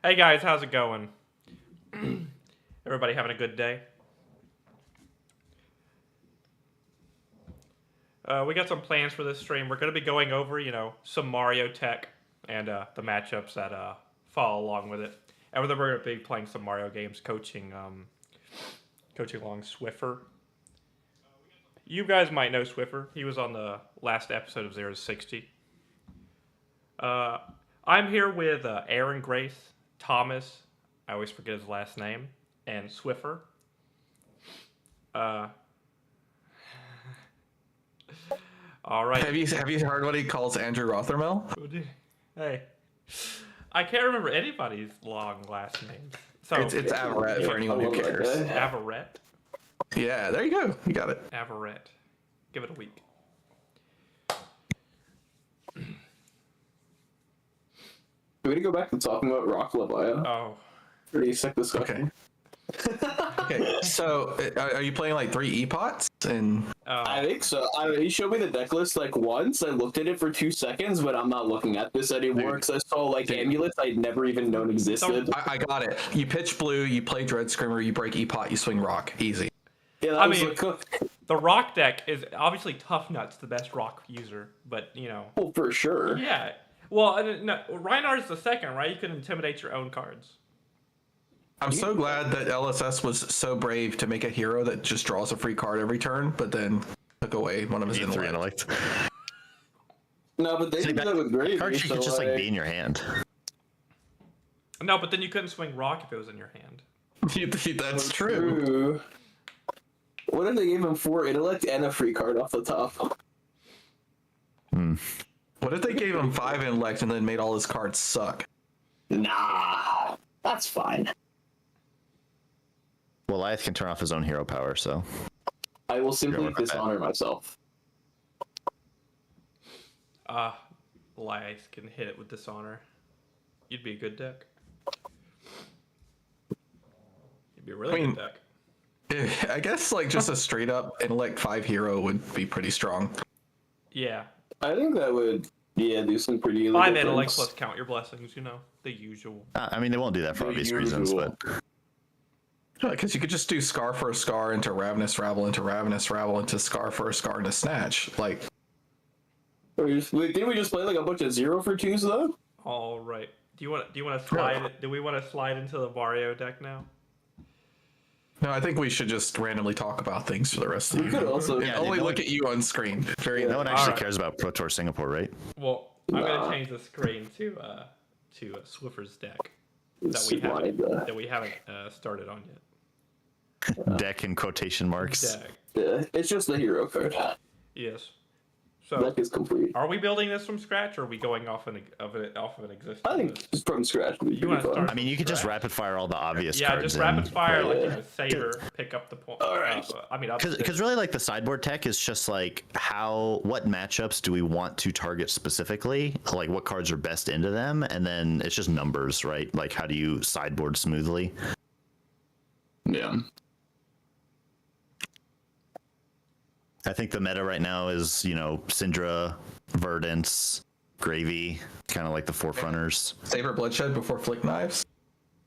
Hey guys, how's it going? Everybody having a good day? We got some plans for this stream. We're going to be going over, some Mario tech and the matchups that follow along with it. And then we're going to be playing some Mario games, coaching along Swiffer. You guys might know Swiffer. He was on the last episode of 0 to 60. I'm here with Aaron, Grace, Thomas, I always forget his last name, and Swiffer. All right. Have you heard what he calls Andrew Rothermel? Hey, I can't remember anybody's long last names. So It's Averett for anyone who cares. Averett. Yeah, there you go. You got it. Averett. Give it a week. We're gonna go back to talking about Rock Levia. Oh. Pretty sick discussion. Okay, so are you playing like 3 epots? And I think so. He showed me the deck list like once. I looked at it for 2 seconds, but I'm not looking at this anymore because I saw like amulets I'd never even known existed. I got it. You pitch blue, you play Dread Screamer, you break epot, you swing rock. Easy. Yeah, I mean, the rock deck is obviously Tough Nuts, the best rock user, but Well, for sure. Yeah. Well, no, Reinhardt's the second, right? You can intimidate your own cards. I'm so glad that LSS was so brave to make a hero that just draws a free card every turn, but then took away one of his intellect. No, but they did that with Gravy. Card should just like be in your hand. No, but then you couldn't swing rock if it was in your hand. That's true. What if they gave him 4 intellect and a free card off the top? What if they gave him 5 intellect and then made all his cards suck? Nah, that's fine. Well, Lyeth can turn off his own hero power, so I will simply dishonor myself. Lyeth can hit it with dishonor. You'd be a good deck. You'd be a really good deck. I guess like just a straight up intellect 5 hero would be pretty strong. Yeah. I think that would, do some pretty 5 intellect plus count your blessings, the usual. I mean, they won't do that for obvious reasons, but because you could just do Scar for a Scar into Ravenous Rabble into Ravenous Rabble into Scar for a Scar into Snatch. Like, didn't we just play like a bunch of 0 for 2s though? All right. Do you want to slide? Do we want to slide into the Mario deck now? no, I think we should just randomly talk about things for the rest of the could also only look at you on screen. no one actually cares about Pro Tour Singapore, right? Well, I'm gonna change the screen to Swiffer's deck that we haven't started on yet. Deck in quotation marks. Deck. Yeah, it's just the hero card. Yes. So Deck is complete. are we building this from scratch, or are we going off of an existing? I think just from scratch would be You wanna pretty fun. start? I mean, you could just rapid fire all the obvious Yeah, cards. just in. rapid fire, like Saber, pick up the point. All right. Because really, like the sideboard tech is just like what matchups do we want to target specifically? Like what cards are best into them, and then it's just numbers, right? Like how do you sideboard smoothly? Yeah. I think the meta right now is, Syndra, Verdance, Gravy, kind of like the forefronters. Saber Bloodshed before Flick Knives.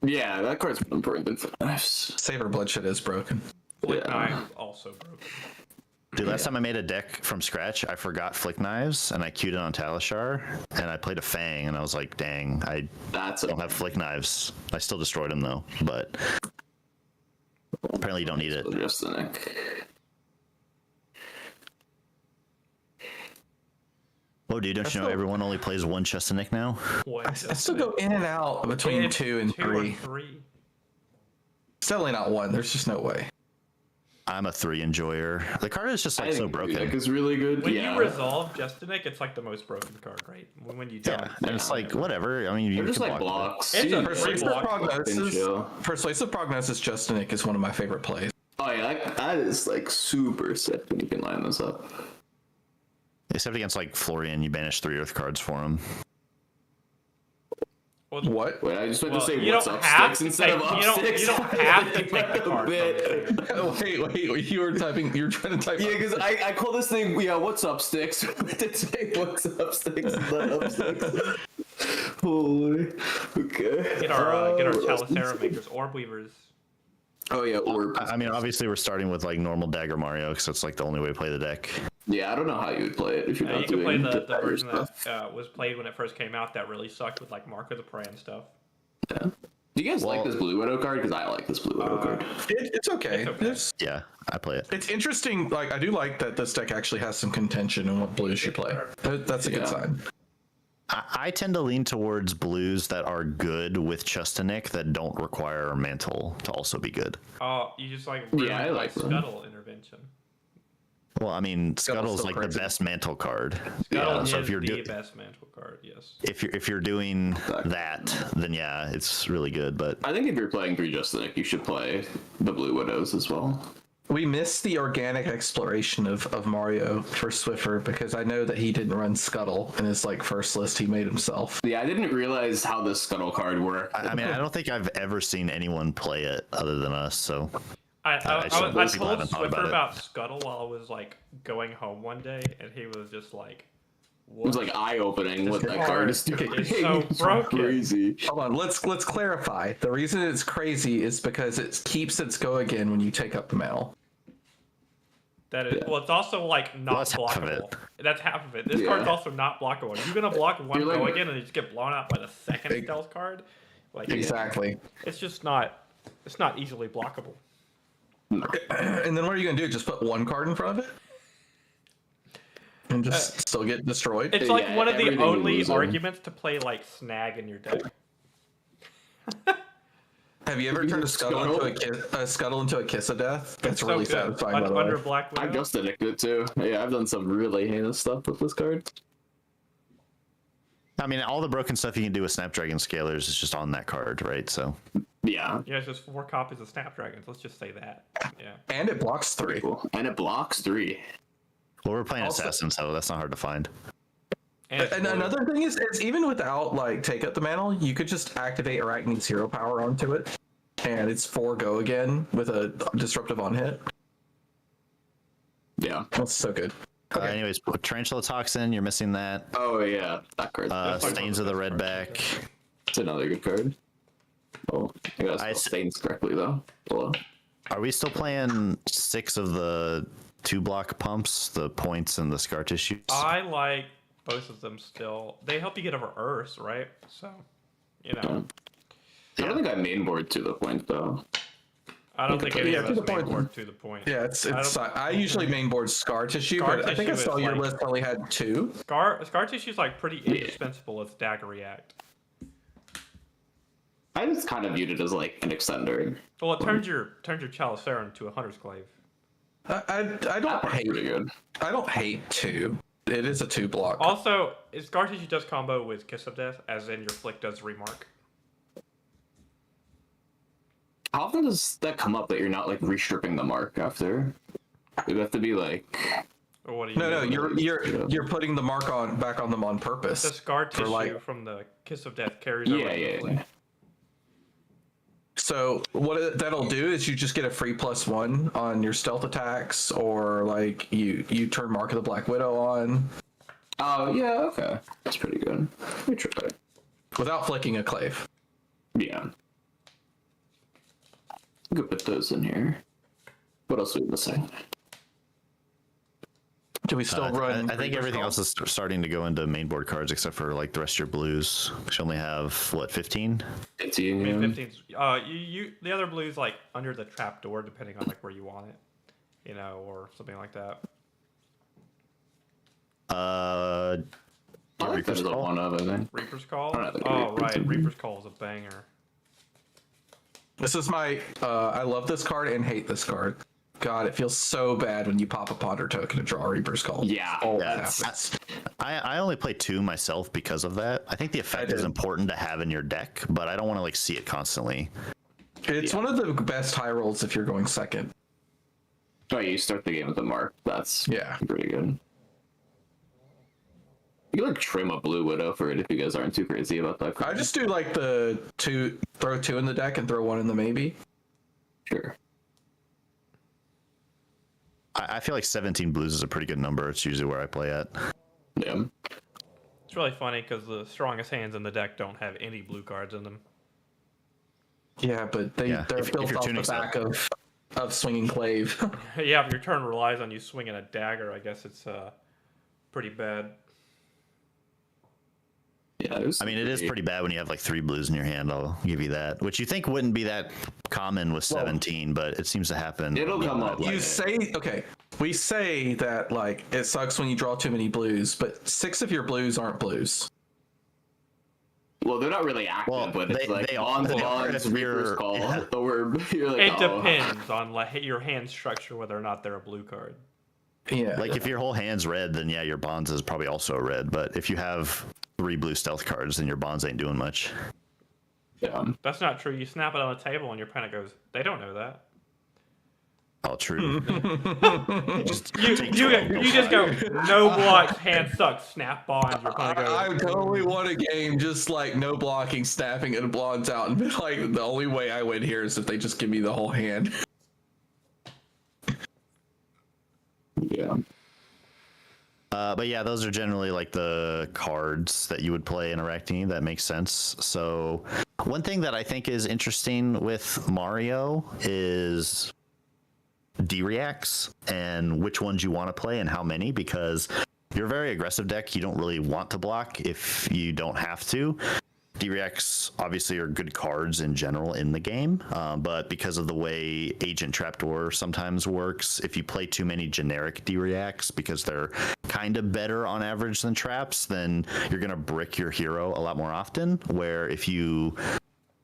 Yeah, that card's important than knives. Saber Bloodshed is broken. Flick Knife also broken. Dude, last time I made a deck from scratch, I forgot Flick Knives, and I queued it on Talishar, and I played a Fang, and I was like, dang, I don't have Flick Knives. I still destroyed him, though, but apparently you don't need it. Just the neck. Oh, dude, don't you know everyone only plays one chest and Nick now? I still go in and out between 2 and 3. It's definitely not 1. There's just no way. I'm a 3 enjoyer. The card is just like so broken. Deck is really good. When you resolve Justinic, it's like the most broken card, right? When you don't. Yeah, and it's like, whatever. I mean, you They're just can like block blocks. It's a free block. Persuasive Prognosis Justinic is one of my favorite plays. Oh yeah, that is like super sick when you can line this up. Except against like Florian, you banish 3 Earth cards for him. Well, What? Wait, I just meant to say you what's don't up have sticks to instead take, of up you don't, sticks. you don't have to take the card. Wait, you were typing, you were trying to type. Yeah, because I call this thing, what's up sticks? To say what's up sticks, not up sticks. Holy. Okay. Get our Chalice Arrow makers, Orb Weavers. Oh yeah, Orb. I mean, obviously we're starting with like normal Dagger Mario because that's like the only way to play the deck. Yeah, I don't know how you would play it if you're not You can play doing the Dagger version stuff. that was played when it first came out that really sucked with like Mark of the Prey and stuff. Yeah. Do you guys like this Blue Widow card? Because I like this Blue Widow card. It's okay. It's okay. Yeah, I play it. It's interesting. Like, I do like that this deck actually has some contention in what blues you play. That's a good sign. I tend to lean towards blues that are good with Chustanik that don't require Mantle to also be good. Oh, you just like really I like them. Scuttle intervention. Well, I mean, Scuttle's so like crazy. the best Mantle card. Scuttle So is if you're the best mantle card, yes. if you're doing that, then yeah, it's really good. But I think if you're playing 3 Justinic, you should play the Blue Widows as well. We missed the organic exploration of Mario for Swiffer because I know that he didn't run Scuttle in his like first list he made himself. Yeah, I didn't realize how this Scuttle card worked. I mean, I don't think I've ever seen anyone play it other than us. So I told haven't thought Swiffer about it. about Scuttle while I was like going home one day, and he was just like, It was like eye-opening what that card is doing. It's so broken. Crazy. Hold on, let's clarify. The reason it's crazy is because it keeps its go again when you take up the mantle. That is, well, it's also like not that's half of blockable. it. That's half of it. This Yeah. card's also not blockable. You're gonna block one You're like- go again, and you just get blown out by the second stealth card. Like Exactly. it's just not. It's not easily blockable. And then what are you gonna do? Just put one card in front of it? And just still get destroyed? It's like Yeah, one of the everything you only lose on. arguments to play like snag in your deck. Have you ever turned a Scuttle into a kiss of death? That's So really good. satisfying, by the Under way. Black Widow. I've Justinic it too. Yeah, I've done some really heinous stuff with this card. I mean, all the broken stuff you can do with Snapdragon Scalers is just on that card, right? So Yeah. Yeah, it's just 4 copies of Snapdragons. Let's just say that. Yeah. And it blocks 3. Cool. And it blocks 3. well, we're playing Also- Assassin, so that's not hard to find. And it's blue. Another thing is even without like take up the mantle, you could just activate Arakni's hero power onto it, and it's 4 go again with a disruptive on hit. Yeah. That's so good. Okay. Anyways, Tarantula Toxin, you're missing that. Oh yeah, that card. Stains of the Redback. It's another good card. Oh, I gotta spell stains correctly though. Hello. Are we still playing 6 of the 2-block pumps, the points and the scar tissues? I like both of them still. They help you get over Earth, right? So, you know. I don't think I mainboard to the point though. I don't think any Yeah, of to us the point. mainboard to the point. Yeah, it's don't- I usually mainboard scar tissue, Scar but I think I tissue saw is your like- list only had 2. Scar tissue's like pretty indispensable with Dagger React. I just kind of viewed it as like an extender. Well, it turns your Chalice into a Hunter's Glaive. I That don't part's hate pretty good. I don't hate 2. It is a 2-block. Also, Scar Tissue does combo with Kiss of Death, as in your Flick does Remark. How often does that come up that you're not like restripping the mark after? It have to be like. Or what do you No, mean? you're putting the mark back on them on purpose. The Scar Tissue like- from the Kiss of Death carries over Yeah, to the yeah, Flick. yeah. So that'll do is you just get a free +1 on your stealth attacks, or like you turn Mark of the Black Widow on Oh yeah, okay, that's pretty good. Let me try it. without flicking a clave. Yeah. We could put those in here. What else are we missing? Do we still run? I think everything else is starting to go into mainboard cards except for like the rest of your blues, which only have what 15. 15. I mean, Yeah. 15's, the other blue's like under the trap door, depending on like where you want it, you know, or something like that. I think Reaper's there's a Call? one of, I think. Reaper's Call? I don't think Oh, Reaper's right. in. Reaper's Call is a banger. This is my. I love this card and hate this card. God, it feels so bad when you pop a Ponder token and draw a Reaper's Call. Yeah. Oh, Yeah, happens. I only play 2 myself because of that. I think the effect is did. important to have in your deck, but I don't want to like see it constantly. It's one of the best high rolls if you're going second. Oh, you start the game with a mark. That's Yeah. pretty good. You can like trim a Blue Widow for it if you guys aren't too crazy about that card. I just do like the throw 2 in the deck and throw 1 in the maybe. Sure. I feel like 17 blues is a pretty good number. It's usually where I play at. Yeah. It's really funny because the strongest hands in the deck don't have any blue cards in them. Yeah, but they're if built you're off the tuning back of swinging clave. Yeah, if your turn relies on you swinging a dagger, I guess it's pretty bad. Yeah, I mean, it is pretty bad when you have like 3 blues in your hand. I'll give you that, which you think wouldn't be that common with 17, but it seems to happen. It'll come up. You say, okay, we say that like it sucks when you draw too many blues, but 6 of your blues aren't blues. Well, they're not really active, but it's like they on are if Reaper's Call. yeah. Or you're like, It depends on like your hand structure whether or not they're a blue card. Yeah. Like if your whole hand's red, then yeah, your bonds is probably also a red. But if you have 3 blue stealth cards, then your bonds ain't doing much. Yeah. That's not true. You snap it on the table and your opponent goes, they don't know that. Oh, true. You just go, no blocks, hand sucks, snap bonds. Your opponent goes, I totally want a game just like no blocking, snapping, and bonds out, and be like, the only way I win here is if they just give me the whole hand. Yeah. But yeah, those are generally like the cards that you would play in Arakni. That makes sense. So one thing that I think is interesting with Mario is D-reacts and which ones you want to play and how many, because you're a very aggressive deck. You don't really want to block if you don't have to. D-reacts obviously are good cards in general in the game, but because of the way Agent Trapdoor sometimes works, if you play too many generic D-reacts because they're kind of better on average than traps, then you're going to brick your hero a lot more often, where if you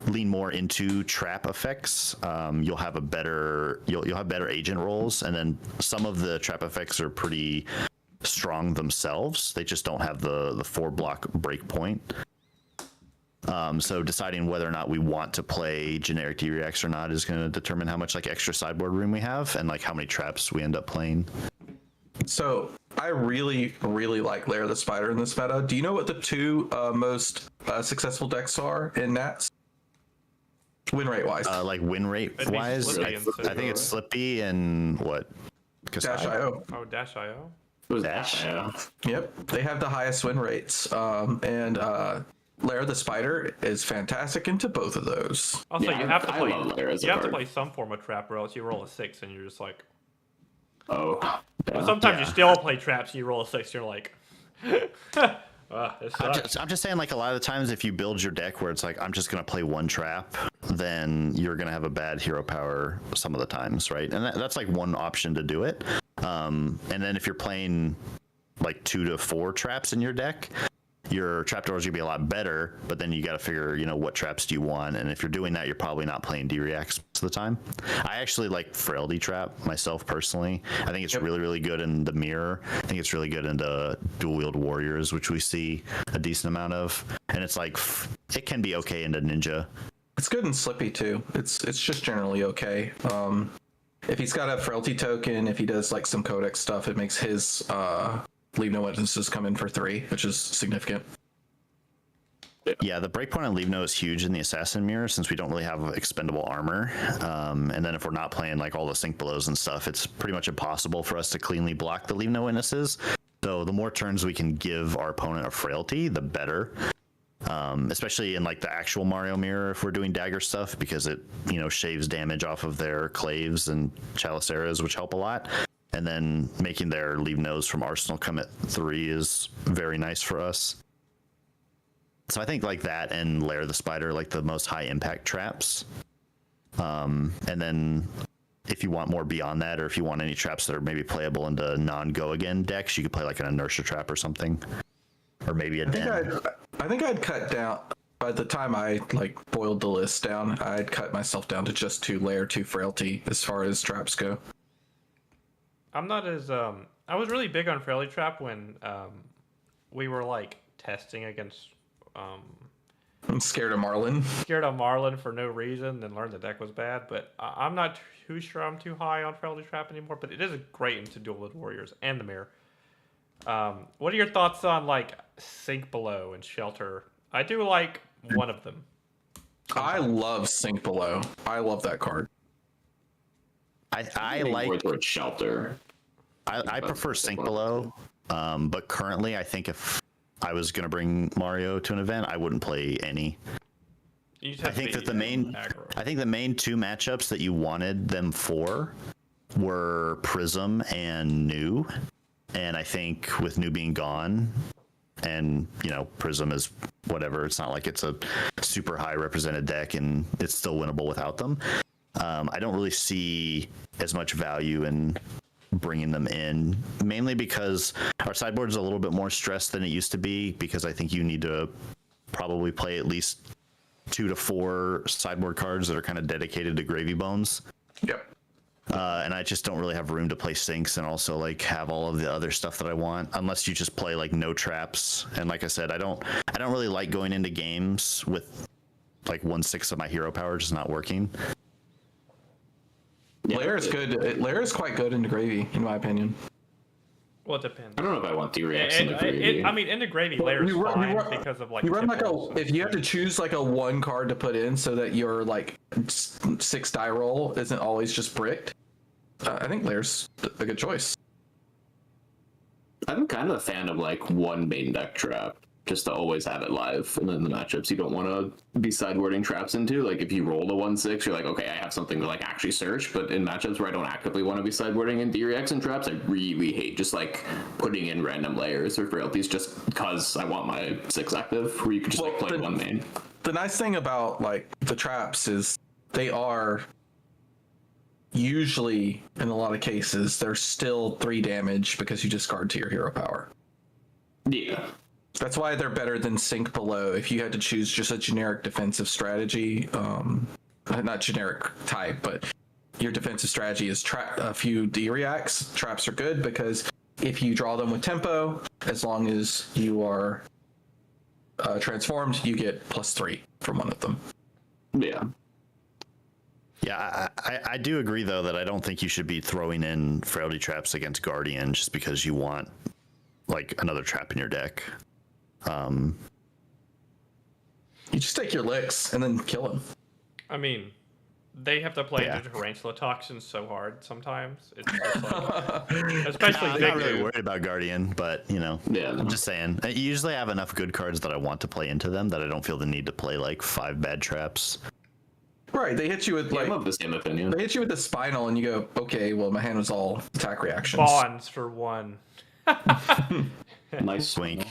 lean more into trap effects, you'll have better agent rolls, and then some of the trap effects are pretty strong themselves. They just don't have the 4-block breakpoint. So deciding whether or not we want to play generic D-reacts or not is going to determine how much like extra sideboard room we have and like how many traps we end up playing. So I really, really like Lair the Spider in this meta. Do you know what the 2 most successful decks are in Nats? Win rate wise. Like win rate It'd be wise, Slippy I and Sideboard, think it's Slippy and what? Dash.io. oh, Dash.io? It was Dash? Yeah. Yep, they have the highest win rates. And Lair the Spider is fantastic into both of those. Also, Yeah, you have to I play. love Lair as a You have to card. play some form of trap, or else you roll a 6 and you're just like. Oh. But Yeah. sometimes you Yeah. still play traps and you roll a 6. You're like, this sucks. I'm just saying, like, a lot of the times if you build your deck where it's like, I'm just going to play one trap, then you're going to have a bad hero power some of the times, right? And that's like one option to do it. And then if you're playing like 2 to 4 traps in your deck, your trapdoors are going to be a lot better, but then you got to figure, what traps do you want? And if you're doing that, you're probably not playing D-reacts most of the time. I actually like Frailty Trap myself personally. I think it's really, really good in the mirror. I think it's really good in the dual wield warriors, which we see a decent amount of. And it's like, it can be okay into Ninja. It's good in Slippy too. It's just generally okay. If he's got a Frailty token, if he does like some Codex stuff, it makes his Leave No Witnesses come in for 3, which is significant. Yeah, the breakpoint on Leave No is huge in the Assassin Mirror since we don't really have expendable armor. And then if we're not playing like all the sync blows and stuff, it's pretty much impossible for us to cleanly block the Leave No Witnesses. So the more turns we can give our opponent a Frailty, the better. Especially in like the actual Mario Mirror if we're doing dagger stuff, because it, shaves damage off of their claves and chaliceras, which help a lot. And then making their Leave No's from Arsenal come at 3 is very nice for us. So I think like that and Lair the Spider, like the most high impact traps. And then if you want more beyond that, or if you want any traps that are maybe playable into non-go again decks, you could play like an Inertia Trap or something. Or maybe a Den. I think I'd cut down. By the time I boiled the list down, I'd cut myself down to just 2 Lair, 2 Frailty as far as traps go. I'm not as I was really big on Frailty Trap when we were like testing against I'm scared of Marlin. scared of Marlin for no reason, then learned the deck was bad. But I'm not too sure I'm too high on Frailty Trap anymore. But it is great into Duel with Warriors and the Mirror. What are your thoughts on like Sink Below and Shelter? I do like one of them. I love Sink Below. I love that card. I like towards Shelter. I prefer Sink Below, but currently I think if I was gonna bring Mario to an event, I wouldn't play any. I think that the main two matchups that you wanted them for were Prism and New, and I think with New being gone, and Prism is whatever. It's not like it's a super high represented deck, and it's still winnable without them. I don't really see as much value in bringing them in, mainly because our sideboard is a little bit more stressed than it used to be, because I think you need to probably play at least 2 to 4 sideboard cards that are kind of dedicated to Gravy Bones. Yep. And I just don't really have room to play sinks and also like have all of the other stuff that I want, unless you just play like no traps. And like I said, I don't really like going into games with like 1/6 of my hero power just not working. Lair is good. Lair is quite good into Gravy, in my opinion. Well, it depends. I don't know if I want D-Rex in the Gravy. I mean, in the Gravy, Lair is fine because of like. You run like if you have to choose like a 1 card to put in so that your like 6 die roll isn't always just bricked. I think Lair's a good choice. I'm kind of a fan of like 1 main deck trap, just to always have it live. And then the matchups you don't want to be sideboarding traps into, like if you roll a 1/6, you're like, okay, I have something to like actually search. But in matchups where I don't actively want to be sideboarding in D-Rex and traps, I really hate just like putting in random layers or frailties just because I want my 6 active, where you could just like play 1 main. The nice thing about like the traps is they are usually, in a lot of cases, they're still 3 damage because you discard to your hero power. Yeah. That's why they're better than Sink Below. If you had to choose just a generic defensive strategy, not generic type, but your defensive strategy is a few D-Reacts. Traps are good because if you draw them with tempo, as long as you are transformed, you get +3 from one of them. Yeah. Yeah, I do agree, though, that I don't think you should be throwing in Frailty Traps against Guardian just because you want, like, another trap in your deck. You just take your licks and then kill him. I mean, they have to play into Tarantula Toxins so hard sometimes. It's just like, especially I'm not really worried about Guardian, but, I'm just saying. I usually have enough good cards that I want to play into them that I don't feel the need to play, like, 5 bad traps. Right, they hit you with like. I'm of the same opinion. They hit you with the spinal, and you go, "Okay, well, my hand was all attack reactions." Bonds for 1. Nice wink.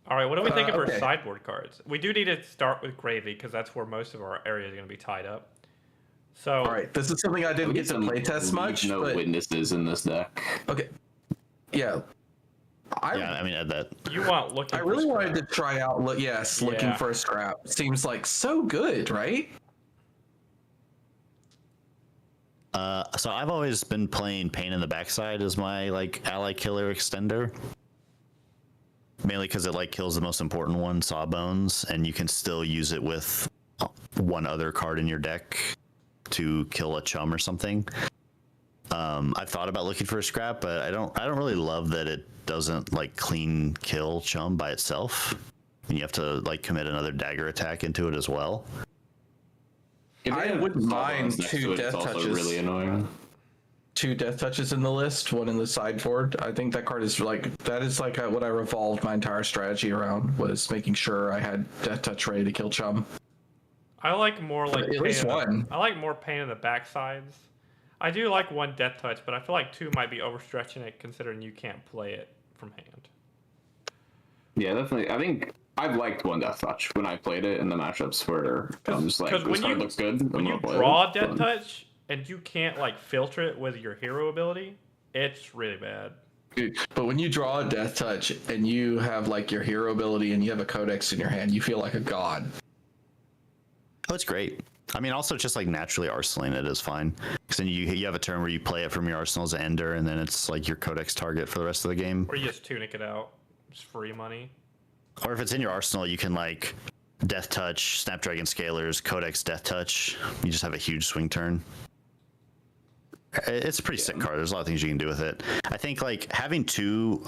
All right, what do we think of our okay. sideboard cards? We do need to start with Gravy because that's where most of our area is going to be tied up. So. All right, this is something I didn't get to play test much. No witnesses in this deck. Okay. Yeah. Add that. You want looking. I really wanted to try out. Looking for a scrap. Seems like so good, right? So I've always been playing Pain in the Backside as my like ally killer extender, mainly because it like kills the most important one, Sawbones, and you can still use it with 1 other card in your deck to kill a chum or something. I've thought about looking for a scrap, but I don't really love that it doesn't like clean kill chum by itself, and you have to like commit another dagger attack into it as well. I wouldn't mind 2 death touches. Really annoying. 2 death touches in the list, 1 in the sideboard. I think that card is like what I revolved my entire strategy around, was making sure I had death touch ready to kill chum. I like more like at least 1. I like more Pain in the Backsides. I do like 1 death touch, but I feel like 2 might be overstretching it considering you can't play it from hand. Yeah, definitely. I think I've liked 1 death touch when I played it in the matchups where I'm just like, this card looks good. When you draw death touch and you can't like filter it with your hero ability, it's really bad. But when you draw a death touch and you have like your hero ability and you have a codex in your hand, you feel like a god. Oh, it's great. I mean, also just like naturally arsenaling it is fine. Because then you have a turn where you play it from your arsenal as an ender, and then it's like your codex target for the rest of the game. Or you just tunic it out. It's free money. Or if it's in your arsenal, you can like Death Touch, Snapdragon Scalers, Codex Death Touch. You just have a huge swing turn. It's a pretty sick card. There's a lot of things you can do with it. I think like having 2,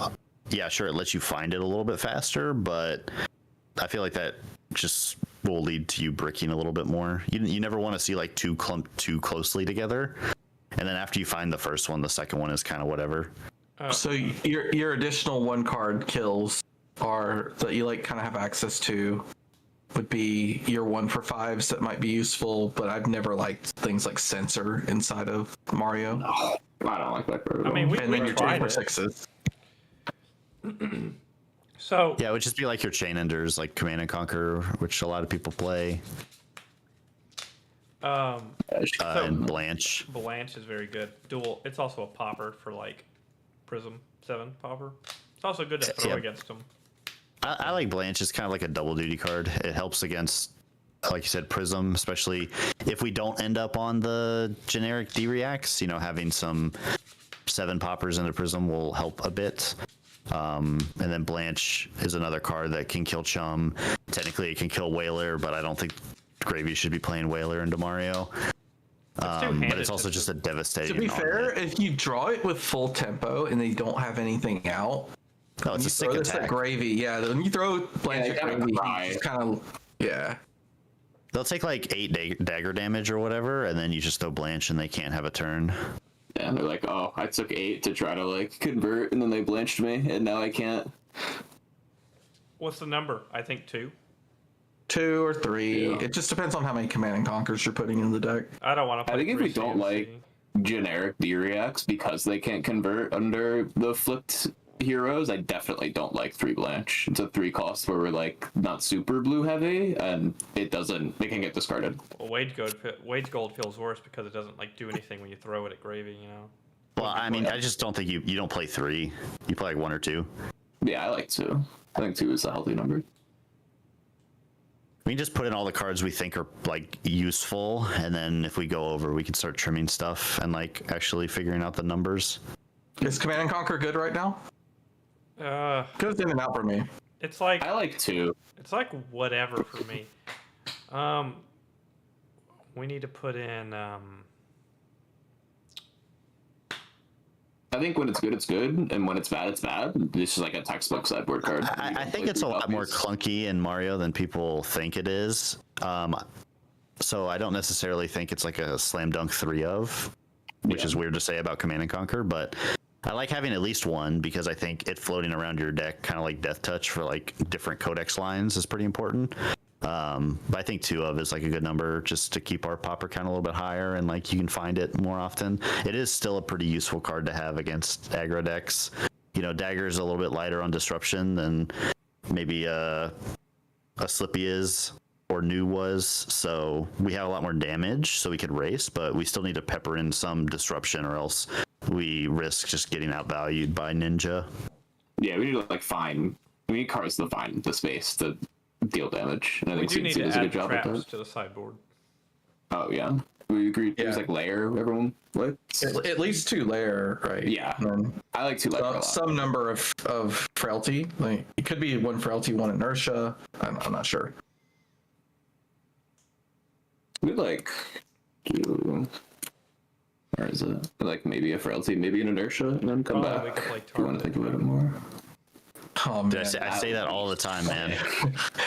yeah, sure, it lets you find it a little bit faster, but I feel like that just will lead to you bricking a little bit more. You never want to see like 2 clumped too closely together, and then after you find the first one, the second one is kind of whatever. So your additional one card kills are that you like kind of have access to would be your 1-for-5s that might be useful, but I've never liked things like Sensor inside of Mario. No, I don't like that card. I mean, we And then your tried it. 2-for-6s. So Yeah, it would just be like your chain enders, like Command and Conquer, which a lot of people play, and Blanche. Blanche is very good. Dual. It's also a popper for like Prism 7 popper. It's also good to throw Yeah. against them. I like Blanche. It's kind of like a double duty card. It helps against, like you said, Prism, especially if we don't end up on the generic D-Reacts. You know, having some 7 poppers into Prism will help a bit. And then Blanche is another card that can kill Chum. Technically, it can kill Whaler, but I don't think Gravy should be playing Whaler into Mario. But it's also just a devastating. To be fair, on-hit. if you draw it with full tempo and they don't have anything out, No, it's a you sick throw this at attack. Gravy. Yeah, when you throw Blanche at kinda Gravy, cry. it's kind of They'll take like 8 dagger damage or whatever, and then you just throw Blanche and they can't have a turn. Yeah, they're like, oh, I took 8 to try to like convert, and then they blanched me, and now I can't. What's the number? I think 2. 2 or 3. Yeah. It just depends on how many Command and Conquers you're putting in the deck. I don't want to. I think if we don't like generic D-Reacts because they can't convert under the flipped heroes, I definitely don't like 3 Blanche. It's a 3 cost where we're like not super blue heavy, and it can get discarded. Well, Wage Gold feels worse because it doesn't like do anything when you throw it at Gravy. You know. Well, I mean, I just don't think you don't play 3. You play like 1 or 2. Yeah, I like 2. I think 2 is a healthy number. We can just put in all the cards we think are like useful, and then if we go over, we can start trimming stuff and like actually figuring out the numbers. Is Command and Conquer good right now? Goes in and out for me. It's like I like 2. it's like whatever for me. We need to put in. I think when it's good, and when it's bad, it's bad. This is like a textbook sideboard card. I think it's a lot more clunky in Mario than people think it is. So I don't necessarily think it's like a slam dunk 3 of, which is weird to say about Command and Conquer, but I like having at least 1 because I think it floating around your deck, kind of like Death Touch for like different codex lines, is pretty important. But I think 2 of is like a good number just to keep our popper count a little bit higher, and like you can find it more often. It is still a pretty useful card to have against aggro decks. You know, Dagger is a little bit lighter on disruption than maybe a Slippy is or New was, so we have a lot more damage, so we could race, but we still need to pepper in some disruption, or else we risk just getting outvalued by Ninja. Yeah, we need to we need cards to find the space to deal damage. And I We think do need Seed to does a good add job with traps that. to the sideboard. Oh yeah, we agreed. There's Yeah. like layer everyone likes. At least 2 layer, right? Yeah. And then I like 2 layer a lot. some number of frailty. Like it could be 1 frailty, 1 inertia. I'm not sure. We like do. Where is it? Like maybe a frailty, maybe an inertia, and then come Probably we back. could play If you want to targeted think about it more. Oh Dude, man, I say that all the time, man.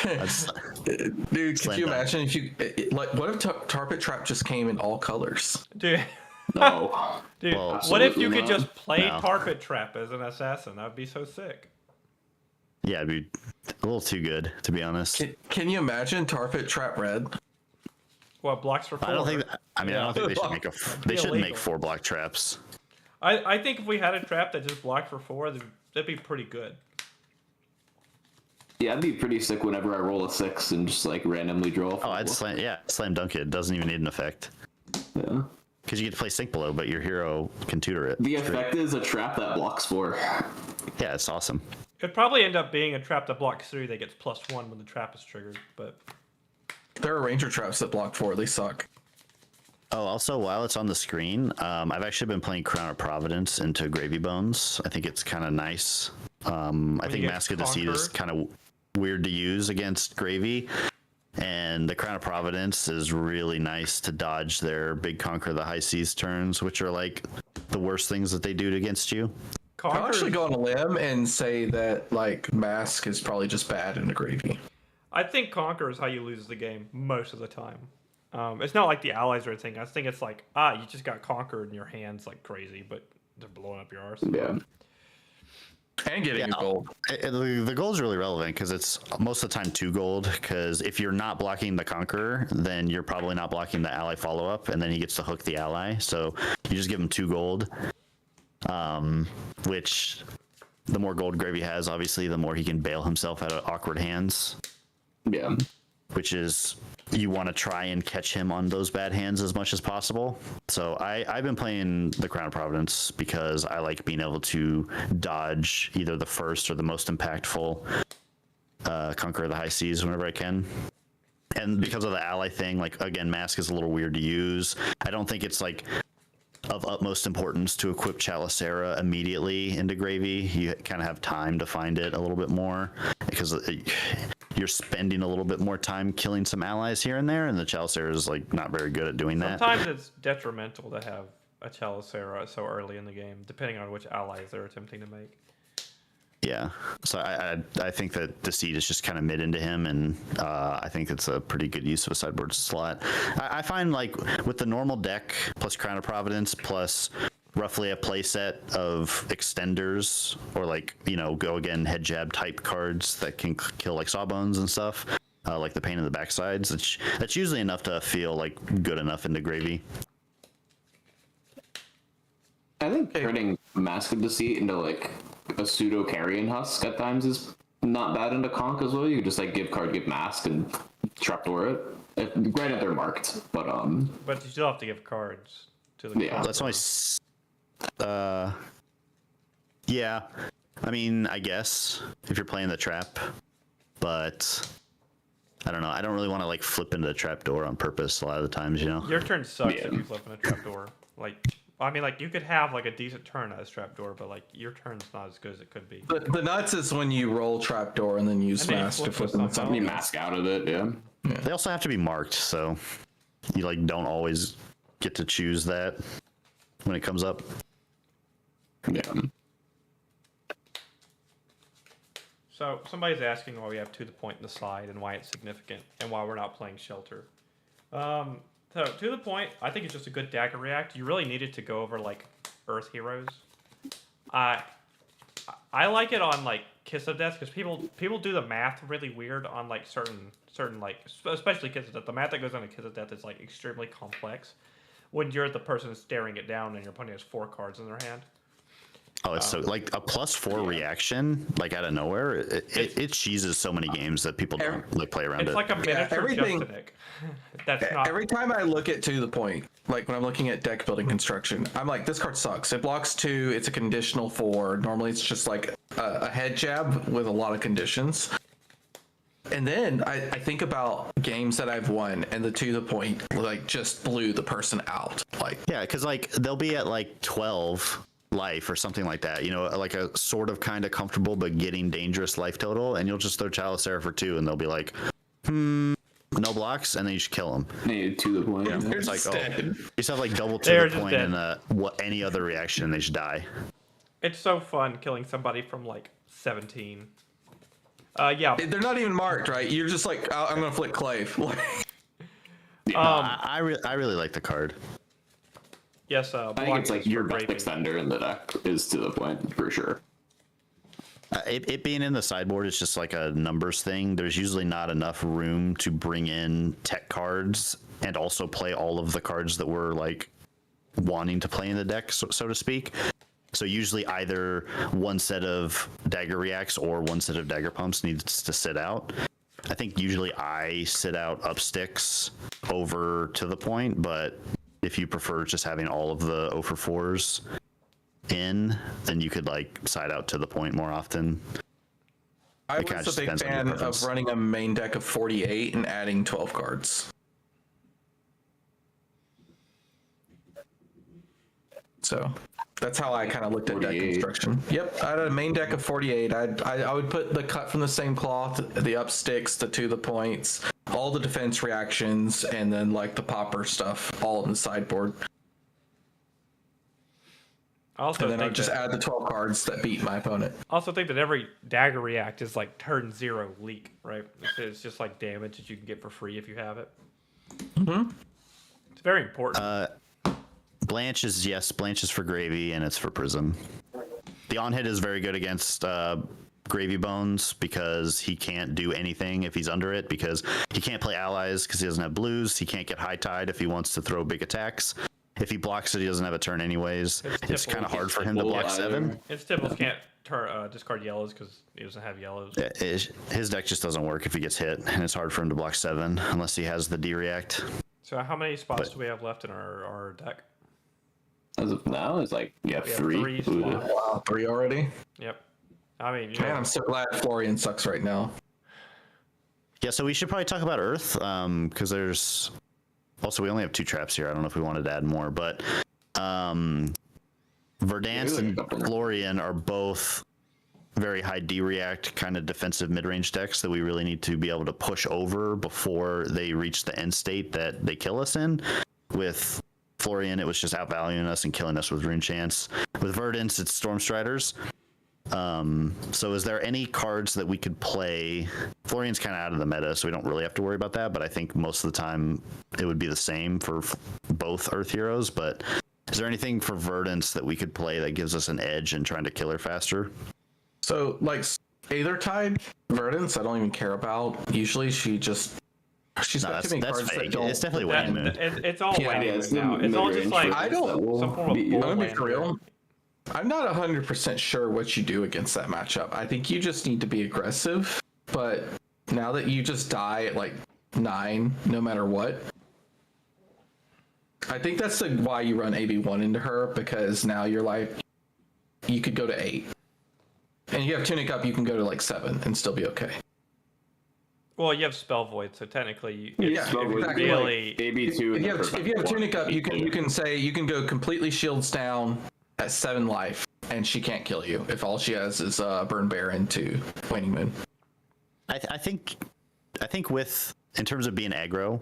That's, dude, could Slam you dunk. imagine if you like? What if Tarpet Trap just came in all colors? Dude, No. dude, Well, what if you absolutely could not. just play No. Tarpet Trap as an assassin? That would be so sick. yeah, it'd be a little too good, to be honest. Can you imagine Tarpet Trap Red? What, blocks for 4? I don't think. I mean, I don't think they should make a. They shouldn't make illegal. 4 block traps. I think if we had a trap that just blocked for 4, that'd be pretty good. Yeah, I'd be pretty sick whenever I roll a 6 and just like randomly draw. Oh, I'd slam dunk it. It doesn't even need an effect Yeah. because you get to play Sink Below, but your hero can tutor it. The effect is a trap that blocks 4. Yeah, it's awesome. It'd probably end up being a trap that blocks 3 that gets +1 when the trap is triggered, but There are Ranger traps that block 4. They suck. Oh, also, while it's on the screen, I've actually been playing Crown of Providence into Gravy Bones. I think it's kind of nice. I think you get Mask of Deceit is Conquer. kind of weird to use against Gravy. And the Crown of Providence is really nice to dodge their big Conquer the High Seas turns, which are like the worst things that they do against you. I'll Conquer. actually go on a limb and say that like Mask is probably just bad in the Gravy. I think Conquer is how you lose the game most of the time. It's not like the allies or anything. I think it's like, you just got Conquer in your hands like crazy, but they're blowing up your arse. Yeah. And getting gold. The gold's really relevant because it's most of the time 2 gold. Because if you're not blocking the Conqueror, then you're probably not blocking the ally follow up, and then he gets to hook the ally. So you just give him 2 gold. Which the more gold Gravy has, obviously, the more he can bail himself out of awkward hands. Yeah. Which is, you want to try and catch him on those bad hands as much as possible. So I've been playing the Crown of Providence because I like being able to dodge either the first or the most impactful Conqueror of the High Seas whenever I can. And because of the ally thing, like, again, Mask is a little weird to use. I don't think it's like of utmost importance to equip Chaliceara immediately into Gravy. You kind of have time to find it a little bit more because you're spending a little bit more time killing some allies here and there, and the Chaliceara is like not very good at doing that. Sometimes it's detrimental to have a Chaliceara so early in the game, depending on which allies they're attempting to make. Yeah, so I think that Deceit is just kind of mid into him, and I think it's a pretty good use of a sideboard slot. I find, like, with the normal deck plus Crown of Providence plus roughly a playset of extenders or, like, you know, go again head jab type cards that can kill like Sawbones and stuff, like the pain in the backsides. That's usually enough to feel like good enough into Gravy. I think turning Mask of Deceit into like a pseudo carrion husk at times is not bad into conk as well. You just like give Mask and trapdoor it. Granted, they're marked, but you still have to give cards to the. Yeah, that's only. Yeah, I mean, I guess if you're playing the trap, but I don't know. I don't really want to like flip into the trapdoor on purpose a lot of the times, you know. Your turn sucks if you flip in a trapdoor. Like, I mean, like, you could have like a decent turn as trapdoor, but like your turn's not as good as it could be. But the nuts is when you roll trapdoor and then use Mask to flip into something. You mask out of it, yeah. They also have to be marked, so you like don't always get to choose that when it comes up. Yeah. So somebody's asking why we have To the Point in the slide and why it's significant and why we're not playing Shelter. So To the Point, I think it's just a good dagger react. You really needed to go over like Earth Heroes. I like it on like Kiss of Death because people do the math really weird on like certain like, especially Kiss of Death. The math that goes on a Kiss of Death is like extremely complex when you're the person staring it down and your opponent has 4 cards in their hand. Oh, it's so like a +4 reaction, like out of nowhere. It cheeses so many games that people don't like play around it. It's like a miniature Justinic. That's not. Every time I look at To the Point, like when I'm looking at deck building construction, I'm like, this card sucks. It blocks 2. It's a conditional 4. Normally, it's just like a head jab with a lot of conditions. And then I think about games that I've won, and the To the Point like just blew the person out. Like, yeah, because like they'll be at like 12 life or something like that, you know, like a sort of kind of comfortable but getting dangerous life total, and you'll just throw Chaliceara for 2 and they'll be like, no blocks, and then you just kill them. To the Point. yeah, It's like, you just have like double To They're the Point dead. and any other reaction, and they just die. It's so fun killing somebody from like 17. Yeah. they're not even marked, right? You're just like, I'm gonna flick Clave. I really like the card. Yes. I think it's like your best extender in the deck is To the Point for sure. It being in the sideboard is just like a numbers thing. There's usually not enough room to bring in tech cards and also play all of the cards that we're like wanting to play in the deck, so to speak. So usually either one set of dagger reacts or one set of dagger pumps needs to sit out. I think usually I sit out up sticks over To the Point, but if you prefer just having all of the 0 for 4s in, then you could like side out To the Point more often. I was a big fan of running a main deck of 48 and adding 12 cards. So that's how I kind of looked at deck construction. Yep, I had a main deck of 48. I would put the cut from the same cloth, the up sticks, the To the Points, all the defense reactions, and then like the popper stuff all in the sideboard. And then I'd just add the 12 cards that beat my opponent. I also think that every dagger react is like turn 0 leak, right? It's just like damage that you can get for free if you have it. Mm-hmm. It's very important. Blanche is for Gravy, and it's for Prism. The on-hit is very good against Gravy Bones because he can't do anything if he's under it, because he can't play allies because he doesn't have blues. He can't get high tide if he wants to throw big attacks. If he blocks it, he doesn't have a turn anyways. It's kind of hard for him to block 7. His Tibbles can't discard yellows because he doesn't have yellows. His deck just doesn't work if he gets hit, and it's hard for him to block 7 unless he has the D-React. So how many spots do we have left in our deck? As of now, it's like, yeah, We have 3. 3 slots. Wow, 3 already. Yep. I mean, Man, I'm so glad Florian sucks right now. Yeah, so we should probably talk about Earth, because there's... Also, we only have 2 traps here. I don't know if we wanted to add more, but Verdance and Florian are both very high D-React, kind of defensive mid-range decks that we really need to be able to push over before they reach the end state that they kill us in. With Florian, it was just outvaluing us and killing us with Rune Chance. With Verdance, it's Stormstriders. So is there any cards that we could play? Florian's kind of out of the meta, so we don't really have to worry about that, but I think most of the time it would be the same for both Earth Heroes. But is there anything for Verdance that we could play that gives us an edge in trying to kill her faster? So, like, Aethertide, Verdance, I don't even care about. Usually she's got too many cards fake. that don't... It's definitely Waning Moon. It's all Yeah, Waning it's Moon now. the It's all just mid-range like I don't- some form of I'm bull gonna be land. for real. I'm not 100% sure what you do against that matchup. I think you just need to be aggressive, but now that you just die at like 9, no matter what, I think that's why you run AB1 into her, because now you're like, you could go to 8. And you have Tunic up, you can go to like 7 and still be okay. Well, you have Spell Void, so technically, Yeah, Spell Void, exactly. really. AB2. If you have Tunic up, you can go completely shields down at 7 life, and she can't kill you if all she has is Burn Bear into Waning Moon. I think with, in terms of being aggro,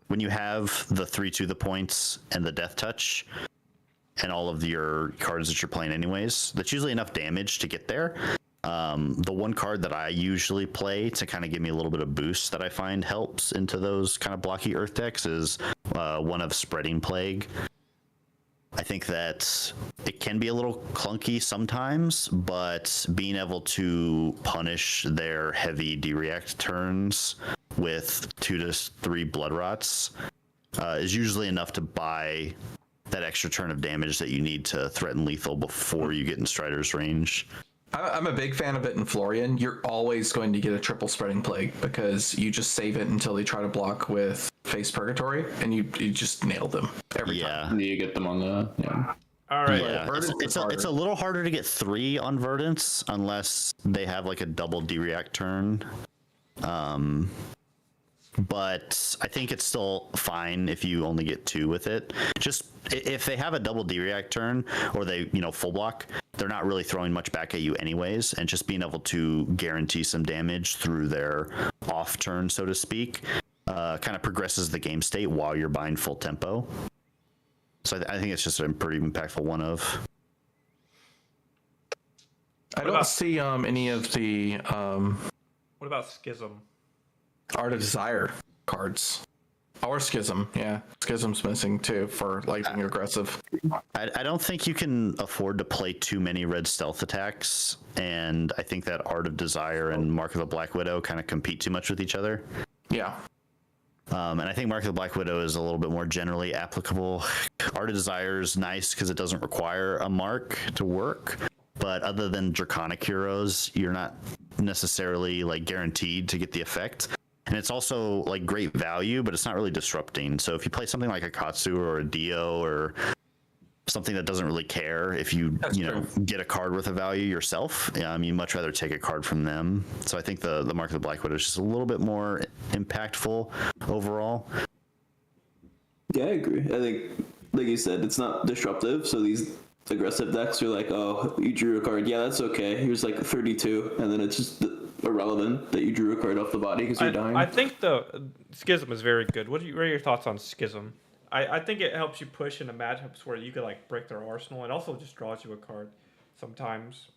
when you have the 3 the points and the Death Touch and all of your cards that you're playing anyways, that's usually enough damage to get there. The one card that I usually play to kind of give me a little bit of boost that I find helps into those kind of blocky Earth decks is one of Spreading Plague. I think that it can be a little clunky sometimes, but being able to punish their heavy D-React turns with 2 to 3 Blood Rots is usually enough to buy that extra turn of damage that you need to threaten lethal before you get in Strider's range. I'm a big fan of it in Florian. You're always going to get a triple Spreading Plague because you just save it until they try to block with Face Purgatory, and you just nail them every time. You get them on the... Yeah. All right. Yeah, it's a little harder to get 3 on Verdance unless they have like a double D-React turn. But I think it's still fine if you only get 2 with it. Just if they have a double D-React turn or they, full block, they're not really throwing much back at you anyways, and just being able to guarantee some damage through their off turn, so to speak, kind of progresses the game state while you're buying full tempo. So I think it's just a pretty impactful one of. I don't see any of the What about Schism? Art of Desire cards. Or Schism, yeah. Schism's missing too for like being aggressive. I don't think you can afford to play too many red stealth attacks, and I think that Art of Desire and Mark of the Black Widow kind of compete too much with each other. Yeah. And I think Mark of the Black Widow is a little bit more generally applicable. Art of Desire is nice because it doesn't require a mark to work, but other than Draconic heroes, you're not necessarily like guaranteed to get the effect. And it's also like great value, but it's not really disrupting. So if you play something like a Katsu or a Dio or something that doesn't really care if you get a card worth of value yourself, you'd much rather take a card from them. So I think the Mark of the Black Widow is just a little bit more impactful overall. Yeah, I agree. I think, like you said, it's not disruptive. So these aggressive decks are like, oh, you drew a card. Yeah, that's okay. Here's like 32. And then it's just irrelevant that you drew a card off the body because you're dying. I think the Schism is very good. What are your thoughts on Schism? I think it helps you push into matchups where you could like break their arsenal, and also just draws you a card sometimes.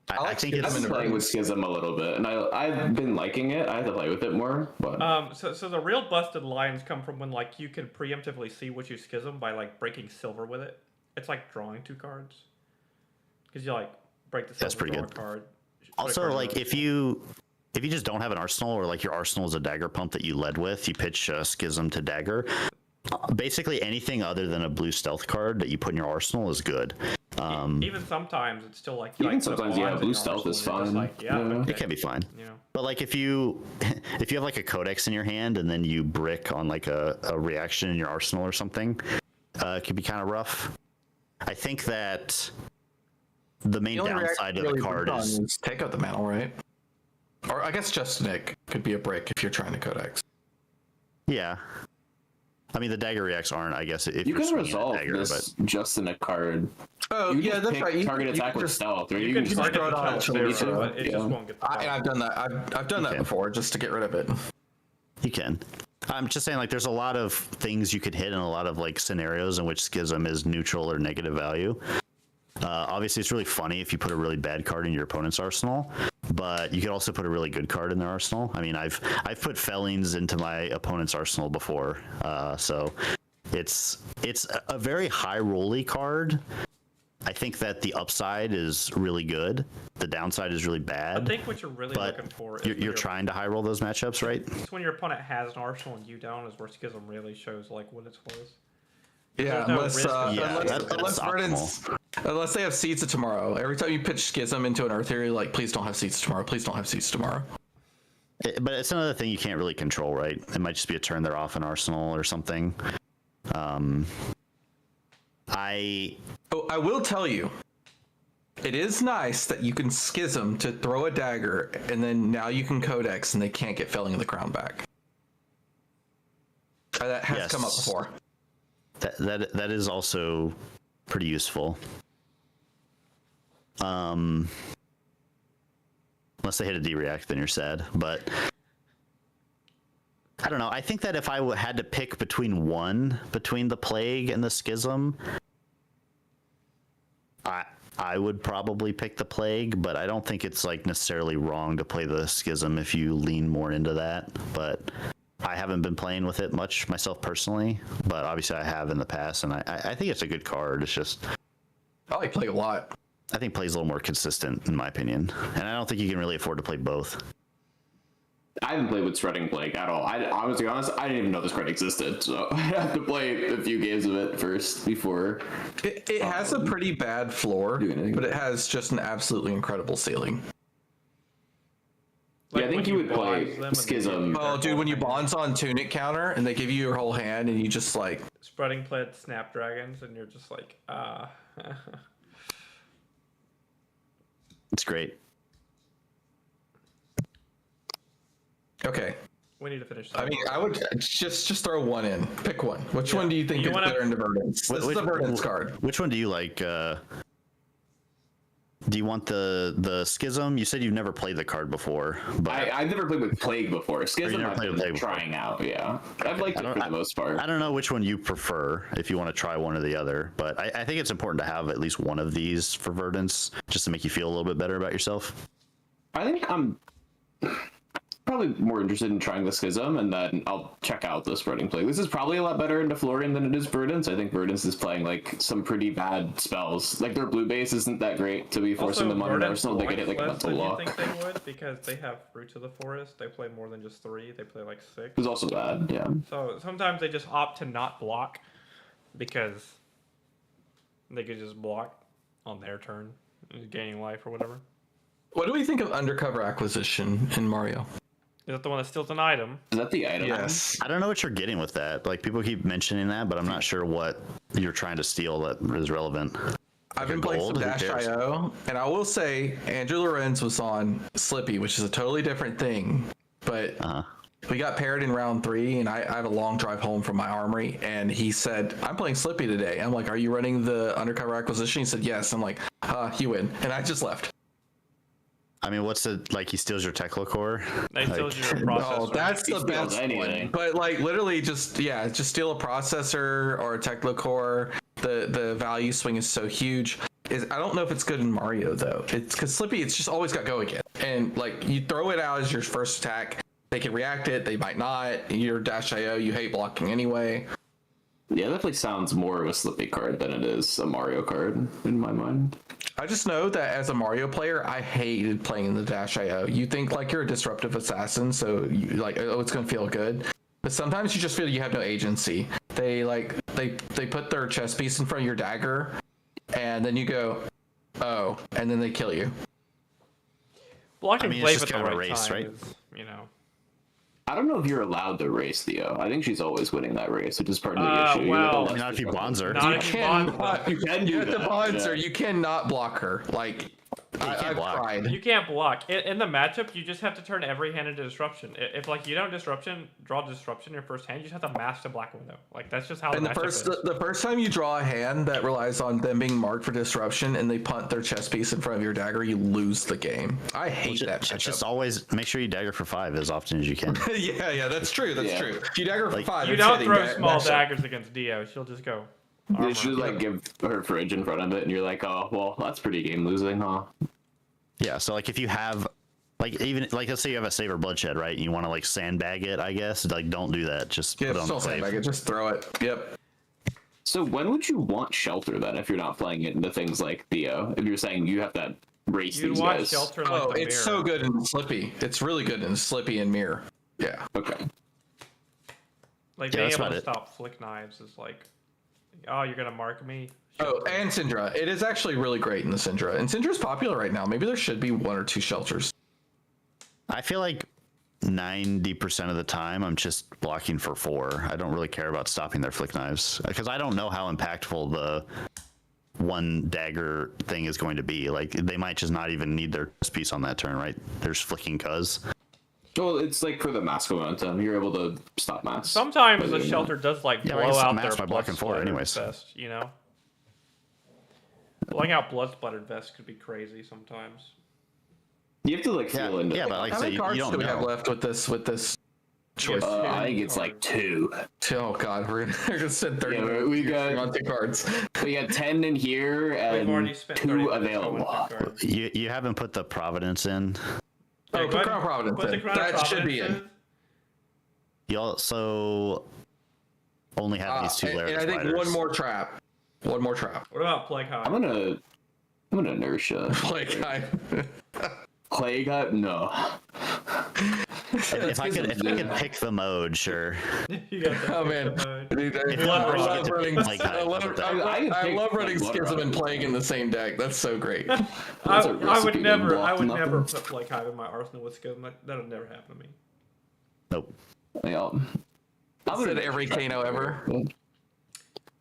I think I've been playing with Schism a little bit, and I've been liking it. I have to play with it more. But So the real busted lines come from when like you can preemptively see what you Schism by like breaking silver with it. It's like drawing 2 cards. because you like break the seal. That's pretty good. Card. Also, like if you just don't have an arsenal, or like your arsenal is a dagger pump that you led with, you pitch Schism to dagger. Basically anything other than a blue stealth card that you put in your arsenal is good. Even sometimes it's still like even sometimes blue stealth is fine. Like, okay. It can be fine. You know. But like if you have like a codex in your hand and then you brick on like a reaction in your arsenal or something, it could be kind of rough. I think that the main downside of the card is take out the mantle, right? Or I guess just Nick could be a brick if you're trying to codex. Yeah. I mean, the dagger reacts aren't, I guess, if you you're can resolve dagger, this just in a card. Oh, You yeah, just that's pick right. Target attack with just, stealth, or You can just target throw it the on stealth Chili's, there, but it just won't get the and I've done that. I've done that before just to get rid of it. You can. I'm just saying, like, there's a lot of things you could hit in a lot of like scenarios in which Schism is neutral or negative value. Obviously, it's really funny if you put a really bad card in your opponent's arsenal, but you could also put a really good card in their arsenal. I mean, I've put Fellings into my opponent's arsenal before, so it's a very high rolly card. I think that the upside is really good. The downside is really bad. I think what you're really looking for is you're trying to high roll those matchups, right? it's when your opponent has an arsenal and you don't, is where Schism really shows like what it's worth. Yeah, no unless risk of- unless they have seeds of tomorrow. Every time you pitch Schism into an Earth Theory, like, please don't have seeds tomorrow. Please don't have seeds tomorrow. But it's another thing you can't really control, right? It might just be a turn they're off an arsenal or something. I will tell you, it is nice that you can Schism to throw a dagger, and then now you can Codex, and they can't get Felling of the Crown back. That has come up before. That is also pretty useful. Unless they hit a D-react, then you're sad. But I don't know. I think that if I had to pick between the Plague and the Schism, I would probably pick the Plague, but I don't think it's like necessarily wrong to play the Schism if you lean more into that. But I haven't been playing with it much myself personally, but obviously I have in the past, and I think it's a good card. It's just I like Plague a lot. I think Play's a little more consistent in my opinion, and I don't think you can really afford to play both. I haven't played with Shredding Plague at all. I was to be honest, I didn't even know this card existed, so I have to play a few games of it first before. It has a pretty bad floor, but it has just an absolutely incredible ceiling. Like yeah, I think you would play Schism. Oh, dude, when you bonds on Tunic counter and they give you your whole hand and you just like Spreading Plague Snapdragons and you're just like, It's great. Okay. We need to finish. I mean, I would just throw one in. Pick one. Which one do you think is better into Verdance? This is a Verdance card. Which one do you like? Do you want the Schism? You said you've never played the card before. But I've never played with Plague before. Schism I've been trying out, yeah. I've liked it for the most part. I don't know which one you prefer, if you want to try one or the other, but I think it's important to have at least one of these for Verdance, just to make you feel a little bit better about yourself. I think I'm probably more interested in trying the Schism, and then I'll check out the Spreading Plague. This is probably a lot better into Florian than it is Verdance. I think Verdance is playing like some pretty bad spells. Like their blue base isn't that great to be forcing them on an arsenal. They get it like a mental lock. I think they would, because they have Roots of the Forest. They play more than just 3. They play like 6. It's also bad, yeah. So sometimes they just opt to not block because they could just block on their turn, gaining life or whatever. What do we think of Undercover Acquisition in Mario? Is that the one that steals an item? Is that the item? Yes. I don't know what you're getting with that. Like, people keep mentioning that, but I'm not sure what you're trying to steal that is relevant. I've been playing some Dash.io, and I will say Andrew Lorenz was on Slippy, which is a totally different thing. But we got paired in round 3, and I have a long drive home from my armory, and he said, I'm playing Slippy today. I'm like, are you running the Undercover Acquisition? He said, yes. I'm like, you win. And I just left. I mean, what's it like? He steals your Tekla core. They steals your processor. No, that's the best one. But like, literally, just steal a processor or a Tekla core. The value swing is so huge. I don't know if it's good in Mario though. It's because Slippy, it's just always got go again, and like you throw it out as your first attack. They can react it. They might not. Your Dash.io, you hate blocking anyway. Yeah, it definitely sounds more of a Slippy card than it is a Mario card in my mind. I just know that as a Mario player, I hated playing in the Dash IO. You think like you're a disruptive assassin, so you like, oh, it's gonna feel good. But sometimes you just feel you have no agency. They put their chest piece in front of your dagger, and then you go, oh, and then they kill you. Blocking it's Blade just at the kind of a right race, time right? is, you know. I don't know if you're allowed to race Theo. I think she's always winning that race, which is part of the issue. You're well, the less Not if you disruptive. bonds her. Not You if you bond them. cannot. You can do You have to that, bond her. yeah. You cannot block her. Like I've can't block. tried. You can't block. In the matchup, you just have to turn every hand into disruption. If like you don't draw disruption in your first hand, you just have to mask the black window. Like that's just how And the matchup is. the first time you draw a hand that relies on them being marked for disruption and they punt their chess piece in front of your dagger, you lose the game. I hate that matchup. Just always make sure you dagger for 5 as often as you can. yeah, that's true. That's Yeah. true. If you dagger for 5, You it's don't hitting throw that small matchup. daggers against Dio. She'll just go. They armor. should like give her fridge in front of it, and you're like, oh, well, that's pretty game losing, huh? Yeah, so like if you have like even like let's say you have a Saber Bloodshed, right? And you want to like sandbag it, I guess. Like don't do that. Just Yeah, put it on the still clave. sandbag it. Just throw it. Yep. So when would you want Shelter then if you're not playing it into things like Theo? If you're saying you have to race You'd these want guys. Shelter like Oh, the it's mirror. so good in Slippy. It's really good in Slippy and Mirror. Yeah. Okay. Like Yeah, being that's able about to it. stop flick knives is like, oh, you're gonna mark me. Oh, and Syndra. It is actually really great in the Syndra. And Syndra's popular right now. Maybe there should be 1 or 2 shelters. I feel like 90% of the time I'm just blocking for 4. I don't really care about stopping their flick knives because I don't know how impactful the one dagger thing is going to be. Like they might just not even need their piece on that turn, right? There's flicking cuz. Well, it's like for the mask momentum, you're able to stop mask. Sometimes the Shelter does like Yeah, blow I guess out mask their by blocking blood 4 splattered anyways. vest, you know? Blowing out blood splattered vest could be crazy sometimes. You have to like feel into. Yeah, but like I How say, many you cards don't do we have know. left with this choice? Yeah. I think it's like 2. Oh god, we're gonna spend 30 Yeah, minutes we here got- on 2 cards. We got 10 in here We've already and spent 30 2 minutes going available. through cards. You haven't put the Providence in. Oh, Yeah, put go ahead- Crown Providence put the in. Crown That should be Providence in. You also only have these 2 layers. And I think spiders. one more trap. One more trap. What about Plague Hive? I'm gonna inertia. Like Plague Hive? No. If I could pick the mode, sure. You got that oh man, mode. dude, If I you love want to running. pick Plague I Hive, love, how about that? I love pick, running like, Schism and Blood Plague in the same deck. That's so great. That's a I recipe would to never, block nothing. put Plague Hive in my arsenal with Schism. That would never happen to me. Nope. Yeah. I said every Kano ever.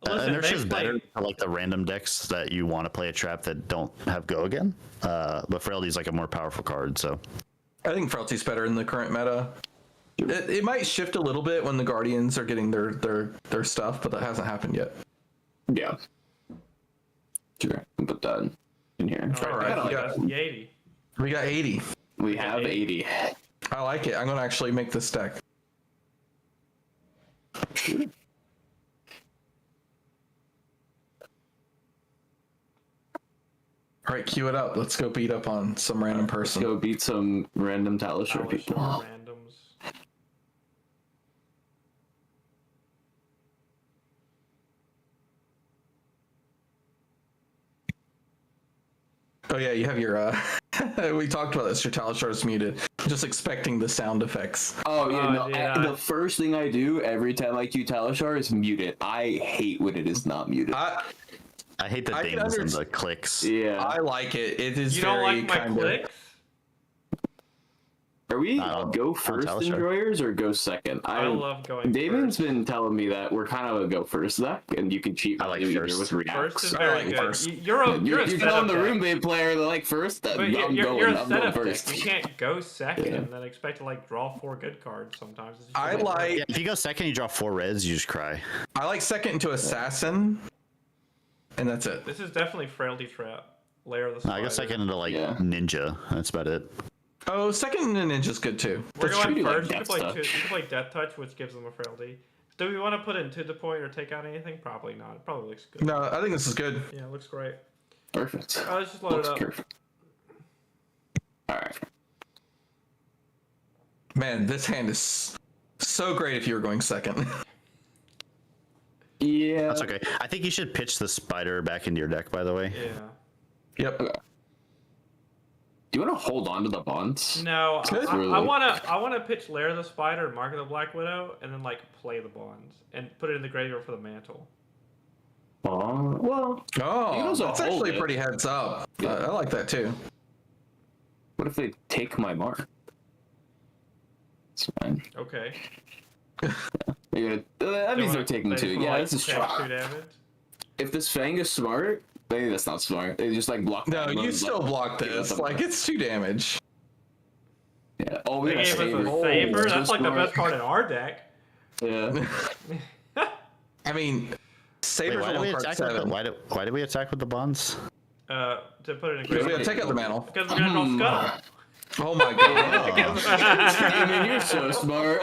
Listen, and there's they just play- better for like the random decks that you want to play a trap that don't have go again. But Frailty's like a more powerful card, so I think Frailty's better in the current meta. It might shift a little bit when the Guardians are getting their stuff, but that hasn't happened yet. Yeah. Sure. I'll put that in here. All right, Alright, that's the 80. We got 80. We have 80. I like it. I'm gonna actually make this deck. All right, cue it up. Let's go beat up on some random Let's person. go beat some random Talisher people. Randoms. Oh yeah, you have your. We talked about this. Your Talistar is muted. I'm just expecting the sound effects. Oh, yeah, no. yeah. The first thing I do every time I cue Talishar is mute it. I hate when it is not muted. I hate the I can dings and underst- the clicks. Yeah. I like it. It is You don't very like my kind of. clicks? Are we on go first Talisher. enjoyers or go second? I love going Damien's first. been telling me that we're kind of a go first deck, and you can cheat I like value first. either with reacts. First is I very like good. first. You're a You're setup telling the deck. roommate player that like first. But I'm you're a going setup deck. first. You can't go second Yeah. and then expect to like draw 4 good cards sometimes. It's just I like- like Yeah, if you go second, you draw 4 reds, you just cry. second into Assassin, and that's it. This is definitely Frailty Trap. Layer of the No, Spider. I go second into like Yeah. Ninja. That's about it. Oh, second into Ninja's good too. We're That's going true. first. Like You can Death play Touch. you can play Death Touch, which gives them a Frailty. Do we want to put it into the point or take out anything? Probably not. It probably looks good. No, I think this is good. Yeah, it looks great. Perfect. Let's just load it Looks up. perfect. All right. Man, this hand is so great if you were going second. Yeah. That's okay. I think you should pitch the spider back into your deck, by the way. Yeah. Yep. Okay. Do you want to hold on to the bonds? No, Good. I wanna pitch Lair of the Spider, Mark of the Black Widow, and then like play the bonds and put it in the graveyard for the mantle. Well, you can Oh, also that's hold actually it. pretty heads up. I like that too. what if they take my mark? It's fine. Okay. That means they're taking 2. Yeah, this is take strong. 2 damage. If this Fang is smart, maybe that's not smart. They just like block. No, that, you run, still like, block give us this. a- Like, it's 2 damage. Yeah. Oh, we They got gave us Saber. a Saber. So That's like the smart. best card in our deck. Yeah. I mean, Wait, Saber's why did we only card attack with the, 7. why did we attack with the bonds? To put it in Because we graveyard. gotta take out the mantle. Because we're gonna draw Scuttle. Oh my god. Damien, you're so smart.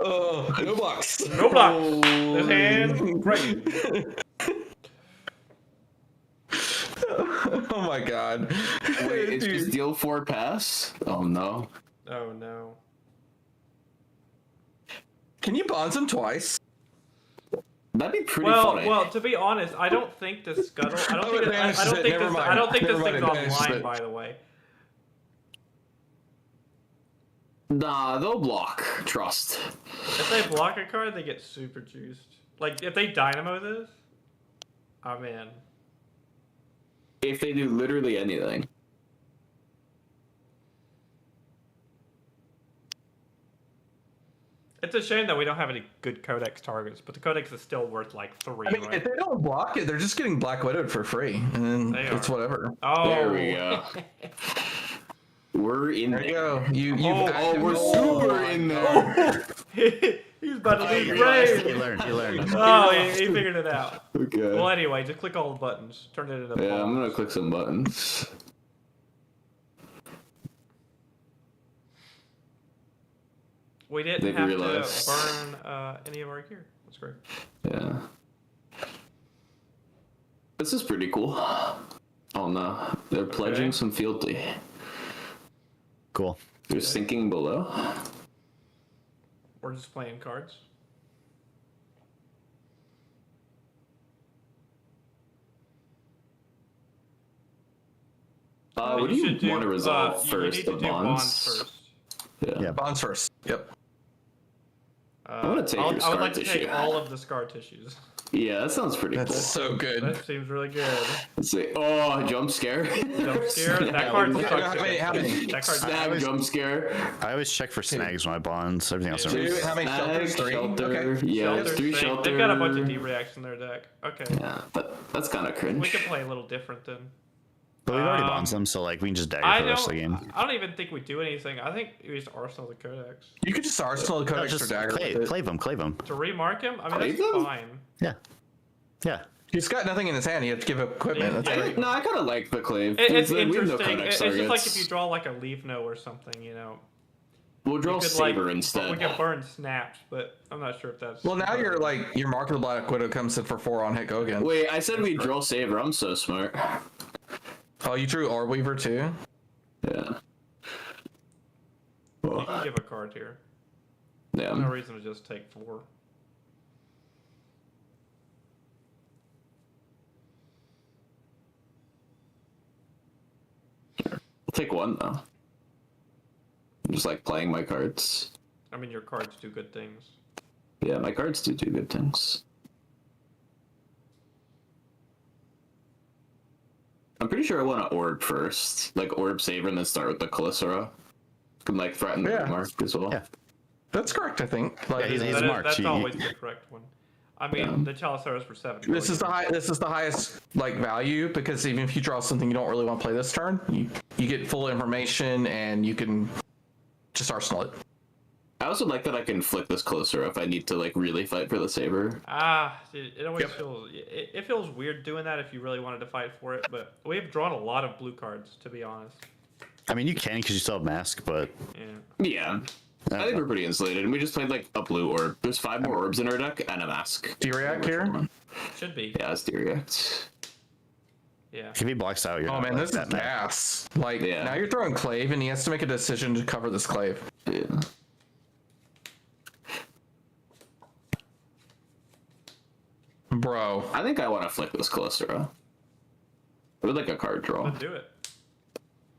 Oh, no blocks. No block. This hand, great. Oh my god. Wait, it's Dude. just deal 4 pass? Oh no. Oh no. Can you bonds him twice? That'd be pretty Well, funny. well. To be honest, I don't think the Scuttle. I don't Oh, think. I advantage don't it. think Never this. mind. I don't think Never this mind, thing's advantage online. it. By the way. Nah, they'll block. Trust. If they block a card, they get super juiced. Like if they dynamo this, I'm in. If they do literally anything. It's a shame that we don't have any good Codex targets, but the Codex is still worth like 3, I mean, right? if they don't block it, they're just getting Black Widowed for free. And then They it's are. whatever. Oh, There we go. We're in There you there. go. You've Oh, acted- we're Oh super my in God. there. He's about to leave He grave. learned. He learned. Oh, he figured it out. Okay. Well, anyway, just click all the buttons. Turn it into. Yeah, I'm bombs. gonna click some buttons. We didn't They've have realized. to burn any of our gear. That's great. Yeah. This is pretty cool. Oh no, they're pledging some fealty. Cool. They're sinking below. We're just playing cards. What do you want to resolve you first? need The to do bonds? first. Yeah. Bonds first. Yep. I'm gonna take your I would scar like to tissue. take all of the scar tissues. Yeah, that sounds pretty That's cool. so good. That seems really good. Let's see. Oh, jump scare. Jump scare. That card sucks. How many? That card. Snag jump scare. I always check for snags when I bonds. Everything else. Two. How many shelters? Snag, 3? shelter. Okay. Yeah, it's Shelter 3 thing. shelter. They've got a bunch of D-reacts in their deck. Okay. Yeah, that's kind of cringe. We can play a little different then. But we've already bonds them, so like we can just dagger I for the rest of the don't. game. I don't even think we do anything. I think we just arsenal the Codex You could just Arsenal the No, Codex or just Dagger. with it. clave them. to remark him. I mean, Play that's them? fine. Yeah. Yeah. He's got nothing in his hand. You have to give equipment. That's Yeah. great. No, I kind of like the clave. It's We have no interesting. Codex It's just like targets. if you draw like a leaf no or something, you know. We'll draw You could, Saber like, instead. We can burn snaps, but I'm not sure if that's. Well, now you're like, your Mark of the Black Widow comes in for 4 on hit. Go again. Wait, I said we draw Saber. I'm so smart. Oh, you drew Orb Weaver too? Yeah. You can give a card here. No Yeah. reason to just take 4. I'll take 1 though. I'm just like playing my cards. I mean, your cards do good things. Yeah, my cards do good things. I'm pretty sure I want to Orb first. Like Orb Saber and then start with the Calicera. Can like threaten the Yeah. mark as well. Yeah. That's correct, I think. Like, Yeah, he's That is- marked. that's You- always the correct one. I mean, Yeah. the Chaliceros for 7. this is the highest like value because even if you draw something you don't really want to play this turn, you get full information and you can just Arsenal it. I also like that I can flick this Calicera if I need to like really fight for the Saber. Dude, it always feels it feels weird doing that if you really wanted to fight for it. But we've drawn a lot of blue cards, to be honest. I mean, you can because you still have mask, but Yeah. Yeah. I think we're pretty insulated, and we just played like a blue orb. There's 5 more orbs in our deck and a mask. Do you react here? Should be. Yeah, it's D-React. Yeah. if he blocks out, you're Oh not man, like this is that mad. gas. Like Yeah. now you're throwing Clave and he has to make a decision to cover this Clave. Yeah. think I want to flick this Calistera. I would like a card draw. Let's do it.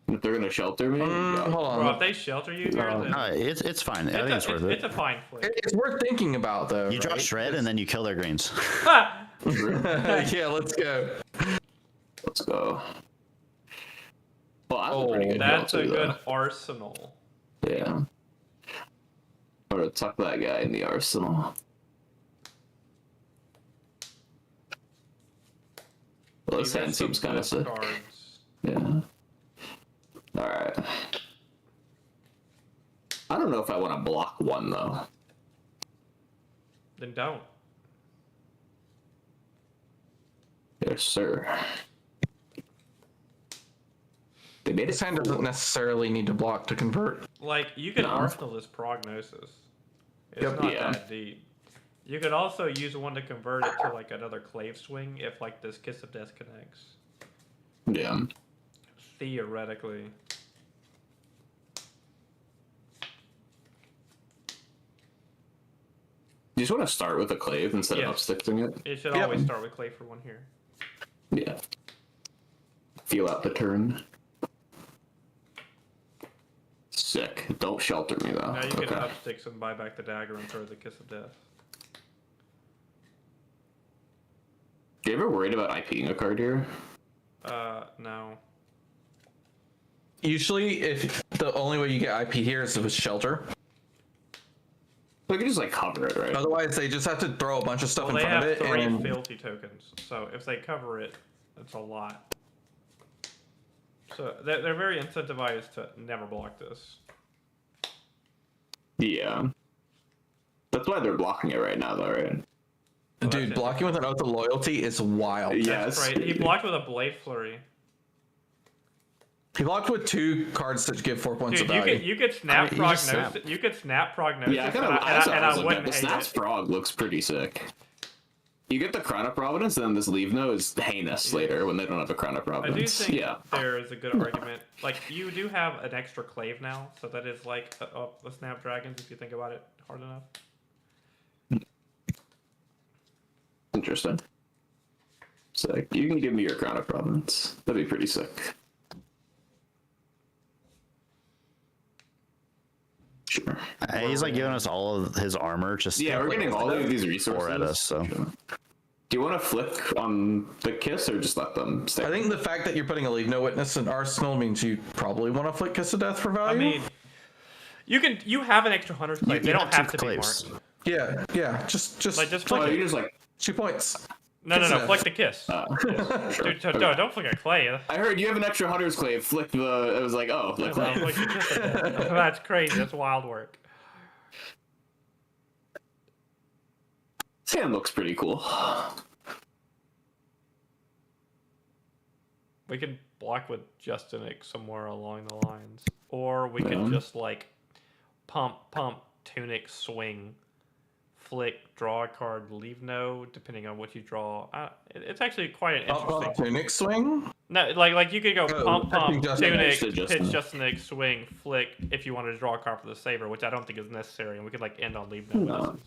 If they're gonna shelter me, yeah. Hold on. Bro, if they shelter you here, then No, it's fine. I think it's worth it's it. a fine flick. It's worth thinking about, though. You drop right? shred and then you kill their greens. Yeah, let's go. Let's go. Well, that's Oh, a pretty good That's a build, too, good though. arsenal. Yeah. Or tuck that guy in the arsenal. Well, this These are hand some seems kind of good sick. cards. Yeah. Alright. I don't know if I want to block one, though. Then don't. Yes, sir. They made This it hand doesn't necessarily need to block to convert. Like, you can No. arsenal this prognosis. It's Yep. not Yeah. that deep. You could also use one to convert it to like another clave swing if like this Kiss of Death connects. Yeah. Theoretically. You just want to start with a clave instead of Yes. upsticking it? It should Yep. always start with clave for one here. Yeah. Feel out the turn. Sick. Don't shelter me, though. Now you can Okay. upsticks and buy back the dagger and throw the Kiss of Death. You ever worried about IPing a card here? No. Usually, if the only way you get IP here is with shelter. We can just like cover it, right? Otherwise, they just have to throw a bunch of stuff Well, in they front have of it. 3 And fealty tokens, so if they cover it, that's a lot. So they're very incentivized to never block this. Yeah. That's why they're blocking it right now, though, right? dude, blocking with an Oath of Loyalty is wild. Yes. Right. He blocked with a Blade Flurry. He blocked with 2 cards that give 4 points Dude, of value. you could snap I mean, you just prognosis. snap. You could snap prognosis, Yeah, I kind and of. I wouldn't The hate Snaps it. Frog looks pretty sick. You get the Crown of Providence, and then this Leave No is heinous later when they don't have a Crown of I do Providence. think Yeah. there is a good argument. Like, you do have an extra clave now, so that is like a Snapdragons if you think about it hard enough. Interesting. Sick. You can give me your Crown of Providence. That'd be pretty sick. Sure. He's like giving us all of his armor. Just Yeah, we're getting all of these resources. Four at us, so. Sure. Do you want to flick on the Kiss or just let them stay? I think the fact that you're putting a Leave No Witness in Arsenal means you probably want to flick Kiss of Death for I value. mean, you have an extra 100 clave. They you don't have to be claves. marked. yeah, just Like, just Oh, flick you it. just like. 2 points. No, Kiss of flick Death. the Kiss. Sure. Dude, don't flick a clave. I heard you have an extra 100's clave. Flick the. It was like, oh, the Well, clave. flick the Kiss of Death. That's crazy. That's wild work. This hand looks pretty cool. We can block with Justinic somewhere along the lines. Or we could Yeah. just, like, pump, tunic, swing, flick, draw a card, leave no, depending on what you draw. It's actually quite an interesting... Tunic swing? No, like you could go Oh, pump, Justinic, tunic, to pitch, Justinic. Justinic, swing, flick, if you wanted to draw a card for the saver, which I don't think is necessary, and we could, like, end on leave no. No. Witnesses.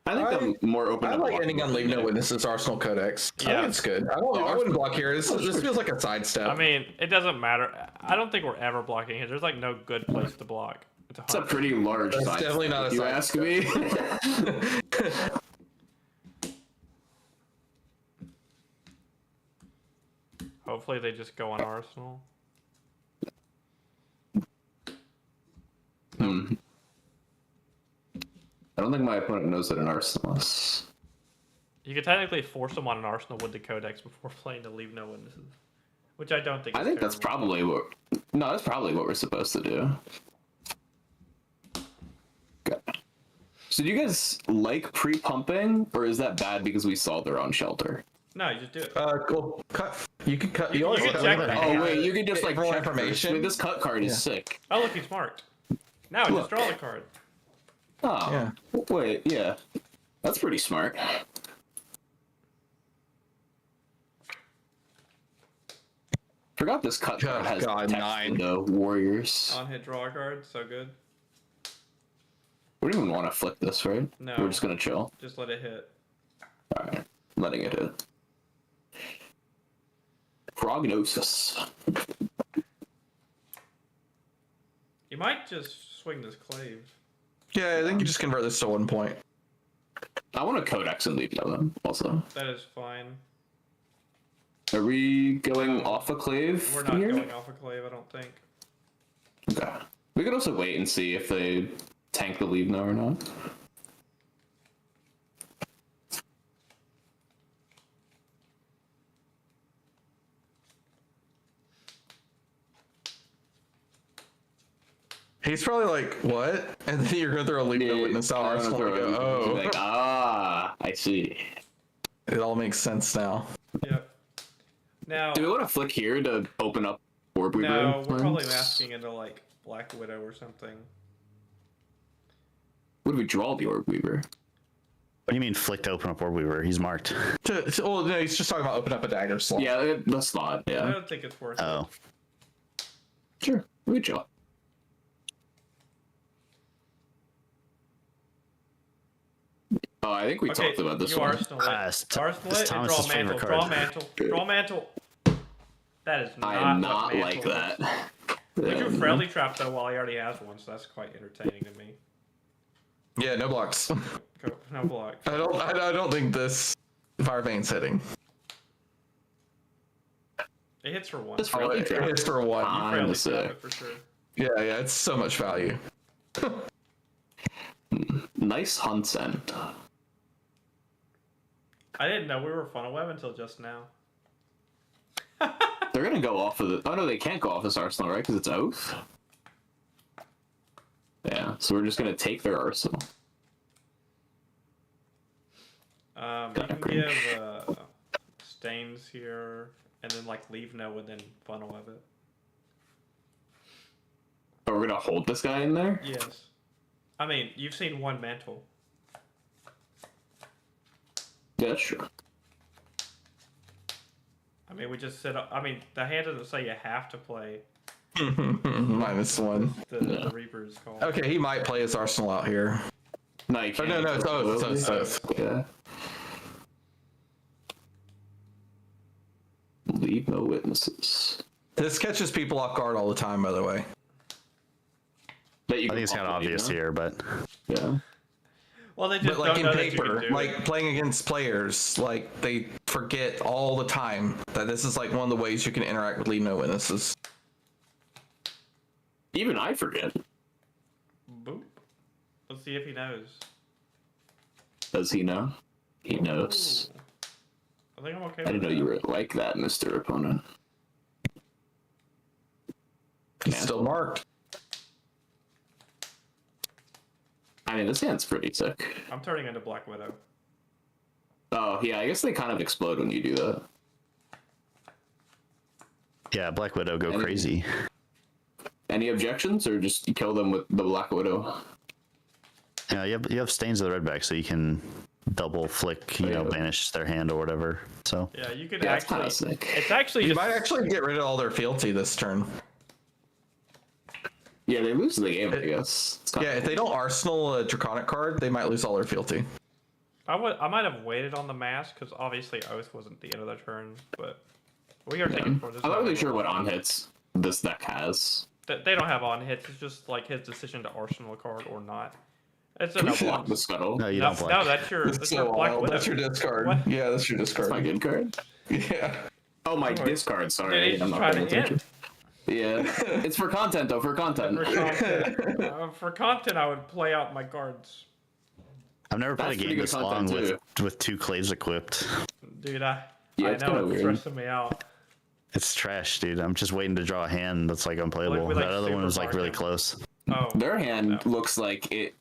I think I'm more open I to like blocking ending on Leave No Witnesses Arsenal Codex. I Yeah. think it's good. I wouldn't block here. This feels like a sidestep. I mean, it doesn't matter. I don't think we're ever blocking here. There's, like, no good place to block. It's a pretty large That's size. definitely not a if you side ask me. Hopefully they just go on Arsenal. I don't think my opponent knows that an Arsenal is. You could technically force them on an Arsenal with the Codex before playing to leave no witnesses. Which I don't think I is think that's terrible. probably what. No, that's probably what we're supposed to do. Okay. So do you guys like pre-pumping, or is that bad because we saw their own shelter? No, you just do it. Cool. Cut. You can cut. You always can cut check with the a hand. Oh wait, you can just like roll check information. I mean, this cut card is Yeah. sick. Oh, look, he's marked. Now, just draw the card. Oh, Yeah. wait, yeah, that's pretty smart. Forgot this cut card has God, text 9. window warriors. On hit, draw a card. So good. We don't even want to flick this, right? No. We're just gonna chill. Just let it hit. All right, letting it hit. Prognosis. You might just swing this clave. Yeah, I think you just convert this to 1 point. I want a Codex and leave them also. That is fine. Are we going off a clave? We're not here? going off a clave, I don't think. Okay. We could also wait and see if they tank the leave now or not. He's probably like, what? And then you're going to throw a leave no witness out Arsenal and go, oh. Like, ah, I see. It all makes sense now. Yep. Now, Do we want to flick here to open up Orb Weaver? no, we're probably masking into like Black Widow or something. What do we draw the Orb Weaver? What do you mean flick to open up Orb Weaver? He's marked. Well, no, he's just talking about open up a dagger slot. Yeah, the slot. I Yeah. don't think it's worth Oh. Sure. We could draw. Oh, I think we it. Okay, talked about this you one. Arsenal it. It's Arsenal it and Thomas's draw mantle. favorite Draw card. mantle. Draw mantle. That is not I am what not mantle like is. that. We do friendly trap though while he already has one, so that's quite entertaining to me. Yeah, no blocks. Go, no block. I don't think this Fire Veins hitting. It hits for one. This Oh, friendly it trap hits for one. fine. Friendly sick. trap it for sure. Yeah, it's so much value. Nice Hunt's End. I didn't know we were funnel web until just now. They're gonna go off of the. Oh no, they can't go off this arsenal, right? Because it's Oath. Yeah, so we're just gonna take their arsenal. You can give stains here, and then like leave no, and then funnel web it. Oh, we're gonna hold this guy in there. Yes. I mean, you've seen one mantle. Yeah, sure. I mean, we just sit up. I mean, the hand doesn't say you have to play -1. the Reaper's call. Okay, he might play his Arsenal out here. No, you Oh, can't. no, it's Oath. It's Oath. Yeah. Leave no witnesses. This catches people off guard all the time, by the way. That you I think it's kind of obvious here, but Yeah. Well, they just But like don't in know that you paper, can do like it. playing against players, like they forget all the time that this is like one of the ways you can interact with leave no witnesses. Even I forget. Boop. Let's see if he knows. Does he know? He knows. Ooh. I think I'm okay I with didn't know that. you were like that, Mr. Opponent. He's still marked. I mean, this hand's pretty sick. I'm turning into Black Widow. Oh, yeah, I guess they kind of explode when you do that. yeah, Black Widow go Any- crazy. Any objections, or just you kill them with the Black Widow? Yeah, you have stains of the red back, so you can double flick, you know, Yeah. banish their hand or whatever. So Yeah, you could Yeah, it's actually. kind of sick. It's actually You just. might actually get rid of all their fealty this turn. Yeah, they lose the game, I guess. It's kinda Yeah, if they don't Arsenal a Draconic card, they might lose all their fealty. I might have waited on the mask because obviously Oath wasn't the end of the turn, but we are taking for this. I'm not really sure what on hits this deck has. They don't have on hits. It's just like his decision to Arsenal a card or not. It's a Can we no block block. the scuttle? no, you No, don't block. no, that's your Black Widow. That's your discard. What? Yeah, that's your discard. My good card? Yeah. Oh, my Alright. discard, sorry. Dude, he's I'm just not trying paying to attention. Yeah, it's for content, though, for content. For content, for content, I would play out my cards. I've never played That's a pretty game good this long content, with two claves equipped. Dude, Yeah, I it's know kinda it's weird. stressing me out. It's trash, dude. I'm just waiting to draw a hand that's like unplayable. We, like, that other one was like super really mark close. Oh, Their hand looks like it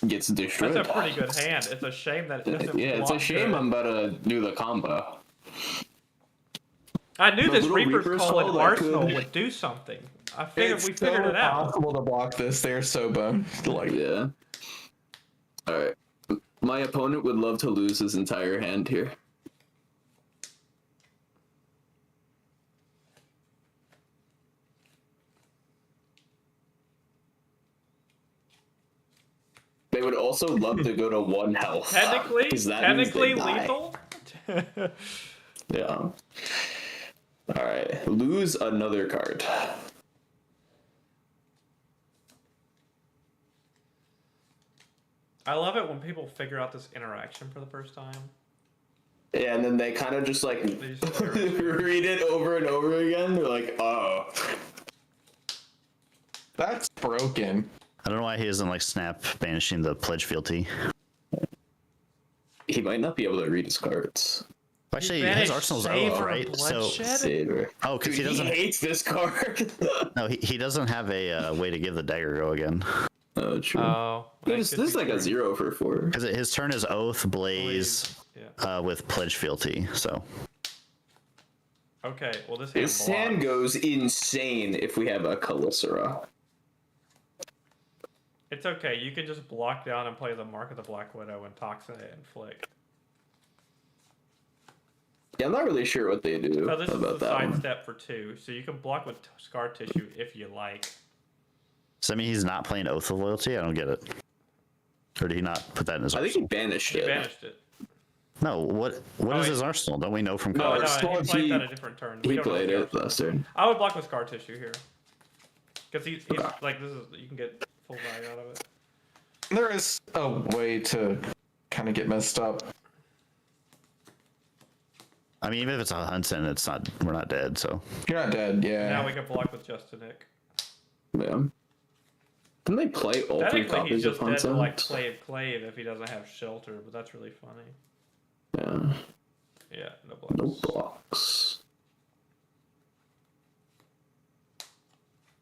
gets destroyed. that's a pretty good hand. It's a shame that it doesn't. Yeah, it's a block shame good. I'm about to do the combo. I knew the this little Reaper's Reaper's Call in Call that Arsenal could- would do something. I figured It's we figured so it out. possible to block this. They're so boned. Like, Yeah. Alright. My opponent would love to lose his entire hand here. They would also love to go to 1 health. Technically, 'cause that means they die. lethal. Yeah. Alright. right, lose another card. I love it when people figure out this interaction for the first time. Yeah, and then they kind of just like They just read it over and over again. They're like, oh. That's broken. I don't know why he doesn't like snap banishing the pledge fealty. He might not be able to read his cards. Actually, Banish his arsenal's Save oath, or right? So, Bloodshed? Saber. oh, because Dude, he doesn't. hates this card. No, he doesn't have a way to give the dagger go again. Oh, true. Oh, this is like a 0 for 4. Because his turn is oath, blaze, Yeah. with pledge fealty. So Okay, well this hand This hand blocks. goes insane if we have a Calicera. It's okay. You can just block down and play the Mark of the Black Widow and Toxin it and flick. Yeah, I'm not really sure what they do So this is about the that side one. step for 2. So you can block with scar tissue if you like. does that mean he's not playing oath of loyalty? I don't get it. Or did he not put that in his I think he arsenal? banished He it. banished it. No, what is wait. his arsenal? Don't we know from No, Oh, cards? no, he Storm, played he- that a different turn. We He don't know played the it arsenal. last turn. I would block with scar tissue here. Because he's Okay. like, this is, you can get full value out of it. There is a way to kind of get messed up. I mean, even if it's a Hunson, it's not. We're not dead. So You're not dead, yeah. Now we can block with Justinic. Yeah. Can they play all 3 Technically, he's copies of just dead to Hunson? like Clave if he doesn't have shelter, but that's really funny. Yeah. Yeah, no blocks. No blocks.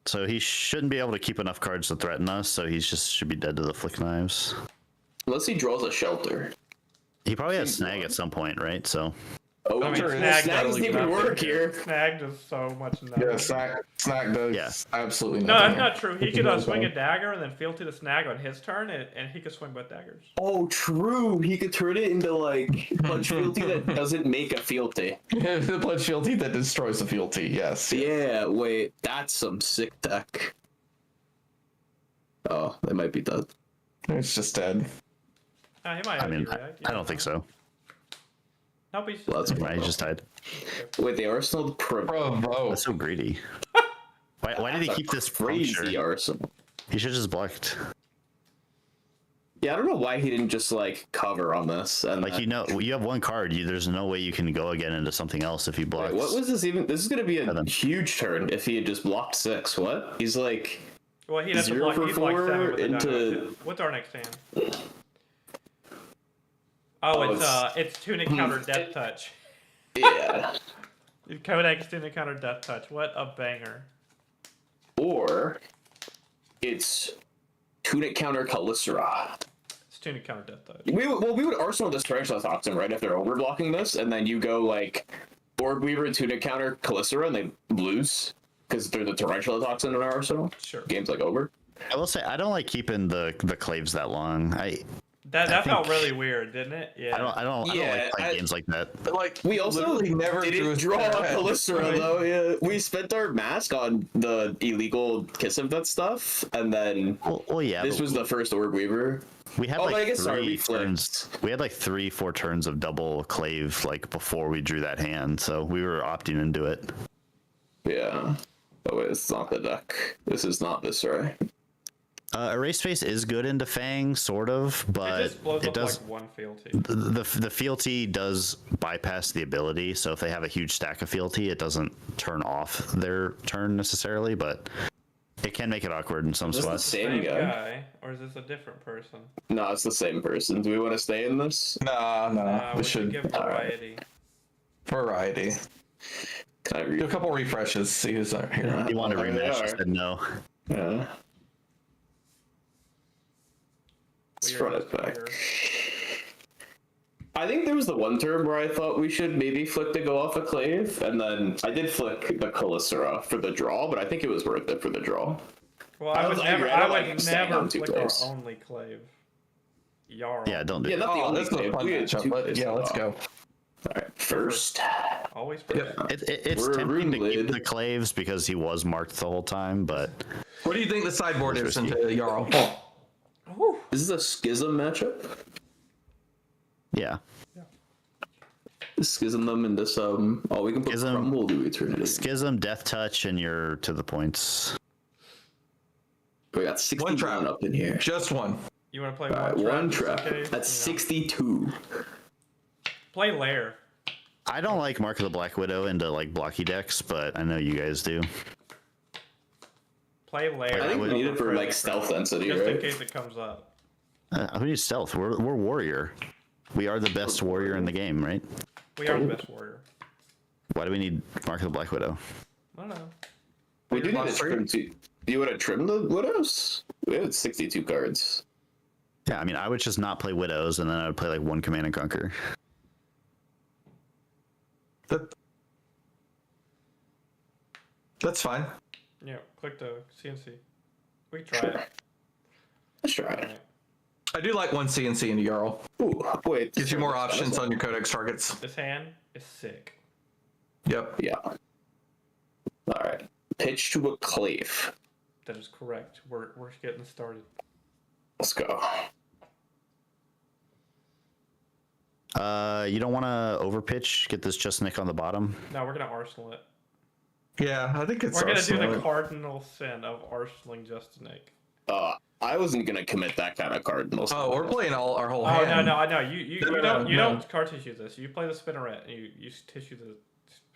so he shouldn't be able to keep enough cards to threaten us. So he just should be dead to the flick knives. Unless he draws a shelter. He probably has snag at some point, right? So Oh, I mean, Sure, snag snag does doesn't even nothing work here. Snag does so much nothing. Yeah, snack does Yeah. absolutely No, nothing. that's not true. He If could you know swing a that. dagger and then fealty the snag on his turn, and he could swing both daggers. Oh, true. He could turn it into like punch fealty that doesn't make a fealty. The pledge fealty that destroys the fealty, yes. Yeah, wait, that's some sick tech. Oh, they might be dead. It's just dead. He might I have mean, react. I don't think so. Nope, he's Well, that's Right, he just died. Wait, the Arsenal Bravo. That's so greedy. Why did he keep this crazy puncture? Arsenal. He should just blocked. Yeah, I don't know why he didn't just like cover on this and Like, you have one card. There's no way you can go again into something else if he blocks. Wait, what was this even? This is gonna be a Seven. huge turn if he had just blocked 6. What? He's like, well, he'd have to 0 block. for He'd block 7 4 with the into- dynamite. What's our next hand? Oh, it's Tunic counter Death Touch. yeah. Codex Tunic counter Death Touch. What a banger! Or it's Tunic counter Calicera. It's Tunic counter Death Touch. We would Arsenal this Tarantula Toxin right if they're overblocking this, and then you go like Orb Weaver and Tunic counter Calicera, and they lose because they're the Tarantula Toxin in our Arsenal. Sure. Game's like over. I will say I don't like keeping the claves that long. That felt really weird, didn't it? Yeah. I don't Yeah, like playing games like that. But like, We also literally never didn't drew draw a threat. Calicera though. Yeah, we spent our mask on the illegal Kiss of that stuff, and then Well, yeah. this but was the first Orb Weaver. we had Oh, like I guess, sorry, three we flipped. turns. We had like 3-4 turns of double clave like before we drew that hand, so we were opting into it. Yeah. Oh wait, it's not the deck. This is not this, right? Erase Face is good into Fang, sort of, It but just blows it up does. like one fealty. The fealty does bypass the ability, so if they have a huge stack of fealty, it doesn't turn off their turn necessarily, but it can make it awkward in some Is this the spots. same guy? Or is this a different person? No, it's the same person. Do we want to stay in this? Nah, We we should should give variety. variety. Can I Do a read? couple refreshes, see who's out here. You wanted a There they rematch, are. you said no. Yeah. Let's run it back. I think there was the one term where I thought we should maybe flick to go off a clave, and then I did flick the Calicera for the draw, but I think it was worth it for the draw. Well, I would I never, agree. I don't I like would staying never on two flick our claves. only clave. Jarl. Yeah, don't do Yeah, that. not the Oh, only that's a clave. fun We had matchup. two But claves yeah, to let's draw. go. Alright, first. Always first. Yep. It's We're tempting to keep room the lid. claves because he was marked the whole time, but What do you think the sideboard is Risky. into Jarl? Whew. Is this a schism matchup? yeah. schism them into some. Oh, we can put Schism. Crumble to Eternity. Schism, Death Touch, and you're to the points. We got 61 One trap. up in here. Just one. You want to play All right, one trap. Okay, That's you know. 62. Play Lair. I don't like Mark of the Black Widow into like blocky decks, but I know you guys do. Play Lair. I think we need it for like stealth density, just in right? case it comes up. Who needs stealth? We're warrior. We are the best warrior in the game, right? We are the best warrior. Why do we need Mark of the Black Widow? I don't know. We do need to Lost trim. You want to trim the widows? We have 62 cards. Yeah, I mean, I would just not play Widows, and then I would play like one Command and Conquer. That's fine. Yeah, click the CNC. We can try it. Let's try it. Alright. I do like one CNC into Jarl. Ooh, wait. Gives you more options on your codex targets. This hand is sick. Yep. Yeah. All right. Pitch to a clave. That is correct. We're getting started. Let's go. You don't want to overpitch. Get this just Nick on the bottom. No, we're gonna arsenal it. Yeah, I think it's. We're gonna do the Arsenal. cardinal sin of arsenaling just a Nick. I wasn't gonna commit that kind of cardinal. Oh, we're playing our whole Oh hand. no, I know. You No, don't card tissue this. You play the spinneret. You tissue the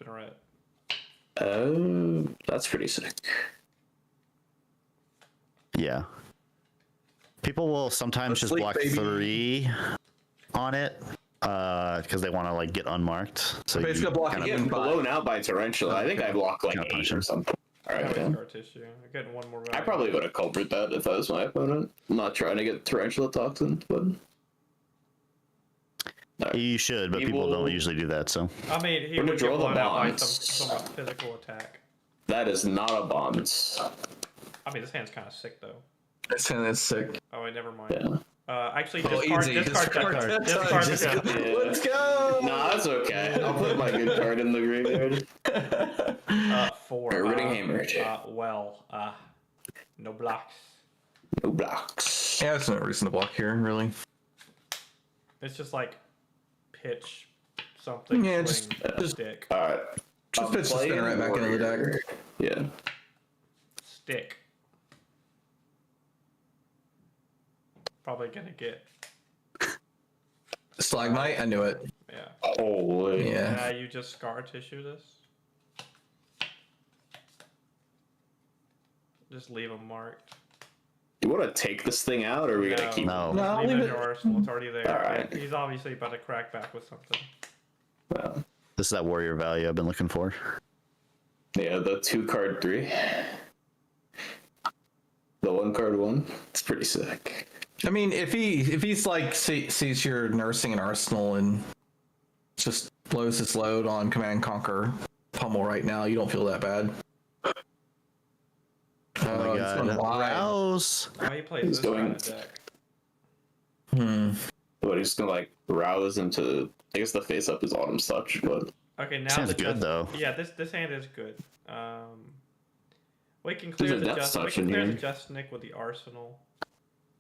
spinneret. That's pretty sick. Yeah. People will sometimes Let's just sleep, block baby. 3 on it because they want to like get unmarked. So Basically you blocking kinda- I get Even blown out by Tarantula. I think I block like Can't 8 punish or him. something. All I right, have yeah. card tissue. I'm getting one more. I value. probably would have culprit that if I was my opponent. I'm not trying to get Tarantula Toxin, but You should, but He people will- don't usually do that. So I mean, he We're gonna would draw get the blown out by bonds. some physical attack. that is not a bonds. I mean, this hand's kind of sick though. This hand is sick. Oh wait, never mind. Yeah. Actually, Oh, discard easy. that card. Discard Let's that go. card. Let's go. No, that's okay. I'll put my good card in the graveyard. 4. Ridding hammered. No blocks. No blocks. Yeah, there's no reason to block here, really. It's just like pitch something. Yeah, swing, just- stick. All right. Just pitch the spinner right back into the deck. Yeah. Stick. Probably gonna get. Stalagmite, I knew it. Yeah. Holy. Yeah. You just scar tissue this. Just leave them marked. You want to take this thing out, or are we gonna No. keep? No. Just No, leave it leave in it. your arsenal. It's already there. Alright. He's obviously about to crack back with something. Well, this is that warrior value I've been looking for. yeah, the 2-card 3. The 1-card 1. It's pretty sick. I mean, if he's like sees you're nursing an arsenal and just blows his load on Command and Conquer pummel right now, you don't feel that bad. Oh my it's going god. wide. Rouse. Why he plays He's this going- kind of deck? But he's gonna like rouse into. I guess the face up is Autumn's Touch, but Okay, now Sounds the good, though. Yeah, this hand is good. We can clear There's a the Death just. We Touch can in clear the here. just Nick with the arsenal.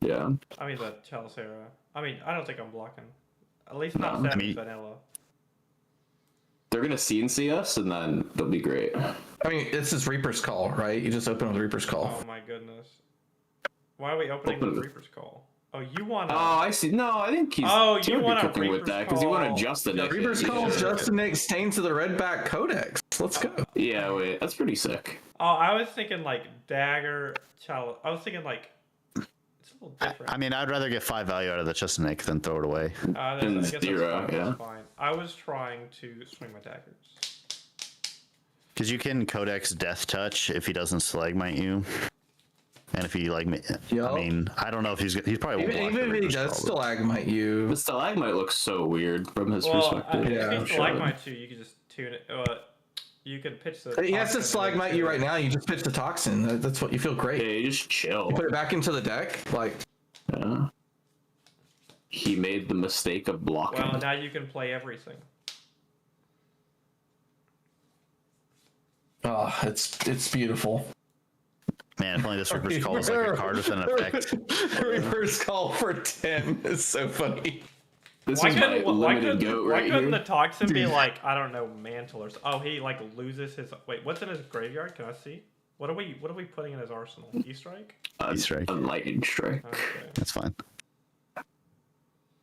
yeah. I mean the Chelsera. I mean I don't think I'm blocking. At least not No, I 7 mean- vanilla. They're gonna CNC us, and then they'll be great. I mean, this is Reaper's Call, right? You just open with Reaper's Call. Oh my goodness. Why are we opening Open with it. Reaper's Call? Oh, you want Oh, I see. No, I think he's. Oh, he you would be want a cooking with Reaper's that because you want Call. to adjust the Nick. Reaper's Yeah. Call is just a Nick stain to the red back codex. Let's go. Yeah, wait, that's pretty sick. Oh, I was thinking like dagger chalice. I was thinking like it's a little different. I mean, I'd rather get 5 value out of the chest snake than throw it away. I and guess that's zero, fine, yeah. that's fine. I was trying to swing my daggers. Because you can codex Death Touch if he doesn't stalagmite you. And if he like, Yup. I mean, I don't know if he's probably won't block Even the if he Reaper's does Call, but- stalagmite you, The stalagmite looks so weird from his Well, perspective. Yeah, if you sure. like my two, you can just tune it. You can pitch the. he has to toxin stalagmite into you it. right now. You just pitch the toxin. That's what you feel great. Yeah, you just chill. You put it back into the deck, like Yeah. He made the mistake of blocking. Well, now you can play everything. oh, it's beautiful. Man, if only this Reaper's Call is like a card with an effect. Reverse Call for 10 is so funny. This Why is my couldn't, why limited couldn't, goat why right couldn't here. the toxin be like, I don't know, mantle or something? Oh, he like loses his. Wait, what's in his graveyard? Can I see? What are we putting in his arsenal? E-strike? E-strike. Lightning strike. Okay. That's fine.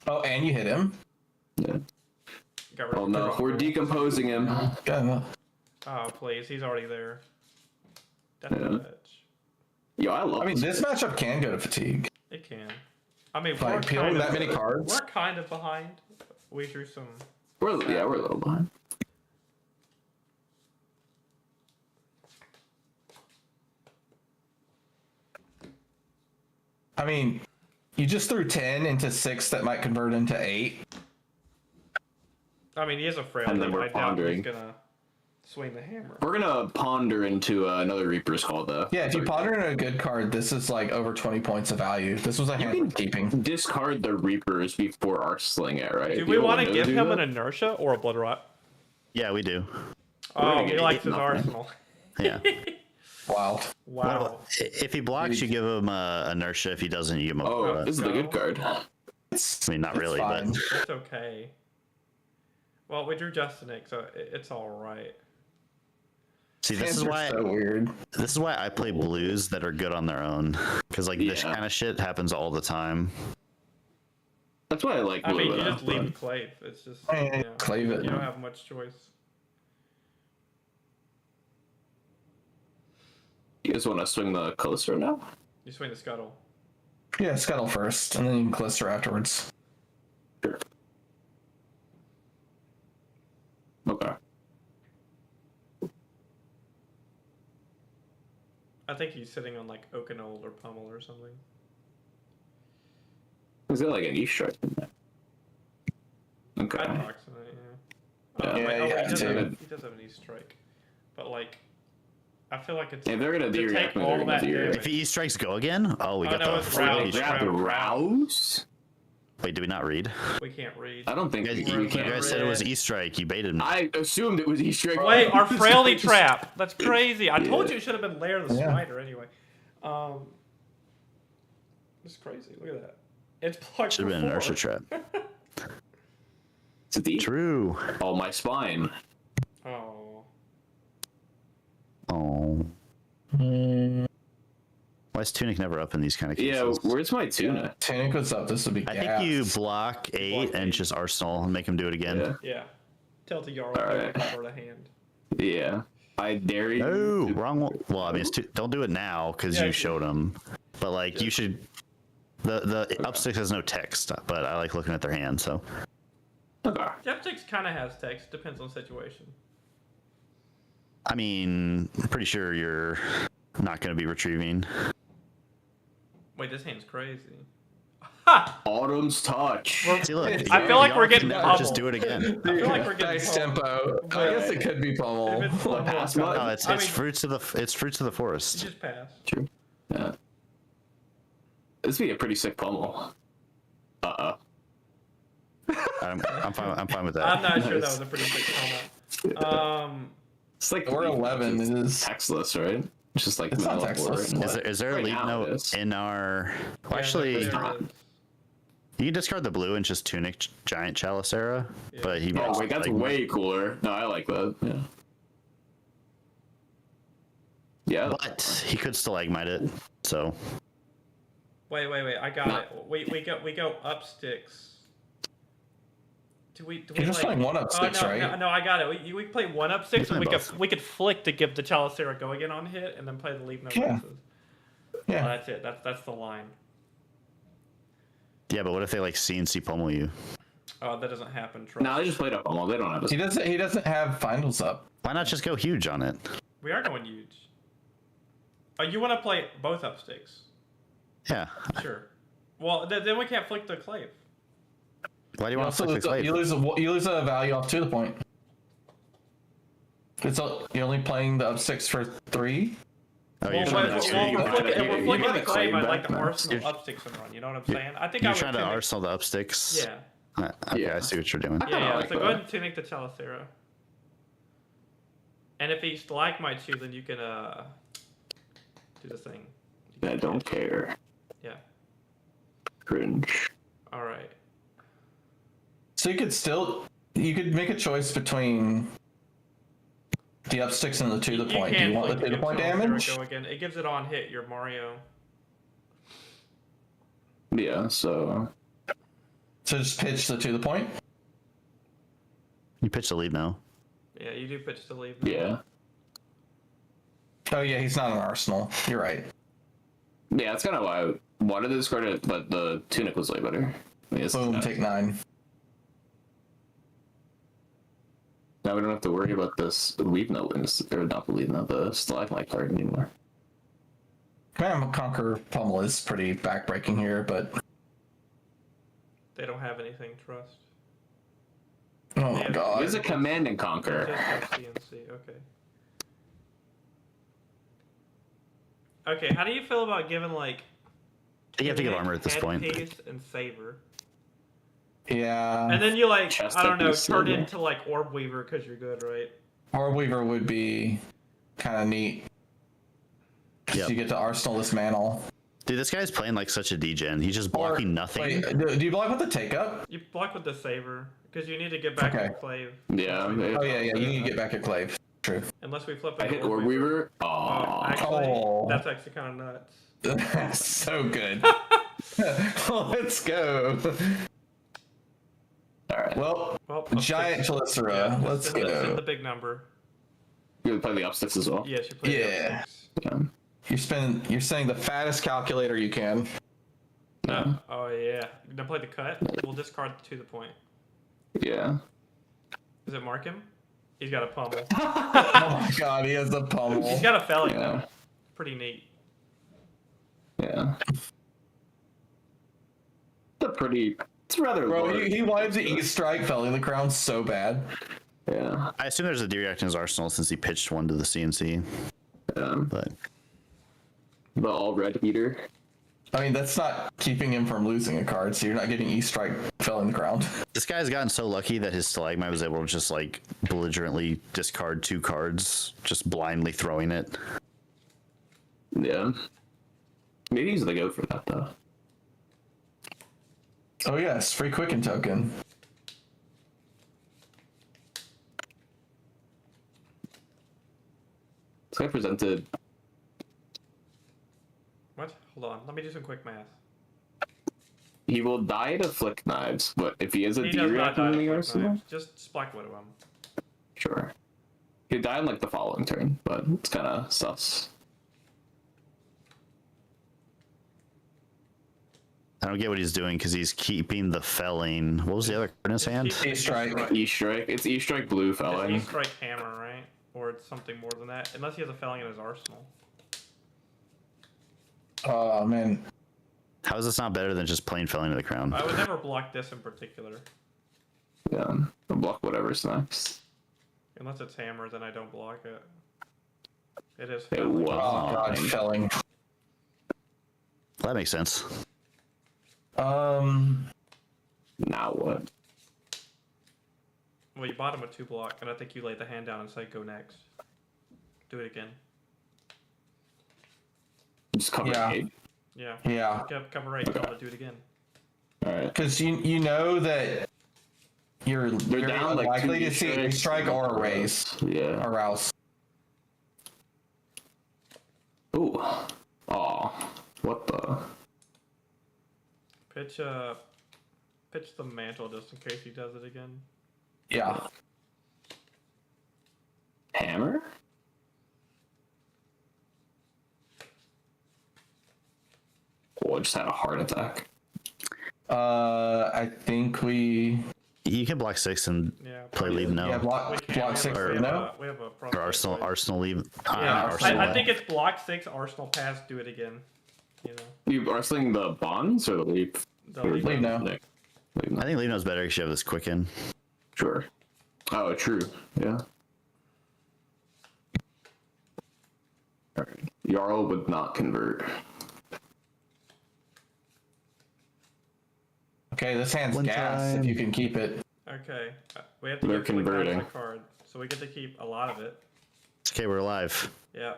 Oh, and you hit him. Yeah. Got rid Oh of no, the we're rules. decomposing him. Yeah, no. Oh please, he's already there. Death Yeah. Edge. Yo, I love I mean, this matchup can go to fatigue. It can. I mean, Like, we're peeling kind that of, many cards. we're kind of behind. We drew some. We're a little behind. I mean, you just threw 10 into 6 that might convert into 8. I mean, he is a frail. And then thing. we're I doubt pondering. he's gonna swing the hammer. We're gonna ponder into another Reaper's Call though. Yeah, if you ponder in a good card, this is like over 20 points of value. This was a hand can worth keeping. discard the Reapers before Arseling it, right? Do we want to give him an inertia or a blood rot? Yeah, we do. Oh, gonna he get likes his eaten up, man. arsenal. Yeah. Wow. Wow. If he blocks, you give him inertia. If he doesn't, you give him a Oh, blood. this is the good card. I mean, not really, fine. but It's okay. Well, we drew Justinic, so it's all right. see, this Hands is are why so weird. this is why I play blues that are good on their own, because like this Yeah. kind of shit happens all the time. That's why I like I mean, blue you enough, just leave but- Clave. It's just Clave it. You don't have much choice. You guys want to swing the Callisto now? You swing the scuttle. Yeah, Scuttle first, and then you can Clister afterwards. Sure. Okay. I think he's sitting on like Oakenold or Pummel or something. Is there like an E-strike in there? Okay. I'd box in it, yeah. Yeah. Wait, Yeah, he yeah, does too. he does have an E-strike. But like, I feel like it's. If they're gonna to de-react take me, all they're gonna that de-react. If he strikes go again, oh, we Oh, got no, the it's frailty roused. They strike. have to rouse? Wait, did we not read? We can't read. I don't think You guys, we you can. guys said it was E strike. You baited me. I assumed it was E-strike. Wait, our frailty trap. That's crazy. I told you it should have been Lair the Yeah. Spider anyway. It's crazy. Look at that. It's blocked. Should have been an before. inertia trap. Is it the True. Oh, my spine. Oh. Oh. Why is Tunic never up in these kind of cases? Yeah, where's my tuna? Tunic, what's up? This would be I gas. think you block 8 and just Arsenal and make him do it again. Yeah. Yeah. Tell to Jarl Alright. to cover the hand. Yeah. I dare you. No, wrong one. Well, I mean, don't do it now because Yeah, you you- showed him. But like, you should. The up six has no text, but I like looking at their hand. So Okay. Step 6 kind of has text. Depends on the situation. I mean, I'm pretty sure you're not going to be retrieving. Wait, this hand's crazy. Autumn's touch. See, look. I feel like we're getting Just pummeled. do it again. I feel like we're getting nice pummeled. tempo. I guess it could be pummel. If it's pummel, pass it's mud? No, it's I mean, fruits of the You forest. just pass. True. Yeah. This would be a pretty sick pummel. I'm fine with that. I'm not sure that Nice. was a pretty quick comment. It's like We're 11. It is. textless, right? It's just like It's not vanilla board. textless. Is there a Right lead now it note is. in our? Well, Yeah, actually, there you is. can discard the blue and just Tunic Giant Chalice era. But he. Oh wait, that's like, way cooler. No, I like that. Yeah. Yeah. But he could stalagmite it. So Wait. I got it. We go up sticks. Do we You're just playing one up six, no, right? No, I got it. We play one up six, play and both. we could flick to give the Chalicera go again on hit, and then play the leave no Yeah. misses. Yeah. That's it. That's the line. yeah, but what if they like CNC pummel you? Oh, that doesn't happen. Trust. No, they just played up pummel. They don't have He a. doesn't have finals up. Why not just go huge on it? We are going huge. Oh, you want to play both up sticks? Yeah. Sure. Well, then we can't flick the clave. Why do you You, want to also flick the clave? you lose a value off to the point. You're only playing the up six for 3. Oh, Well, you're trying to, we're you flicking gotta the clave. claim I'd like back, the man. Arsenal up sticks and run. You know what I'm saying? I think I you're would trying to tunic- Arsenal the up sticks. Yeah. Okay, Yeah. I see what you're doing. I Yeah, kinda yeah. like So go that. ahead and tunic the Chalicera. And if he stalagmites you, then you can do the thing. I don't care. Yeah. Cringe. All right. So you could make a choice between the up sticks and the to the point. Do you want the to the point damage? Go again. It gives it on hit your Mario. Yeah, so just pitch the to the point. You pitch the lead now. Yeah, you do pitch to leave. yeah. Oh yeah, he's not an Arsenal. You're right. Yeah, that's kind of why I wanted to discard it, but the Tunic was way better. Boom, take 9. Now we don't have to worry about this Leave Note, or not the Leave Note, the Stalagmite card anymore. Command and Conquer Pummel is pretty backbreaking here, but They don't have anything, trust. oh my Yeah, god. There's a Command and Conquer. Just have CNC, okay. Okay, how do you feel about giving, like... You have to give armor at this head point. piece and Saber? Yeah. And then you, like, Chest I don't know, piece, turn yeah. into, like, Orb Weaver because you're good, right? Orb Weaver would be kind of neat. Yep. You get to Arsenal this mantle. Dude, this guy's playing like such a degen. He's just blocking nothing. Wait, do you block with the take up? You block with the Saber, because you need to get back Okay. to Clave. Yeah. Oh yeah, you need to get back at Clave. True. Unless we flip I it. hit Orb Weaver. Oh, Actually, Oh. that's actually kind of nuts. That's so good. Let's go. alright. Well, Well, Giant Chelicera. Let's send the go. big number. You would play the upsticks as well? Yes, you play Yeah. the Yeah. You're saying the fattest calculator you can. No. Oh yeah. You gonna play the cut? We'll discard to the point. Yeah. Does it mark him? He's got a pummel. Oh my god, he has the pummel. He's got a felling Yeah. though. Pretty neat. Yeah. It's rather Bro, low. he wanted to E-strike felling the crown so bad. Yeah. I assume there's a D-React in his arsenal since he pitched one to the CNC. But The all red eater. I mean, that's not keeping him from losing a card, so you're not getting E-strike felling the ground. this guy's gotten so lucky that his Stalagmite was able to just like belligerently discard 2 cards, just blindly throwing it. Yeah. Maybe he's the go for that though. Oh yes, free Quicken token. This guy presented. What? Hold on. Let me do some quick math. He will die to flick knives, but if he is a He does not D-react die in to the quick arsenal, knives. Just Splack Widow him. sure. He'd die in like the following turn, but it's kind of sus. I don't get what he's doing because he's keeping the felling. What was the other card in his hand? E-strike. E-strike. It's E-strike blue It's felling. E-strike hammer, right? Or it's something more than that. Unless he has a felling in his arsenal. Oh man. How is this not better than just plain felling to the crown? I would never block this in particular. Yeah. I'll block whatever's next. Unless it's hammer, then I don't block it. It is It felling. was. Oh god, felling. That makes sense. Now what? Well, you bought him a 2-block, and I think you laid the hand down and said go next. Do it again. Just cover Yeah. 8. Yeah. Yeah. Cover right, tell him to do it again. Alright. Because you know that you're very down, like, likely 2 to see a E-strikes. strike or a raise. Yeah. Or rouse. Ooh. Aw. What the? Pitch the mantle just in case he does it again. Yeah. Hammer? Oh, I just had a heart attack. I think we You can block 6 and Yeah. play leave no. yeah block We block 6 we for have no. we have a Or Arsenal leave. Yeah, Arsenal. I think it's block 6, Arsenal pass, do it again. You know. You wrestling the bonds or the leap? The leave Leave no. Leave no. I think leave no's better because you have this quicken. Sure. Oh, true. Yeah. Alright. Jarl would not convert. Okay, this hand's One gas if time. you can keep it. Okay. We have to They're get 20 cards converting. a card, so we get to keep a lot of it. It's okay, we're alive. Yeah.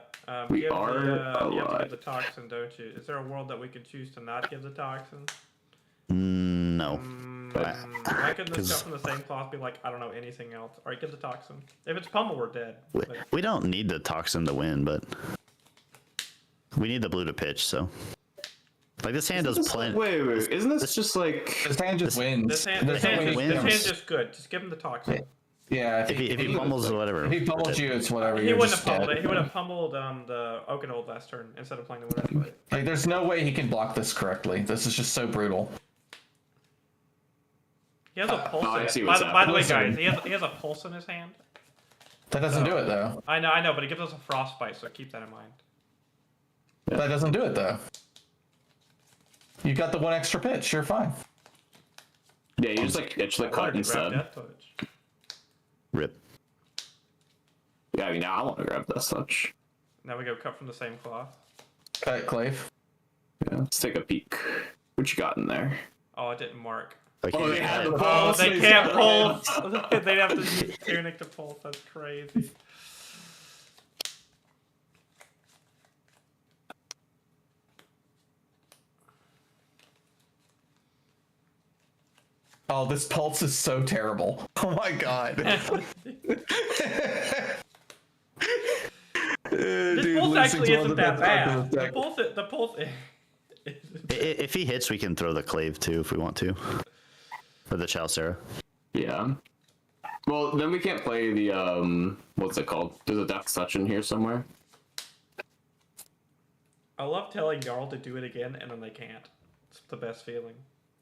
We you have are you have to alive. give the toxin, don't you? Is there a world that we could choose to not give the toxin? No. Why couldn't this come from the same cloth be like, I don't know, anything else? Or you get the toxin. If it's pummel, we're dead. We don't need the toxin to win, but we need the blue to pitch, so. Like, this hand does plenty. Wait, isn't this just like... This hand just wins. This hand's just good. Just give him the toxin. Yeah, If he pummels or whatever. If he pummels you, it's whatever. He You're wouldn't just have pummeled dead. it. He would have pummeled the Okanold last turn instead of playing the winner's fight. Like, there's no way he can block this correctly. This is just so brutal. He has a pulse I in see it. what's By the way, happening. guys, he has a pulse in his hand. That doesn't do it, though. I know, but it gives us a frostbite, so keep that in mind. That doesn't do it, though. You got the one extra pitch. You're fine. Yeah, you just like itch the cut instead. Death touch. Rip. Yeah, I mean, now I want to grab Death Touch. Now we go cut from the same cloth. Cut, Clave. Yeah, let's take a peek. What you got in there? Oh, it didn't mark. Like, Oh, he they had- had the Oh, pulse. they can't pulse. They'd have to use Tunic to pulse. That's crazy. Oh, this pulse is so terrible. Oh my god. This pulse actually isn't that bad. The pulse. If he hits, we can throw the clave too if we want to. For the Chalice. Yeah. Well, then we can't play the, what's it called? There's a Death Touch in here somewhere. I love telling Jarl to do it again, and then they can't. It's the best feeling.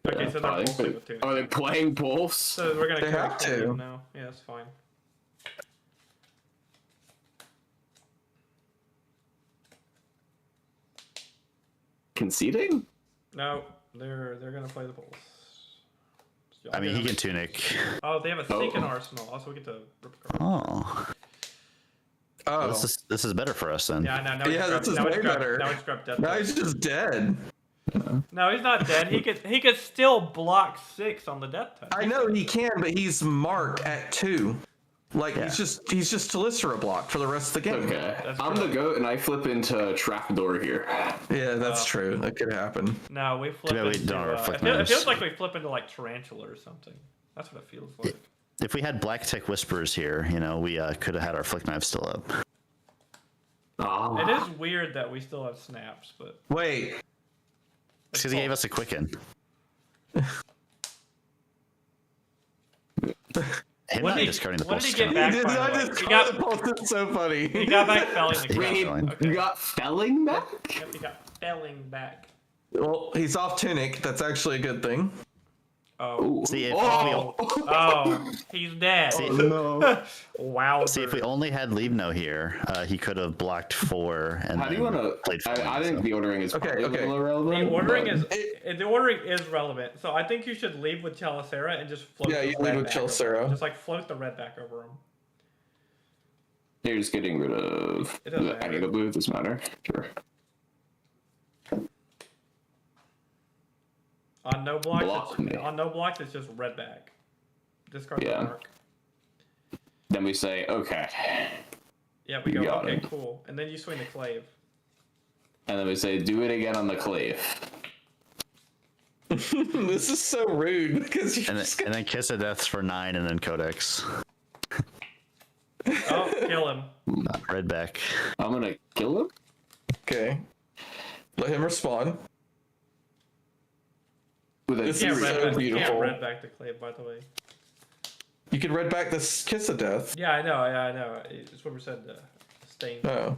Okay, Yeah, so they're probably. pulsing with Tunic. Are they playing Pulse? So we're gonna They have kill to. them now. Yeah, that's fine. Conceding? No, they're gonna play the pulse. So I mean, y'all he get can them. tunic. Oh, they have a Seeking Arsenal. Also, we get to rip a card. Oh. Oh. This is better for us then. Yeah, no, Yeah, this is way better. Now he's grabbed Death Now Touch. he's just dead. No, he's not dead. He could still block 6 on the Death Touch. I know he can, but he's Mark at 2. Like, Yeah. he's just Telisra blocked for the rest of the game. Okay. That's I'm true. the goat and I flip into Trapdoor here. Yeah, that's true. That could happen. No, we flip Yeah, we into. don't reflect It knives. feels like we flip into like Tarantula or something. That's what it feels like. If we had Black Tech Whisperers here, you know, we could have had our flick knife still up. Oh. It is weird that we still have snaps, but Wait. It's because he gave us a quicken. Him What not did he- discarding the what pulse did he get stone. back? He did by the not way. just He call got- the pulse. It's so funny. he got back felling the Wait, crap. you got Felling back? Yep, he got felling back. Well, he's off Tunic. That's actually a good thing. Oh, See, if oh, he's dead. no. Wow. See, if we only had Leave No here, he could have blocked 4 and How do then you want to? played I think so. the ordering is Okay, probably okay. a little irrelevant. The ordering is relevant. So I think you should leave with Chalicera and just float. Yeah, the you red leave with back over Chalicera. him. Just like float the red back over him. You're just getting rid of. It doesn't I matter. need the blue. Doesn't matter. Sure. On no blocks, Block me. on no blocks, it's just red back. Discard Yeah. the mark. Then we say, okay, Yeah, we You go. got Okay, it. cool. And then you swing the clave. and then we say, do it again on the clave. This is so rude because you just And then Kiss of Deaths for 9 and then Codex. Oh, kill him. Red back. I'm gonna kill him. okay. Let him respond. With a This You is can't so red back, you beautiful. can't red back the clave, by the way. You could red back this Kiss of Death. Yeah, I know. Yeah, I know. It's what we said. Stain. Oh.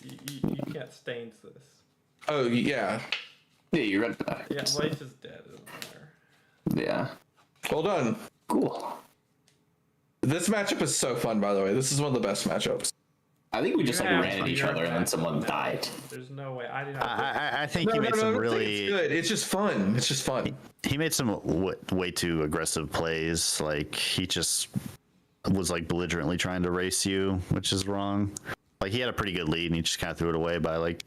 You can't stains this. Oh yeah. Yeah, you read back. Yeah, well, he's just dead. It doesn't matter. Yeah. Well done. Cool. This matchup is so fun, by the way. This is one of the best matchups. I think we just like You have ran at to each red other and then back. someone No, died. There's no way. I did not. I think he No, made no, some no, I think really. it's good. It's just fun. It's just fun. He made some way too aggressive plays. Like, he just was like belligerently trying to race you, which is wrong. Like, he had a pretty good lead and he just kind of threw it away by like.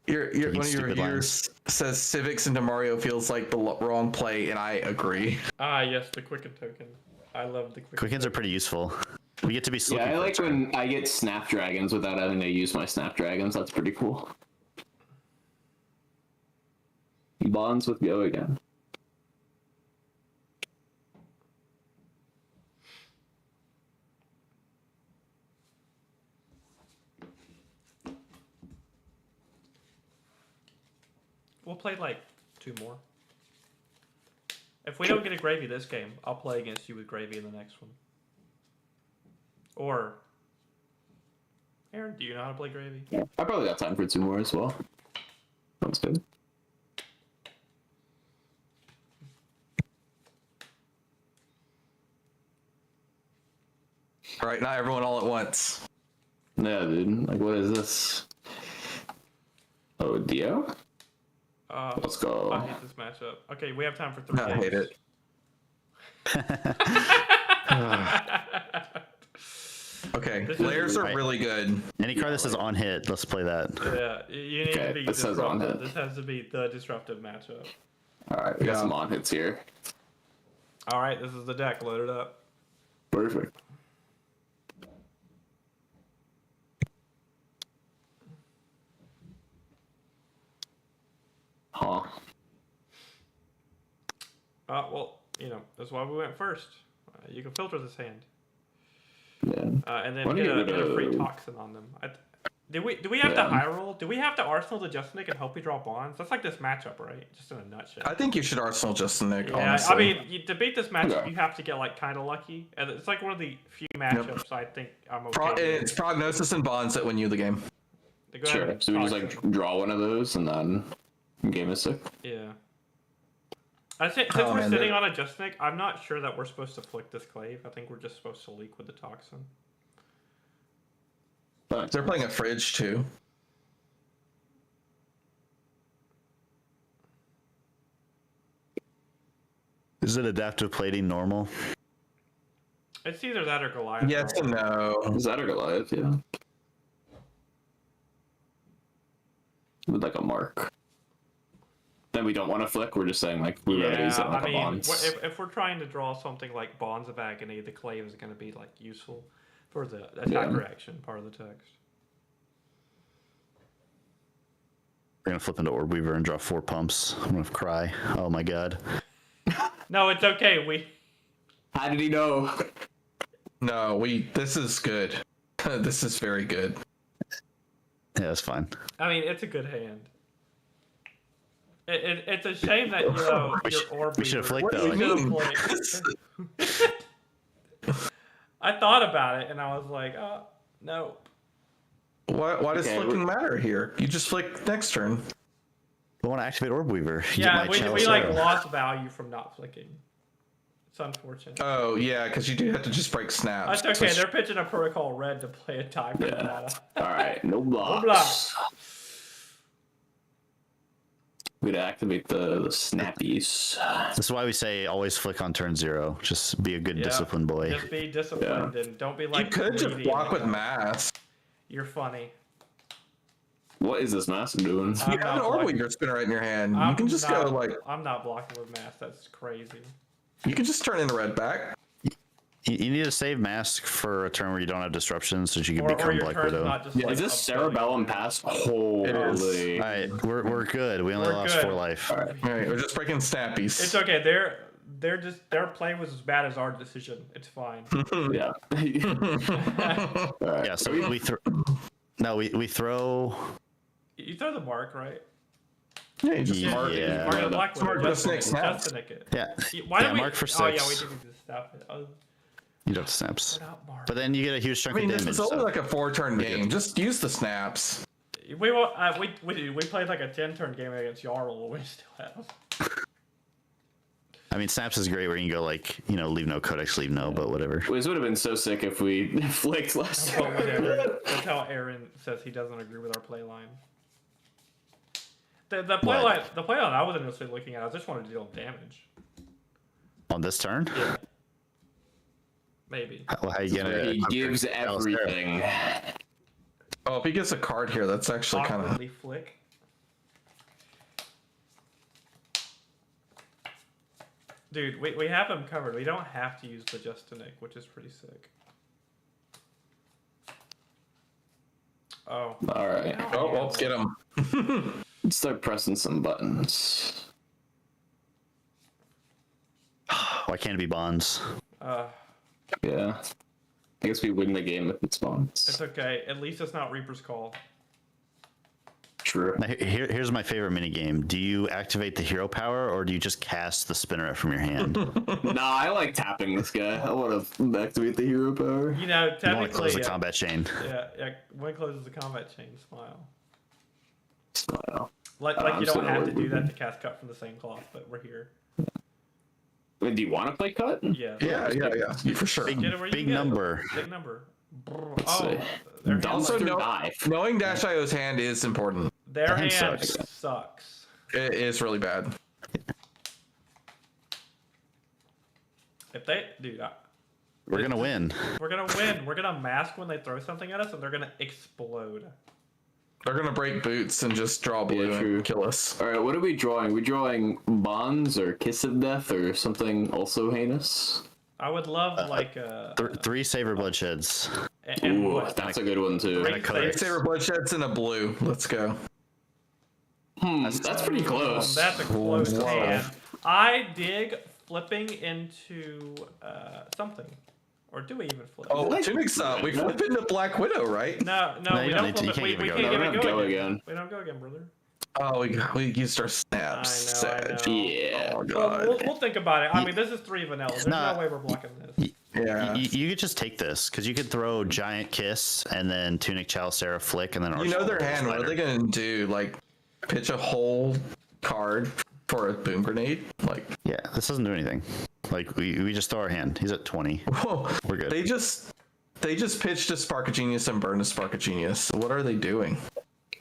One of your stupid reviewers says Civics into Mario feels like the wrong play, and I agree. Ah, yes, the Quicken token. I love the Quicken. Quickens are pretty useful. We get to be slippy. Yeah, I for a like turn. when I get Snapdragons without having to use my Snapdragons. That's pretty cool. He bonds with Go again. we'll play like 2 more. If we don't get a Gravy this game, I'll play against you with Gravy in the next one. Or, Aaron, do you know how to play Gravy? Yeah, I probably got time for 2 more as well. Sounds good. All right, not everyone all at once. Yeah, dude. Like, what is this? Oh, Dio? Let's go. I hate this matchup. Okay, we have time for 3 I games. hate it. Okay, This is layers are right. really good. Any card that says on hit, let's play that. Yeah, you need Okay, to be this says on disruptive. hit. This has to be the disruptive matchup. Alright, we got Yeah. some on hits here. All right, this is the deck. Load it up. Perfect. Huh. Well, you know, that's why we went first. You can filter this hand, Yeah. and then Why don't get you a, get get a free a- toxin on them. Do we have to Yeah. high roll? Do we have to Arsenal the Justinic and hope we draw bonds? That's like this matchup, right? Just in a nutshell. I think you should Arsenal Justin Nick. Yeah, honestly. I mean, to beat this matchup, Okay. you have to get like kind of lucky, and it's like one of the few matchups I think I'm okay with. It's prognosis and bonds that win you the game. Go ahead Sure. and So we just toxin. like draw one of those and then game is sick. Yeah. I think since Oh, we're man, sitting they're- on a Justinic, I'm not sure that we're supposed to flick this Clave. I think we're just supposed to leak with the toxin. They're playing a fridge too. Is it adaptive plating normal? It's either that or Goliath. Yes right? and no. Is that a Goliath? Yeah. With like a mark. Then we don't want to flick. We're just saying like we rather use it Yeah, like I a mean, bonds. if we're trying to draw something like Bonds of Agony, the Clave is going to be like useful for the attack Yeah. reaction part of the text. We're gonna flip into Orb Weaver and draw 4 pumps. I'm gonna cry. Oh my god. No, it's okay. How did he know? No, this is good. This is very good. Yeah, that's fine. I mean, it's a good hand. It's a shame that you know We your should- Orb we should've Weaver- flicked though. you should've mean? flicked. I thought about it and I was like, oh no. Why does Okay, flicking matter here? You just flick next turn. I want to activate Orb Weaver. You Yeah, get my we Chalice like Arrow. lost value from not flicking. It's unfortunate. Oh yeah, because you do have to just break snaps. That's okay. Which- They're pitching a protocol red to play a tie for Yeah. mana. Alright, no blocks. blocks. We'd activate the snappies. This is why we say always flick on turn 0. Just be a good Yeah. disciplined boy. Just be disciplined and don't be like. you could just greedy block and- with mass. You're funny. What is this master doing? You have an not Orb blocking. Weaver spinner right in your hand. You I'm can just not- go like I'm not blocking with mass. That's crazy. you can just turn in the red back. You need to save Mask for a turn where you don't have disruptions so that you can Or become your Black turn's Widow. not just. Is like, this a billion. Cerebellum pass? Holy. All right, we're good. We only We're lost good. 4 life. All right, we're just breaking snappies. It's okay. Their play was as bad as our decision. It's fine. Yeah. Alright. Yeah, so we throw. No, we throw. You throw the mark, right? Yeah, you just Yeah. mark. Yeah. Mark the black Smart Widow. just nick snaps. Just nick it. Yeah, Why yeah, did we mark for Oh yeah, 6. we didn't just stop it. Oh, You don't have snaps. we're not marked. But then you get a huge chunk I mean, of this damage. is only so- like a 4-turn game. Just use the snaps. We played like a 10-turn game against Jarl. We still have. I mean, snaps is great where you can go like, leave no codex, leave no, but whatever. This would have been so sick if we flicked last But turn. whatever. That's how Aaron says he doesn't agree with our play line. The play line I wasn't necessarily looking at. I just wanted to deal damage. On this turn? Yeah. Maybe. Well, how you gonna? He gives Chalice Arrow. everything. Oh, if he gets a card here, that's actually kind of. Awkwardly flick. Dude, we have him covered. We don't have to use the Justinic, which is pretty sick. Oh. Alright. Oh, well, get him. Let's start pressing some buttons. Why can't it be bonds? Yeah. I guess we win the game if it spawns. It's okay. At least it's not Reaper's Call. true. Now, here's my favorite mini game. Do you activate the hero power, or do you just cast the spinneret from your hand? Nah, I like tapping this guy. I want to activate the hero power. You know, You want to technically, close the combat chain. yeah, when closes the combat chain, smile. Smile. Like I'm you still don't have to working. do that to cast cut from the same cloth, but we're here. Wait, do you want to play cut? Yeah. Yeah, for sure. Get it where you Big get it. number. Big number. Let's see. Their hand, Also, Through know, dive. knowing Dash.io's hand is important. their That hand hand sucks. sucks. It is really bad. If they, dude, We're gonna win. we're gonna win. We're gonna mask when they throw something at us, and they're gonna explode. They're gonna break boots and just draw blue Yeah, true. and kill us. All right, what are we drawing? We drawing Bonds or Kiss of Death or something also heinous? I would love like Three saber bloodsheds. and Ooh, what? that's a good one too. Three Codex. saber- Saber bloodsheds and a blue. Let's go. That's pretty close. That's a close Whoa. hand. I dig flipping into something, or do we even flip? Oh, Tunic's we flip into Black Widow, right? No, No, we you don't don't need to- flip you it. can't We even can't go give there. it Go go again. again. We don't go again, brother. Oh, we used our snaps. I know. Yeah. Oh Well, god. we'll think about it. I mean, this is 3 vanilla. There's Nah. no way we're blocking this. Yeah. You could just take this because you could throw Giant Kiss and then Tunic Chalice Flick and then You know Arsenal their hand. What are Spider. they gonna do? Like, pitch a whole card for a boom grenade? Like, Yeah, this doesn't do anything. Like we just throw our hand. He's at 20. whoa. We're good. They just pitched a Spark of Genius and burned a Spark of Genius. What are they doing?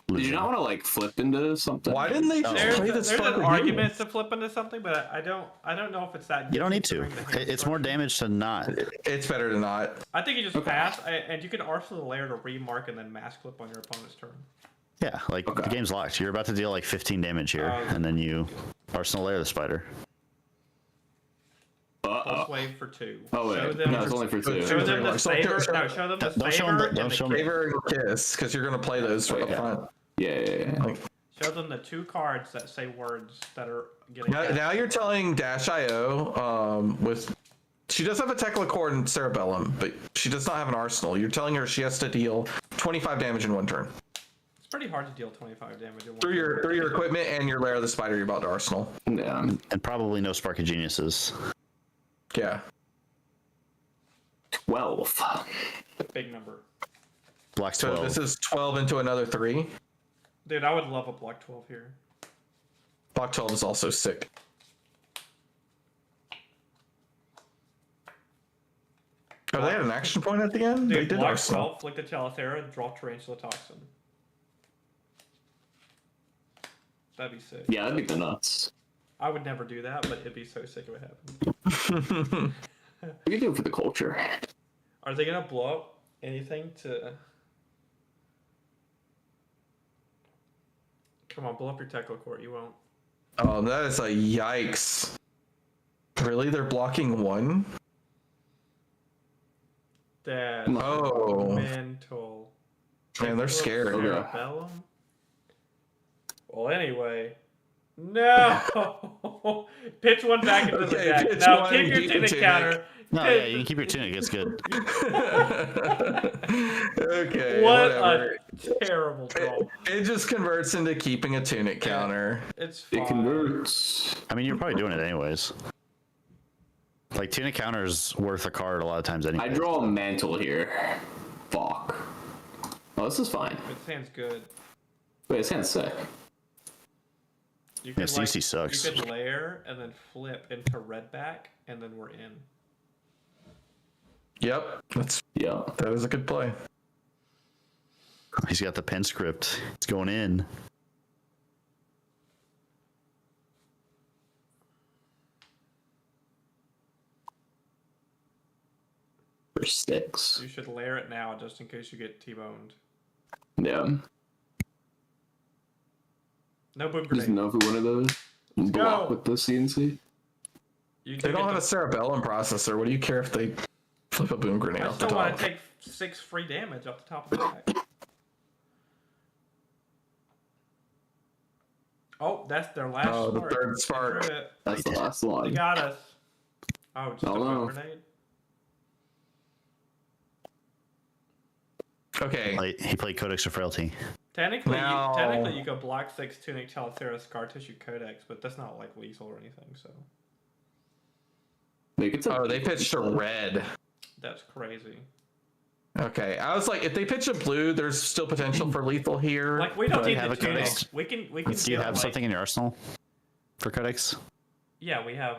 Did you not want to like flip into something? Why didn't they just play the There's Spark an of argument Genius? to flip into something, but I don't know if it's that. You don't need to. considering the hand It's more structure. damage to not. It's better to not. I think you just pass, and you can arsenal the layer to remark and then mask flip on your opponent's turn. Yeah, like the game's locked. You're about to deal like 15 damage here, and then you Arsenal Lair the spider. Pulse wave for 2. Oh Show wait, them, no, it's only for 2. show them the So- saber. so- No, show them the Don't show 'em saber. the- don't and show 'em the the- Favor and Kiss, because you're gonna play those up yeah. front. Yeah. Like, Show them the 2 cards that say words that are getting. now you're telling Dash.io with. She does have a Teclacord and Cerebellum, but she does not have an Arsenal. You're telling her she has to deal 25 damage in one turn. It's pretty hard to deal 25 damage in one. Through your equipment and your Lair of the Spider you're about to Arsenal. Yeah. And probably no Spark of Geniuses. Yeah. 12. Big number. Block So 12. this is 12 into another 3. Dude, I would love a block 12 here. Block 12 is also sick. Oh, they had an action point at the end? They Dude, did block Arsenal. 12, flick the Chalice, draw Tarantula Toxin. That'd be sick. Yeah, that'd be the nuts. I would never do that, but it'd be so sick if it happened. We could do it for the culture. Are they gonna blow up anything to? Come on, blow up your Tekla Court. You won't. Oh, that is a yikes. Really? They're blocking 1? That's Oh. mental. Man, they're scared. Cerebellum? Well, anyway. No! Pitch one back into the Okay, deck. pitch Now one keep and your keep a tunic tunic. counter. No, yeah, you can keep your Tunic. It's good. Okay, What whatever. a terrible draw. It just converts into keeping a tunic counter. It's fine. It converts. I mean, you're probably doing it anyways. Like, Tunic Counter's worth a card a lot of times anyway. I draw a mantle here. Fuck. Oh, this is fine. It sounds good. Wait, this hand's sick. You Yeah, CC sucks. You could layer and then flip into red back, and then we're in. Yep, Yeah. that is a good play. He's got the pen script. It's going in. For 6. You should layer it now just in case you get T-boned. Yeah. No boom Just grenade. know for one of those. Block go. with the CNC. You They do don't get have a to- Cerebellum processor. What do you care if they flip a boom grenade I off the still want top? to take 6 free damage off the top of the deck. Oh, that's their last Oh, the spark. third spark. Screw it. That's the last They one. got us. Oh, just a Oh, boom no. grenade? Okay, Like, he played Codex of Frailty. Technically, Now- technically you go block 6, Tunic, Chalicera, Scar Tissue, Codex, but that's not like lethal or anything. So Like it's a Oh, they pitched a red. that's crazy. Okay, I was like, if they pitch a blue, there's still potential for lethal here. Like we don't but- need have the a Codex? Tunic. We can. Do you get, have like, something in your arsenal for Codex? Yeah, we have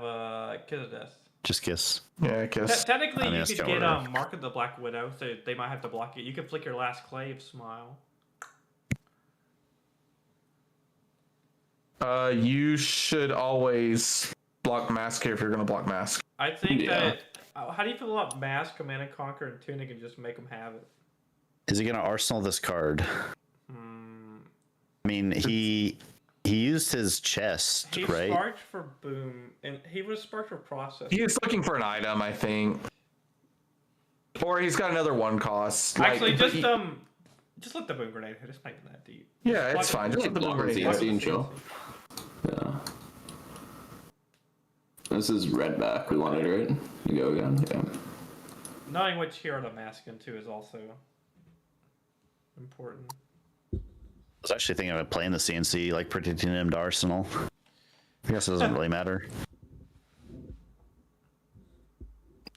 Kiss of Death. Just Kiss. Yeah, I guess. Technically, I mean, you that's could still get whatever. Mark of the Black Widow, so they might have to block it. You could flick your last Clave, smile. You should always block mask here if you're gonna block mask. I think Yeah. that. How do you feel about Mask, Command and Conquer, and Tunic, and just make them have it? Is he gonna arsenal this card? Hmm. I mean, he used his chest, He right? sparked for Boom, and he was sparked for Process. He's looking for an item, I think. Or he's got another one cost. Like, Actually, but just let the Boom Grenade hit. It's not even that deep. yeah, it's Block- fine. Just let the block blue the grenade CNC hit. and chill. Yeah. This is red back. We wanted, right? You go again. Yeah. Knowing which hero to mask into is also important. I was actually thinking about playing the CNC, like predicting him to arsenal. I guess it doesn't really matter.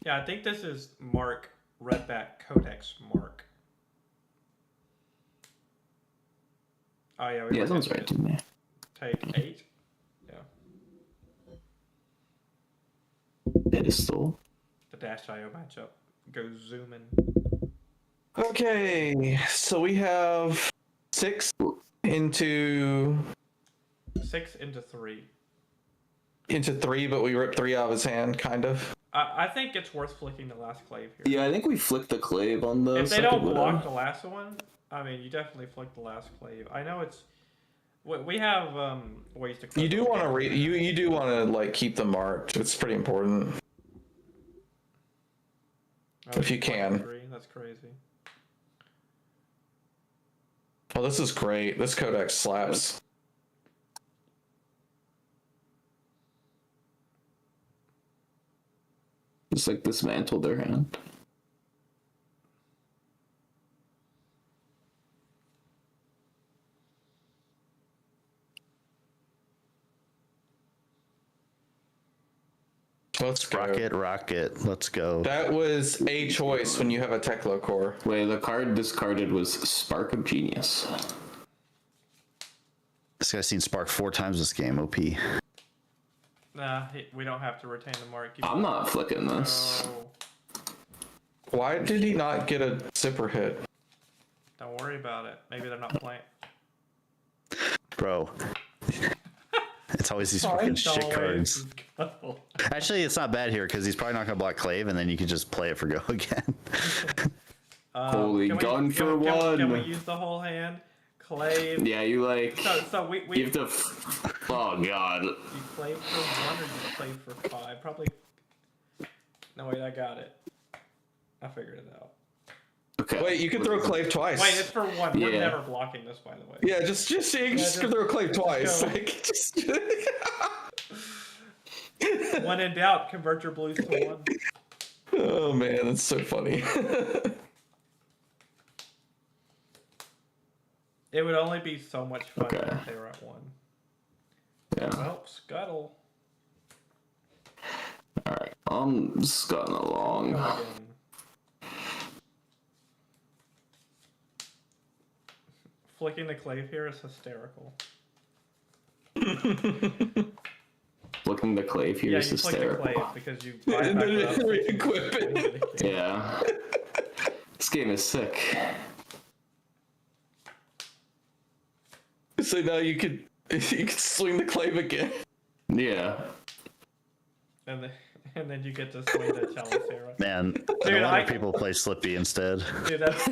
Yeah, I think this is Mark Redback Codex Mark. Oh yeah, we Yeah, were sounds gonna right to me. Take 8. Yeah, Pedestal. the Dash IO matchup. Go zooming. Okay, so we have 6 into 6 into 3. 3, but we ripped 3 out of his hand, kind of. I think it's worth flicking the last Clave here. Yeah, I think we flicked the clave on the. If they second don't widow. block the last one, I mean, you definitely flick the last Clave. I know it's. We have ways to. You do want to you do want to like keep them marked. It's pretty important. if you can. That's crazy. Well, this is great. This codex slaps. Just like dismantled their hand. Let's go. Rocket, let's go. That was a choice when you have a Teklo core. Wait, the card discarded was Spark of Genius. This guy's seen Spark 4 times this game, OP. Nah, we don't have to retain the mark. I'm not flicking this. No, Why did he not get a zipper hit? don't worry about it. Maybe they're not playing. Bro. It's always these fucking shit cards. Go. Actually, it's not bad here because he's probably not going to block Clave, and then you can just play it for go again. Holy Can we- gun can for we- one. Can we use the whole hand? Clave. Yeah, you like. So we You have to. Oh god. you play for 1 or you play for 5? Probably. No wait, I got it. I figured it out. Okay. Wait, you can throw Clave twice. Wait, it's for 1. We're Yeah. never blocking this, by the way. Yeah, just you can just just- throw Clave twice. go. Like, just... When in doubt, convert your blues to 1. Oh man, that's so funny. It would only be so much fun Okay. if they were at 1. Yeah. Well, scuttle. Alright. I'm scuttling along. Come again. Flicking the Clave here is hysterical. Looking the clave here Yeah, is you flick the hysterical. Clave because you buy it And back then without you flicking re-equip it. the Yeah. This game is sick. So now you could swing the Clave again. Yeah. And then you get to swing the Chalicera. Man, Dude, no wonder I- people play Slippy instead. Dude, that's.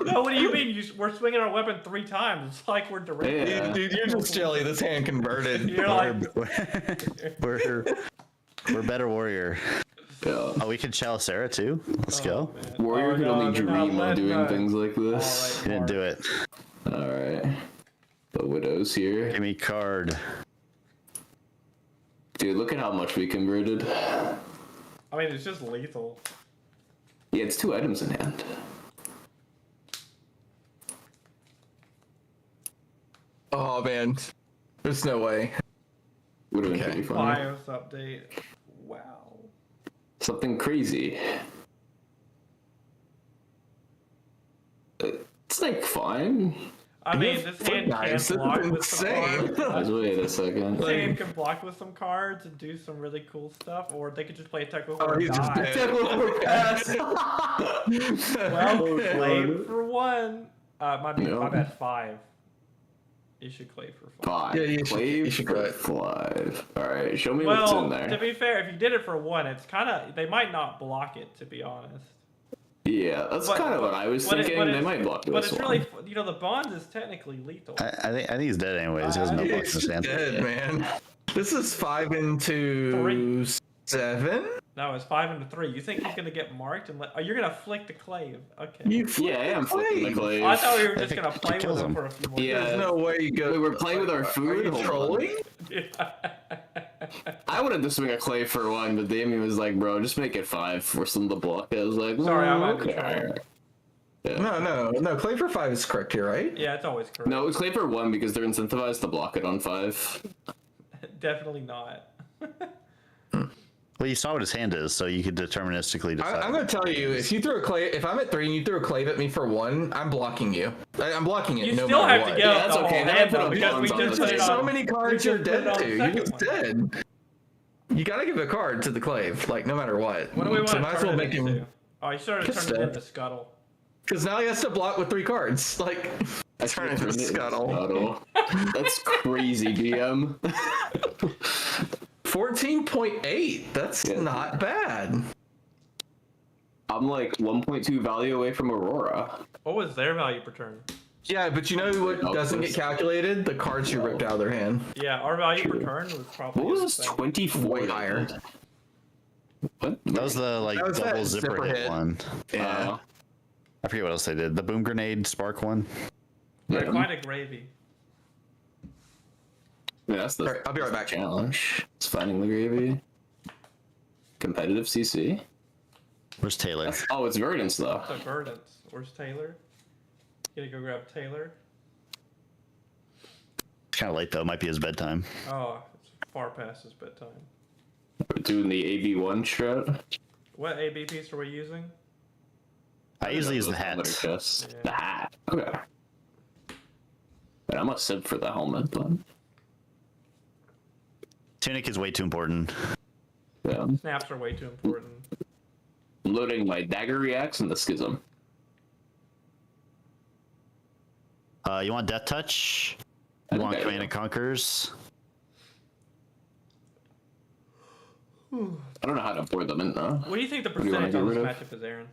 No, what do you mean? We're swinging our weapon 3 times. It's like we're direct. Yeah. Dude, you're just jelly. This hand converted. You're like, We're better warrior. Yeah. Oh, we can Chaliceara too? Let's go. man. Warrior Oh, could no, only they're not dream of letting doing us. things like this. All right, You didn't Mark. do it. Alright. The widow's here. Give me card. Dude, look at how much we converted. I mean, it's just lethal. Yeah, it's 2 items in hand. Oh man, there's no way. Would have been Okay. pretty funny. BIOS update. Wow. Something crazy. It's like fine. I mean, this hand can Guys, this block is with some insane. cards. Wait a second. This hand can block with some cards and do some really cool stuff, or they could just play a technical Oh, or he's just die. dead. Well, clave for 1. My Yeah. bad, 5. You should clave for 5. Five. Yeah, you Clave should for go ahead. 5. All right, show me what's in Well, there. to be fair, if you did it for 1, it's kind of they might not block it. To be honest. Yeah, that's kind of what I was thinking. They might block this But it's one. really, the Bonds is technically lethal. I think he's dead anyways. He has no He's blocks in his hand. dead, man. This is 5 into 7. No, it's 5 into 3. You think he's gonna get marked and oh, you're gonna flick the clave? Okay. Yeah, I am flipping the clave. I thought we were just think gonna play kills with him him. for a few more. Yeah. There's no way you go. Wait, we're playing with our food? Are you Hold on. trolling? minutes. I wanted to swing a clave for 1, but Damien was like, "Bro, just make it 5 for some to block." I was like, Sorry, I might be okay. trolling. Yeah. No. Clay for 5 is correct here, right? Yeah, it's always correct. No, it's clave for 1 because they're incentivized to block it on 5. Definitely not. Well, you saw what his hand is, so you could deterministically decide. I'm gonna tell you, if you throw a clave, if I'm at 3 and you throw a clave at me for 1, I'm blocking you. I'm blocking it. You no still matter have to what. get Yeah, out that's the whole okay. Then I hand put though, a because we bonds on just the put it There's on. so many cards we you're just put it dead on to. the You're second just one. dead. You gotta give a card to the clave, like no matter what. What do we want So to might as turn well it make into? him, Oh, you started Just turning it dead. into Scuttle. because now he has to block with 3 cards. Like, turn it into Scuttle. That's crazy, DM. 14.8. That's Yeah. not bad. I'm like 1.2 value away from Aurora. What was their value per turn? Yeah, but you know what doesn't get calculated? The cards you ripped out of their hand. Yeah, our value per turn was probably. What was the this? same. 24 Way higher. What? That was the That was double that zipper zipper hit hit. one. Yeah. I forget what else they did. The boom grenade spark one. Alright, Yeah. find a gravy. Yeah, that's the Alright, I'll be right back. challenge. It's finding the gravy. Competitive CC. Where's Taylor? Oh, it's Verdance though. The Verdance. Where's Taylor? Gotta go grab Taylor. It's kind of late though. Might be his bedtime. Oh, it's far past his bedtime. We're doing the AB1 strat. What AB piece are we using? I usually use the Those hat. helmet chests. Yeah. The hat. Okay. But I'm a sib for the helmet, but Tunic is way too important. yeah. Snaps are way too important. Loading my dagger reacts and the schism. You want Death Touch? I You think want I Command do. and Conquers? I don't know how to board them in though. What do you think the do you wanna percentage get on this rid matchup is, Aaron?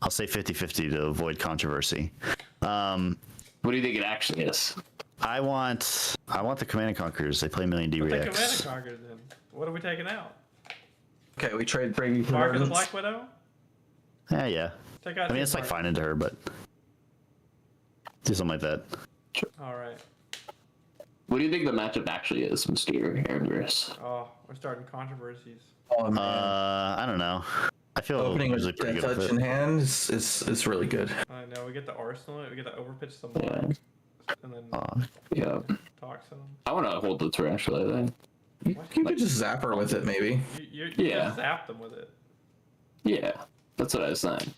I'll say 50-50 to avoid controversy. What do you think it actually is? I want the Command and Conquers. They play million D Take Command and reacts. Conquer then. What are we taking out? Okay, we trade Brady for Mark of the Verdance. Black Widow? Yeah. Take out I mean, it's like fine into her, but do something like that. Alright. What do you think the matchup actually is, Mr. Aaron? Oh, we're starting controversies. Oh, man. I don't know. I feel Opening usually with pretty Death good Touch with in it. hand is really good. I know, we get the Arsenal, we get to overpitch some Yeah. more, and then Yeah. talk to them. I want to hold the tarantula, I think. You could just zap her with it, maybe. You Yeah. just zap them with it. Yeah. That's what I was saying.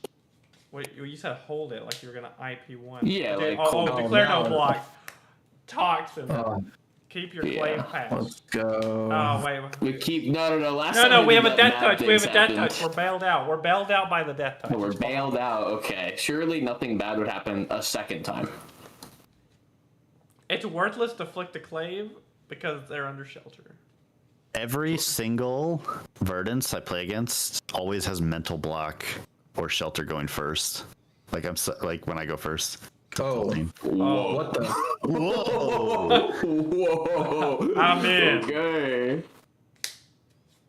Wait, you said hold it like you were gonna IP1. Yeah, Okay, like, oh, oh, declare no no. blocks. Toxin. Oh. Keep your Yeah. claim pass. Let's go. Oh, wait. We keep no. Last No, time no, we did have a that, death mad touch. We have a things death happened. touch. We're bailed out. We're bailed out by the death touch. Oh, we're It's fine. bailed out. Okay. Surely nothing bad would happen a second time. It's worthless to flick the clave because they're under shelter. Every single Verdance I play against always has mental block or shelter going first. Like like when I go first. Oh. Whoa. What the? Whoa! Whoa. I'm in. Okay.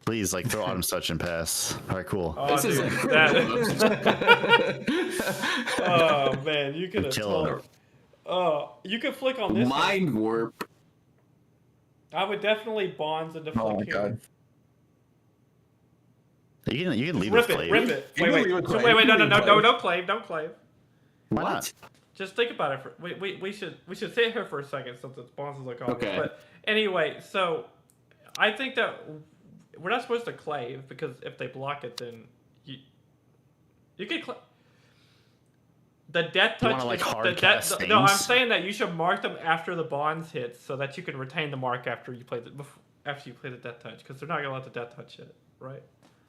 Please, like, throw Autumn's Touch and pass. All right, cool. Oh, This is dude, like that. Oh man, you could have Kill told. Oh, you could flick on this. mind warp. I would definitely bonds into flick Oh my here. god. You can leave Rip with it, Clave. rip it. You Wait, can wait, leave with so clave. wait, You no, can no, leave no, with no, don't clave, don't clave. not? Just think about it. We should sit here for a second since it's Bonds is like all Okay. But anyway, so I think that we're not supposed to clave because if they block it, then you can clave. The death touch. wanna, like, is- hard the cast no, I'm things? saying that you should mark them after the bonds hit so that you can retain the mark after you play the death touch because they're not gonna let the death touch hit, right?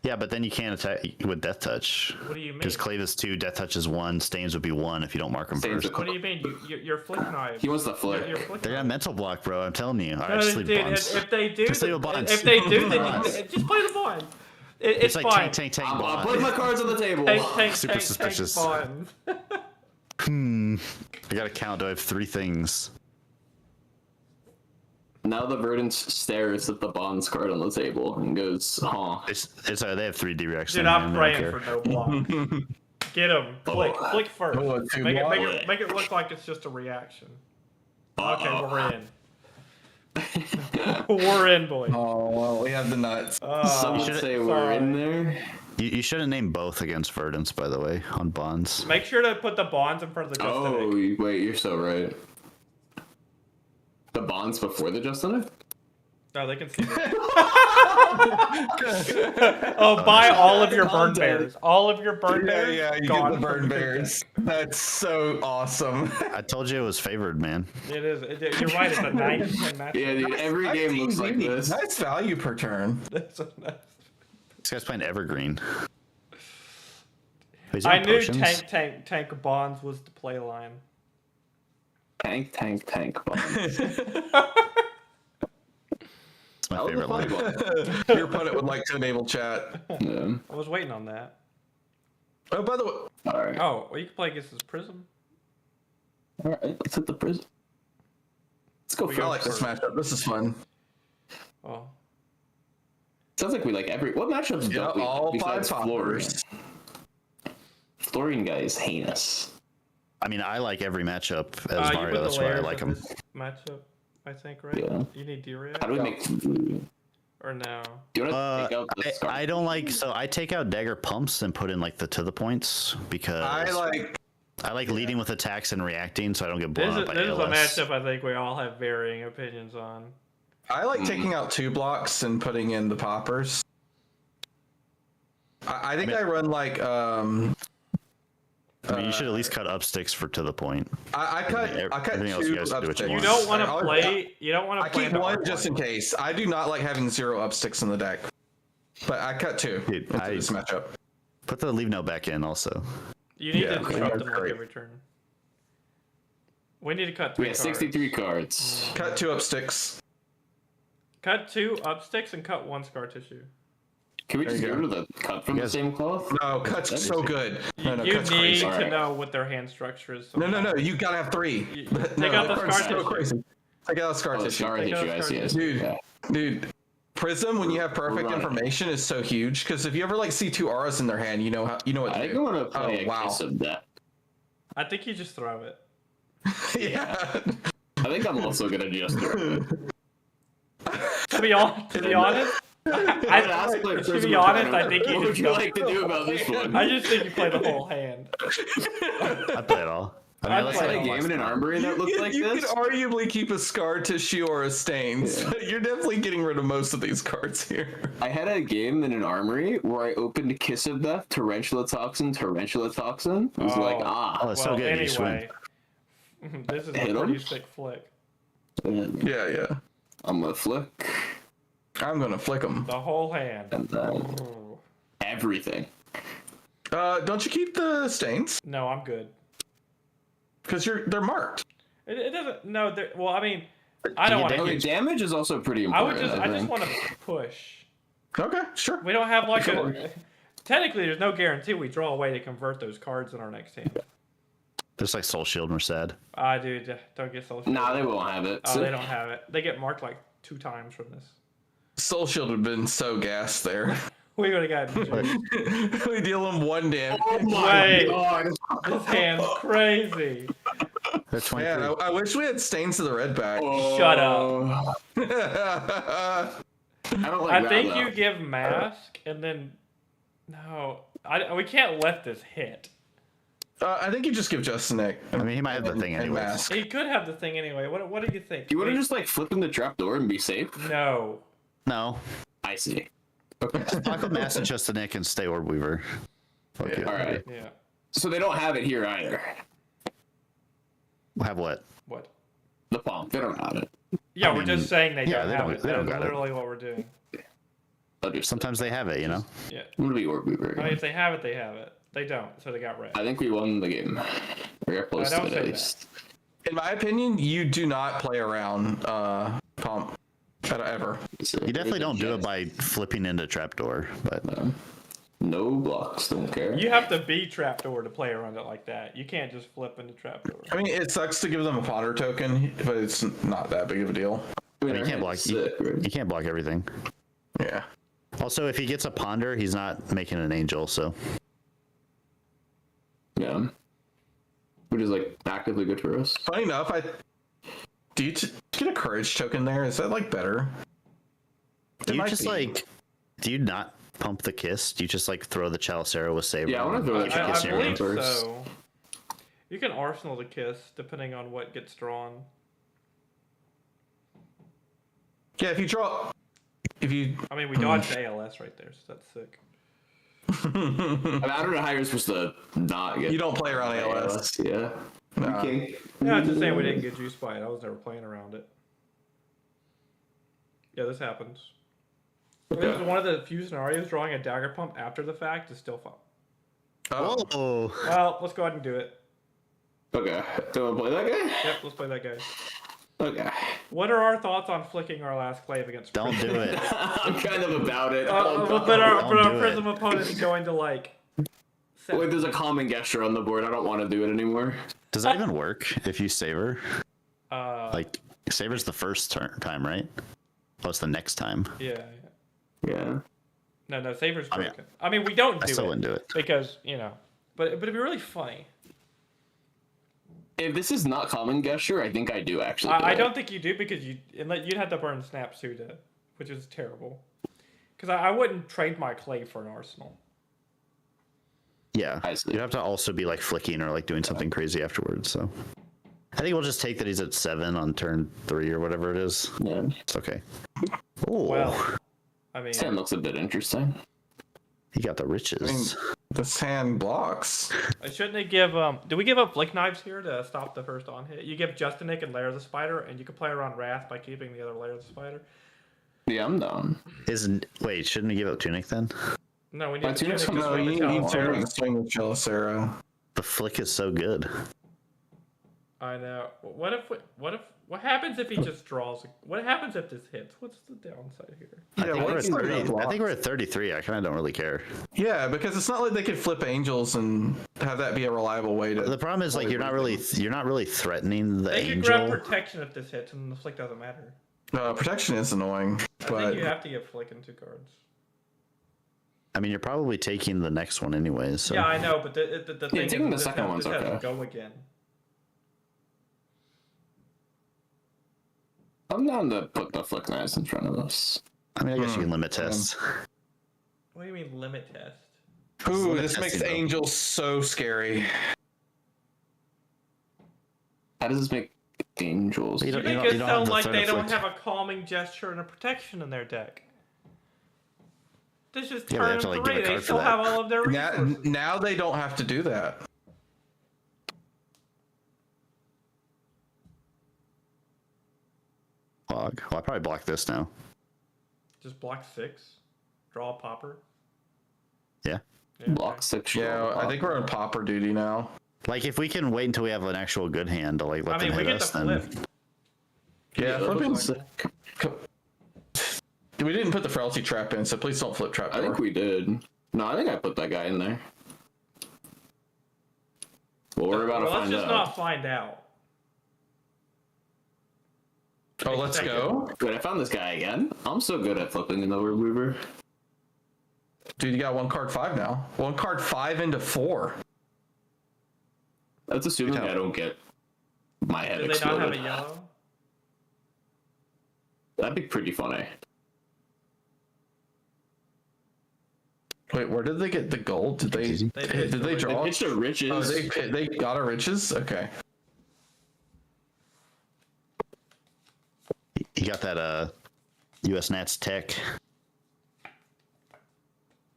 Yeah, but then you can't attack with Death Touch. What do you mean? Because Clave is 2, Death Touch is 1, Stains would be 1 if you don't mark them Stains first. would- What do you mean? You're flick knives. He wants the flick. You're flick They got knives. mental block, bro. I'm telling you. All right, No, just leave dude, bonds. if they do, Just leave a bonds. if they do, then Bonds. just play the bond. It's like fine. tank I'm bond. putting my cards on the table. Super suspicious. Bonds. I gotta count. Do I have 3 things? Now the Verdant stares at the bonds card on the table and goes, huh. They have 3 D-Rex. Dude, I'm praying for no block. Get him. Flick first. Oh, two Make block. it look like it's just a reaction. Okay, we're in. We're in, boys. Oh well, we have the nuts. Some would should've- say we're in there. You shouldn't name both against Verdants, by the way, on bonds. Make sure to put the bonds in front of the Justin. Oh, wait, you're so right. The bonds before the Justin? No, they can see it. Oh, buy all of your burn bears. All of your burn bears. Yeah, you gone get the burn from bears. That's so awesome. I told you it was favored, man. It is. You're right. It's a 9-10 match. Yeah, dude, every game looks like this. Nice value per turn. That's a nice. This guy's playing Evergreen. Wait, is he I on knew potions? tank bonds was the play line. Tank bonds. It's my That was a favorite funny line. one. Your opponent would like to enable chat. Yeah. I was waiting on that. Oh, by the way, Alright. Oh, well, you can play against this prism. Alright, let's hit the prison. Let's go We for I like this matchup. This is fun. Oh, Sounds like we like every. What matchups Yeah, don't we? all besides 5 Florian? poppers. Florian guy is heinous. I mean, I like every matchup as you Mario. put the That's why I layers like in him. this matchup, I think, right? Yeah. You need D-React? How do we make? Do Or no? you want to take out the scar? I don't like. So I take out dagger pumps and put in like the to the points because I like leading with attacks and reacting, so I don't get blown This up by is a ALS. matchup I think we all have varying opinions on. I like taking out 2 blocks and putting in the poppers. I think I run like I mean, you should at least cut up sticks for to the point. I cut Everything else 2 you guys do up what you sticks. You want. don't want to I- play. You don't want I to play. keep into 1 our just point. in case. I do not like having 0 up sticks in the deck, but I cut 2 Dude, into this matchup. Put the leave note back in also. You need Yeah, to disrupt that's them like great. every turn. We need to cut 3 We have cards. 63 cards. Cut 2 up sticks. Cut 2 up sticks and cut 1 scar tissue. Can we just you get go. rid of the cut from the Yes. same cloth? No, cut's That'd be so sick. good. No, You cut's need crazy. to Alright. know what their hand structure is. No, you gotta have 3. You- No, take out the that scar card's so tissue. crazy. Take out the scar Oh, the tissue. scar Take out issue, I scar see. I see. Dude. Yeah. Dude, Prism when you have perfect running. information is so huge because if you ever like see 2 auras in their hand, you know what I to think do. I'm gonna play Oh, wow. a kiss of death. I think you just throw it. Yeah. I think I'm also gonna just throw it. To be honest, I would ask to like be Prism honest, Returner, I think you what would just you go. like to do about this one? I just think you play the whole hand. I play it all. I mean, I'd let's play Play like a game in an armory that looks like you this? could arguably keep a scar tissue or a stains. Yeah. You're definitely getting rid of most of these cards here. I had a game in an armory where I opened Kiss of Death, Tarantula Toxin. It was like, Oh, it's so good. You just win. Anyway, this is a Hit 'em? pretty sick flick. Yeah. I'm gonna flick, I'm gonna flick them. The whole hand. and then Ooh. everything. Don't you keep the stains? No, I'm good. Because they're marked. It doesn't. No, well, I mean, I don't want Okay, to. damage is also pretty I would important. just. I just think. want to push. Okay, sure. We don't have like Sure. a. Technically, there's no guarantee we draw a way to convert those cards in our next hand. Just like Soul Shield Merced. Dude, don't get so. Nah, they won't have it. Oh, they don't have it. They get marked like 2 times from this. Soul Shield would have been so gassed there. We would have gotten. We deal them 1 damage. Oh my Wait. god! This hand's crazy. They're 23. Man, I wish we had stains to the red back. Shut up. I don't like I that, think though. you give mask and then. No, we can't let this hit. I think you just give Justin Nick. I mean, he might have the thing and anyway. Mask. He could have the thing anyway. What do you think? You want to just like flip in the trapdoor and be safe? No. No. I see. Okay. Lock up Mass and just the Nick and stay Orb Weaver. Okay. All right. Yeah. So they don't have it here either. Have what? What? The palm. They don't have it. Yeah, I we're mean, just saying they yeah, don't they have don't- it. they don't That's got it. literally what we're doing. Sometimes they have it, you know? Yeah. I'm gonna be Orb Weaver I mean, again. if they have it, they have it. They don't, so they got red. I think we won the game. We got close I to don't it at say least. In my opinion, you do not play around Pump ever. You definitely don't do it by flipping into trapdoor, but No blocks. Don't care. You have to be trapdoor to play around it like that. You can't just flip into trapdoor. I mean, it sucks to give them a ponder token, but it's not that big of a deal. I mean, you can't block. You right? can't block everything. Yeah. Also, if he gets a ponder, he's not making an angel, so Yeah. Which is like actively good for us. Funny enough, do you get a courage token there? Is that like better? do It you might just be. like do you not pump the kiss? Do you just like throw the Chalice Arrow with Saber? Yeah, I wanna and throw the keep Chalice kissing I your Arrow hand? believe first. so. You can arsenal the kiss depending on what gets drawn. Yeah, if you I mean, we dodged ALS right there, so that's sick. I mean, I don't know how you're supposed to not get. you don't play around ALS. Yeah. Nah. Okay. Yeah, I'm just saying we didn't get juiced by it. I was never playing around it. Yeah, this happens. This is one of the few scenarios drawing a dagger pump after the fact is still fun. Oh, Oh, Well, let's go ahead and do it. Okay. Do you want to play that guy? Yep, let's play that guy. Okay. What are our thoughts on flicking our last clave against don't do it. I'm kind of about it. but our Don't do Prism it. opponent is going to like. Wait, there's a common gesture on the board. I don't want to do it anymore. Does that even work if you Saber? Uh, Like Saber's the first time, right? Oh, it's the next time. yeah. Yeah. No, Saber's I mean, broken. I mean, we don't I do still it wouldn't do it. because but it'd be really funny. If this is not common gesture, I think I do actually. I it. don't think you do because you'd have to burn snaps too, which is terrible. Because I wouldn't trade my clay for an arsenal. Yeah, I see. you'd have to also be like flicking or like doing something crazy afterwards. So I think we'll just take that he's at 7 on turn 3 or whatever it is. Yeah. It's okay. Oh, Well, I mean, 10 looks a bit interesting. he got the riches. this hand blocks. shouldn't they give do we give up flick knives here to stop the first on hit? You give Justinic and Lair of the Spider, and you can play around Wrath by keeping the other Lair of the Spider. Yeah, I'm down. Wait, shouldn't he give up Tunic then? No, we My need Tunic's Tunic to coming No, swing you the need Chalice Arrow. to swing with Chalice Arrow. The flick is so good. I know. What happens if he just draws? What happens if this hits? What's the downside here? I think we're at what's the 30. I block? think we're at 33. I kind of don't really care. Yeah, because it's not like they could flip angels and have that be a reliable way to. The problem is like you're not really threatening the They can grab angel. protection if this hits, and the flick doesn't matter. Protection is annoying, I but think you have to give flick in 2 cards. I mean, you're probably taking the next one anyways. So. Yeah, I know, but the thing taking is, the this second has- one's this has okay. to go again. I'm down to put the flick knives in front of us. I mean, I guess you can limit tests. What do you mean limit test? ooh, Limit this makes testing, though. angels so scary. How does this make angels? You You don't- make you it don't have sound the like threat they of don't flick. have a calming gesture and a protection in their deck. This is Yeah, they turn have to, like, give a 3. They card for still that. have all of their Now, resources. now they don't have to do that. Log. Well, I probably block this now. Just block 6. Draw a popper. Yeah. Yeah, Block 6. Yeah, I think we're on popper duty now. Like if we can wait until we have an actual good hand to like let I mean, them we hit get us, the then flip. Yeah, that flipping. looks We didn't put the frailty trap in, so please don't flip trap I think door. we did. No, I think I put that guy in there. Well, we're about to Well, let's find just out. not find out. Oh, let's go. Wait, I found this guy again. I'm so good at flipping in the Word Weaver. Dude, you got 1 card 5 now. 1 card 5 into 4. That's assuming Good I don't get my head Do they not have exploded. a yellow? That'd be pretty funny. Wait, where did they get the gold? Did they did they draw? They pitched a riches. Oh, they got a riches. Okay. You got that US Nats tech.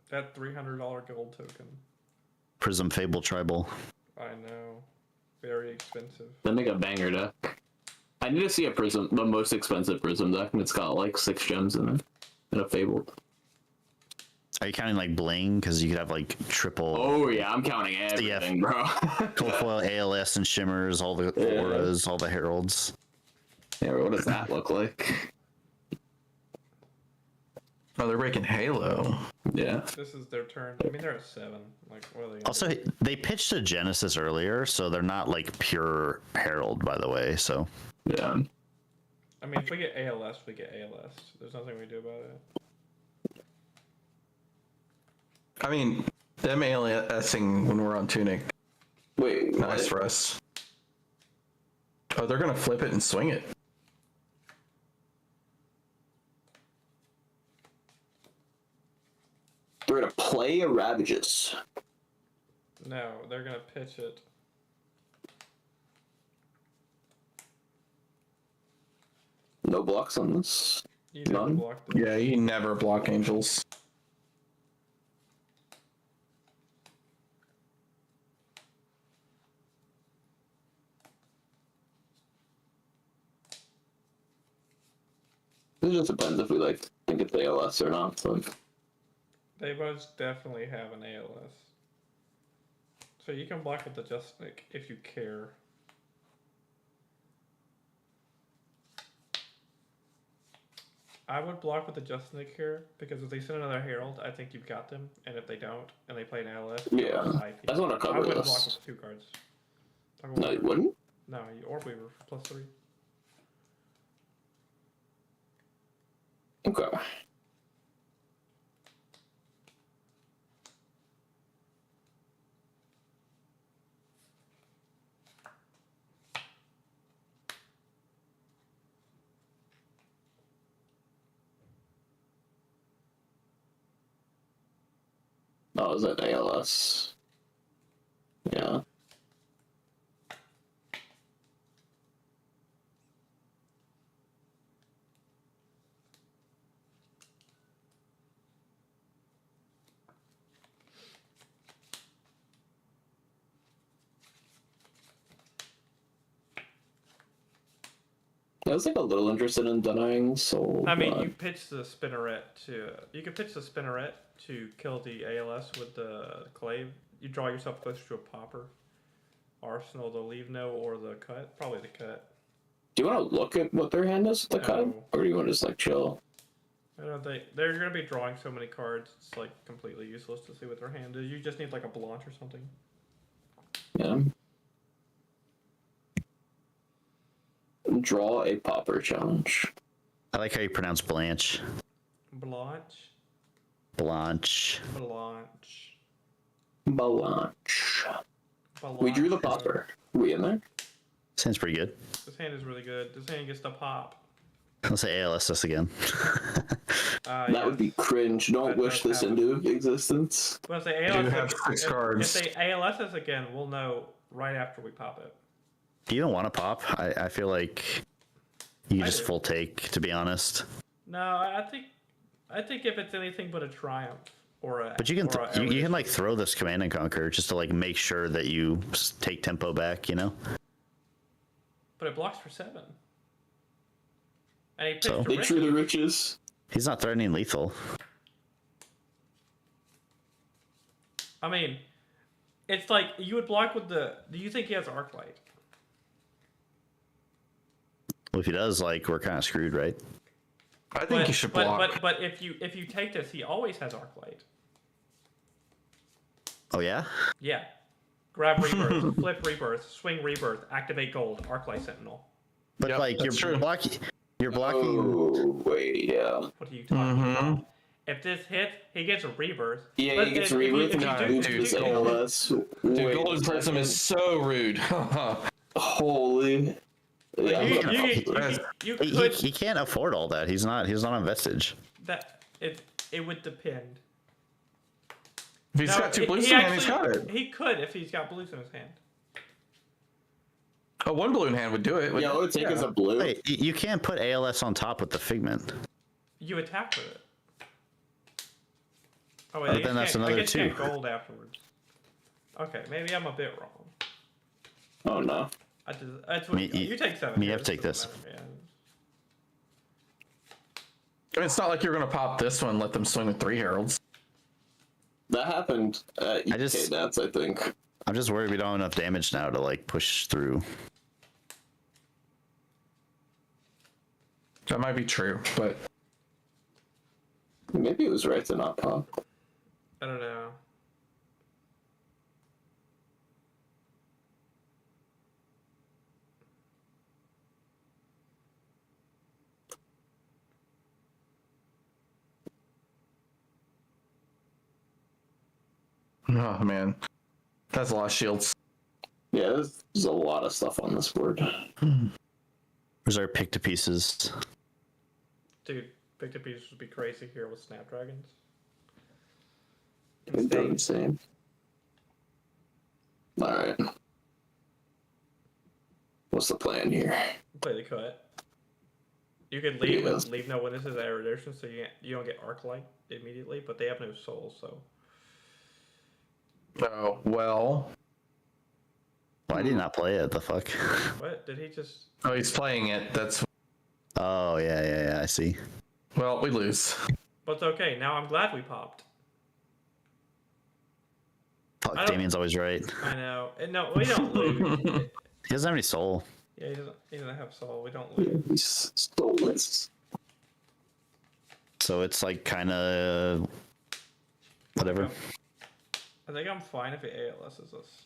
That $300 gold token. Prism Fable Tribal. I know. Very expensive. They make a banger deck. I need to see a prism, the most expensive prism deck, and it's got like 6 gems in it, and a fable. Are you counting like bling? Because you could have like triple. Oh yeah, I'm counting everything, bro. Gold foil, ALS, and shimmers, all the auras, all the heralds. Yeah, what does that look like? Oh, they're breaking Halo. Yeah. This is their turn. I mean, they're at 7. Like, what are they gonna Also, do? they pitched a Genesis earlier, so they're not like pure herald, by the way. So Yeah. I mean, if we get ALS, we get ALS. There's nothing we do about it. I mean, them ALSing when we're on Tunic, Wait, nice what? for us. Oh, they're gonna flip it and swing it. They're gonna play a Ravages. No, they're gonna pitch it. No blocks on this. You never None? blocked it. Yeah, you never block angels. It just depends if we like think it's ALS or not. So. They most definitely have an ALS. So you can block with the Justinic if you care. I would block with the Justinic here because if they send another Herald, I think you've got them. And if they don't, and they play an ALS, Yeah, I just want to I cover wouldn't block this. with 2 cards. No, you wouldn't. No, you Orb Weaver for +3. Okay. Oh, is that ALS? Yeah. I was like a little interested in denying Soul. I mean, but- you pitch the Spinneret to... You could pitch the Spinneret to kill the ALS with the Clave. You draw yourself closer to a Popper. Arsenal, the Leave No, or the Cut. Probably the Cut. Do you want to look at what their hand is with the cut, No. or do you want to just like chill? I don't think... They're going to be drawing so many cards, it's like completely useless to see what their hand is. You just need like a Blanche or something. Yeah. Draw a popper challenge. I like how you pronounce Blanche. Blanche? Blanche. Blanche. Blanche. We drew the popper. We in there? Sounds pretty good. This hand is really good. This hand gets to pop. Let's say ALS us again. That would be cringe. Don't That wish does this happen. into existence. Well, if they You ALS have 6 cards. If they ALS us again, we'll know right after we pop it. Do you even want to pop? I feel like you I just do. full take, to be honest. No, I think if it's anything but a triumph or a... But you can or a you can evolution. like throw this Command and Conquer just to like make sure that you take tempo back, you know? But it blocks for 7. And he pitched So? a They risk. drew the riches. He's not threatening lethal. I mean, it's like you would block with the... Do you think he has Arclight? Well, if he does, like, we're kind of screwed, right? I think you should block. But if you take this, he always has Arclight. Oh yeah? Yeah. Grab Rebirth, flip Rebirth, swing Rebirth, activate Gold, Arclight Sentinel. But Yep, like that's you're true. blocking. You're blocking. Oh, wait, yeah. What are you talking about? If this hits, he gets a Rebirth. Yeah, But he gets if you- rebirth. if you No, do- dude, if you do- ALS. Dude, Wait Golden a Prism second. is so rude. Holy. Yeah, You, I'm you, not- you He, could he can't afford all that. He's not on vestige. that it would depend. If he's got two blues in hand, he's got it. He could if he's got blues in his hand. A one blue in hand would do it. Yeah, all it take is a blue. Wait, you can't put ALS on top with the Figment. You attack with it. Oh wait, But then that's another I guess you two. get gold afterwards. Okay, maybe I'm a bit wrong. Oh no. That's what you take 7. You have to take this. Yeah. I mean, it's not like you're gonna pop this one, let them swing with 3 heralds. That happened at EK Nats, I think. I'm just worried we don't have enough damage now to like push through. That might be true, but Maybe it was right to not pop. I don't know. oh man, that's a lot of shields. Yeah, there's a lot of stuff on this board. Where's our pick to pieces? Dude, pick to pieces would be crazy here with Snapdragons. It doesn't seem. Alright. What's the plan here? Play the cut. You could leave Yes. and leave no witnesses at erudition, so you don't get arc light immediately, but they have no soul, so. Oh well. Why did he not play it? The fuck? What did he just? Oh, he's playing it. That's Oh yeah, I see. well, we lose. But it's okay. Now I'm glad we popped. Fuck, I don't- Damien's always right. I know. No, we don't lose. He doesn't have any soul. Yeah, he doesn't have soul. We don't lose. He's soulless. So it's like kind of whatever. I think I'm fine if it ALS's us.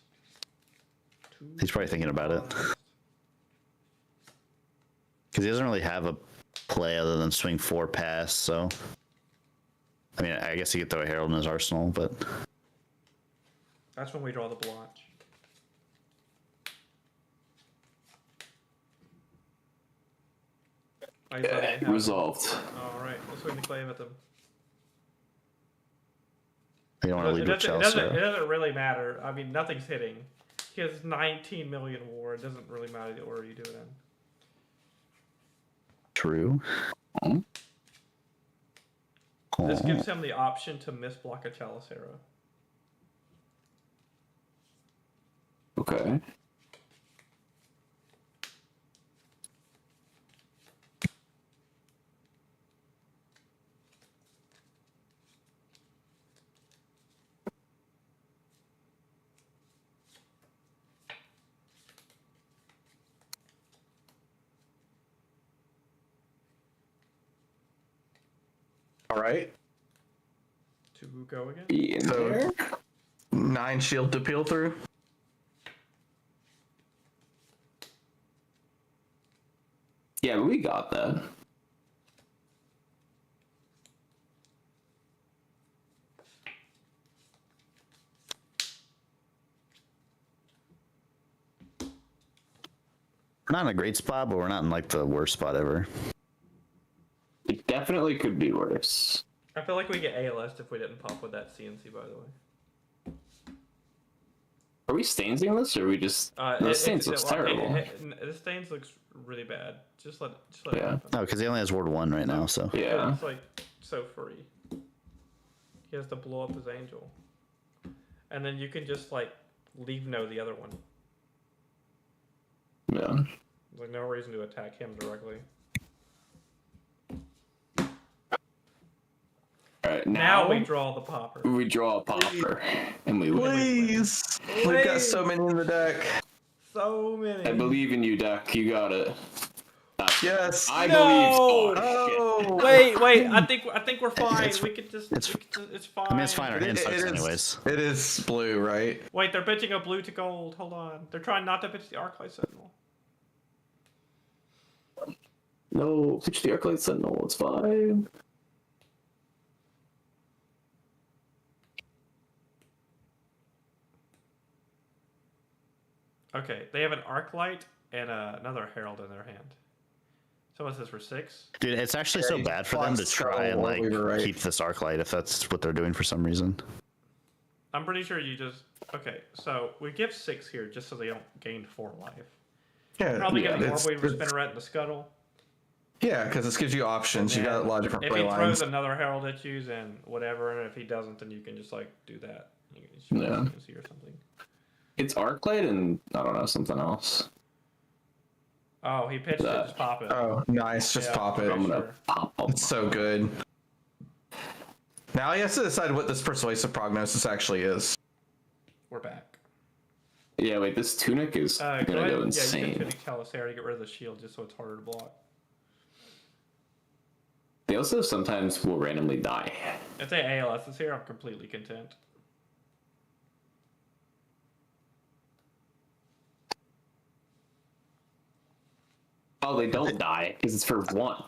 He's probably thinking about it. Because he doesn't really have a play other than swing 4 pass, so. I mean, I guess he could throw a Herald in his arsenal, but. That's when we draw the blotch. Oh, he's letting it happen. Resolved. Alright, let's swing the claim at them. You don't want to lead with It Chelsea. doesn't really matter. I mean, nothing's hitting. He has 19 million war. It doesn't really matter the order you do it in. True. This gives him the option to misblock a Chalice Arrow. Okay. All right. To go again? Be in So- there. 9 shield to peel through. Yeah, but we got that. We're not in a great spot, but we're not in like the worst spot ever. It definitely could be worse. I feel like we get ALS if we didn't pop with that CNC, by the way. Are we stainsing this, or are we just? The stains looks terrible. The stains looks really bad. Just let it Yeah. happen. No, because he only has ward 1 right now, so. Yeah. It's like so free. He has to blow up his angel. And then you can just like leave no the other one. Yeah. There's like no reason to attack him directly. All right. Now Now we draw the popper. we draw a popper, and we win. Please. We've got so many in the deck. So many. I believe in you, Deck. You got it. Yes. I No! believe. Oh, shit. Wait. I think we're fine. It's- we could just. It's fine. I mean, it's fine. Our hand sucks is, anyways. it is blue, right? Wait, they're pitching a blue to gold. Hold on. They're trying not to pitch the Arclight Sentinel. No, pitch the Arclight Sentinel. It's fine. Okay, they have an Arclight and another Herald in their hand. So what's this for 6? Dude, it's actually so Yeah, bad for them to Fox try and Skull, like we were right. keep this arc light if that's what they're doing for some reason. I'm pretty sure you just... Okay, so we give 6 here just so they don't gain 4 life. Yeah, Probably yeah, getting more it's- weight with Spinneret and the Scuttle. yeah, because this gives you options. You And got a lot of different if play he lines. throws another Herald at you, and whatever, and if he doesn't, then you can just, like, do that. You can just Yeah. or something. It's Arclight and I don't know, something else. Oh, he pitched it. That. Just pop it. Oh, nice. Just Yeah, pop it. I'm gonna Sure. pop up. It's so good. Now he has to decide what this persuasive prognosis actually is. We're back. Yeah, wait, this tunic is Go gonna ahead. go Yeah, you can insane. Tunic Talisera to get rid of the shield just so it's harder to block. They also sometimes will randomly die. If they ALS is here, I'm completely content. Oh, they don't die because it's for 1.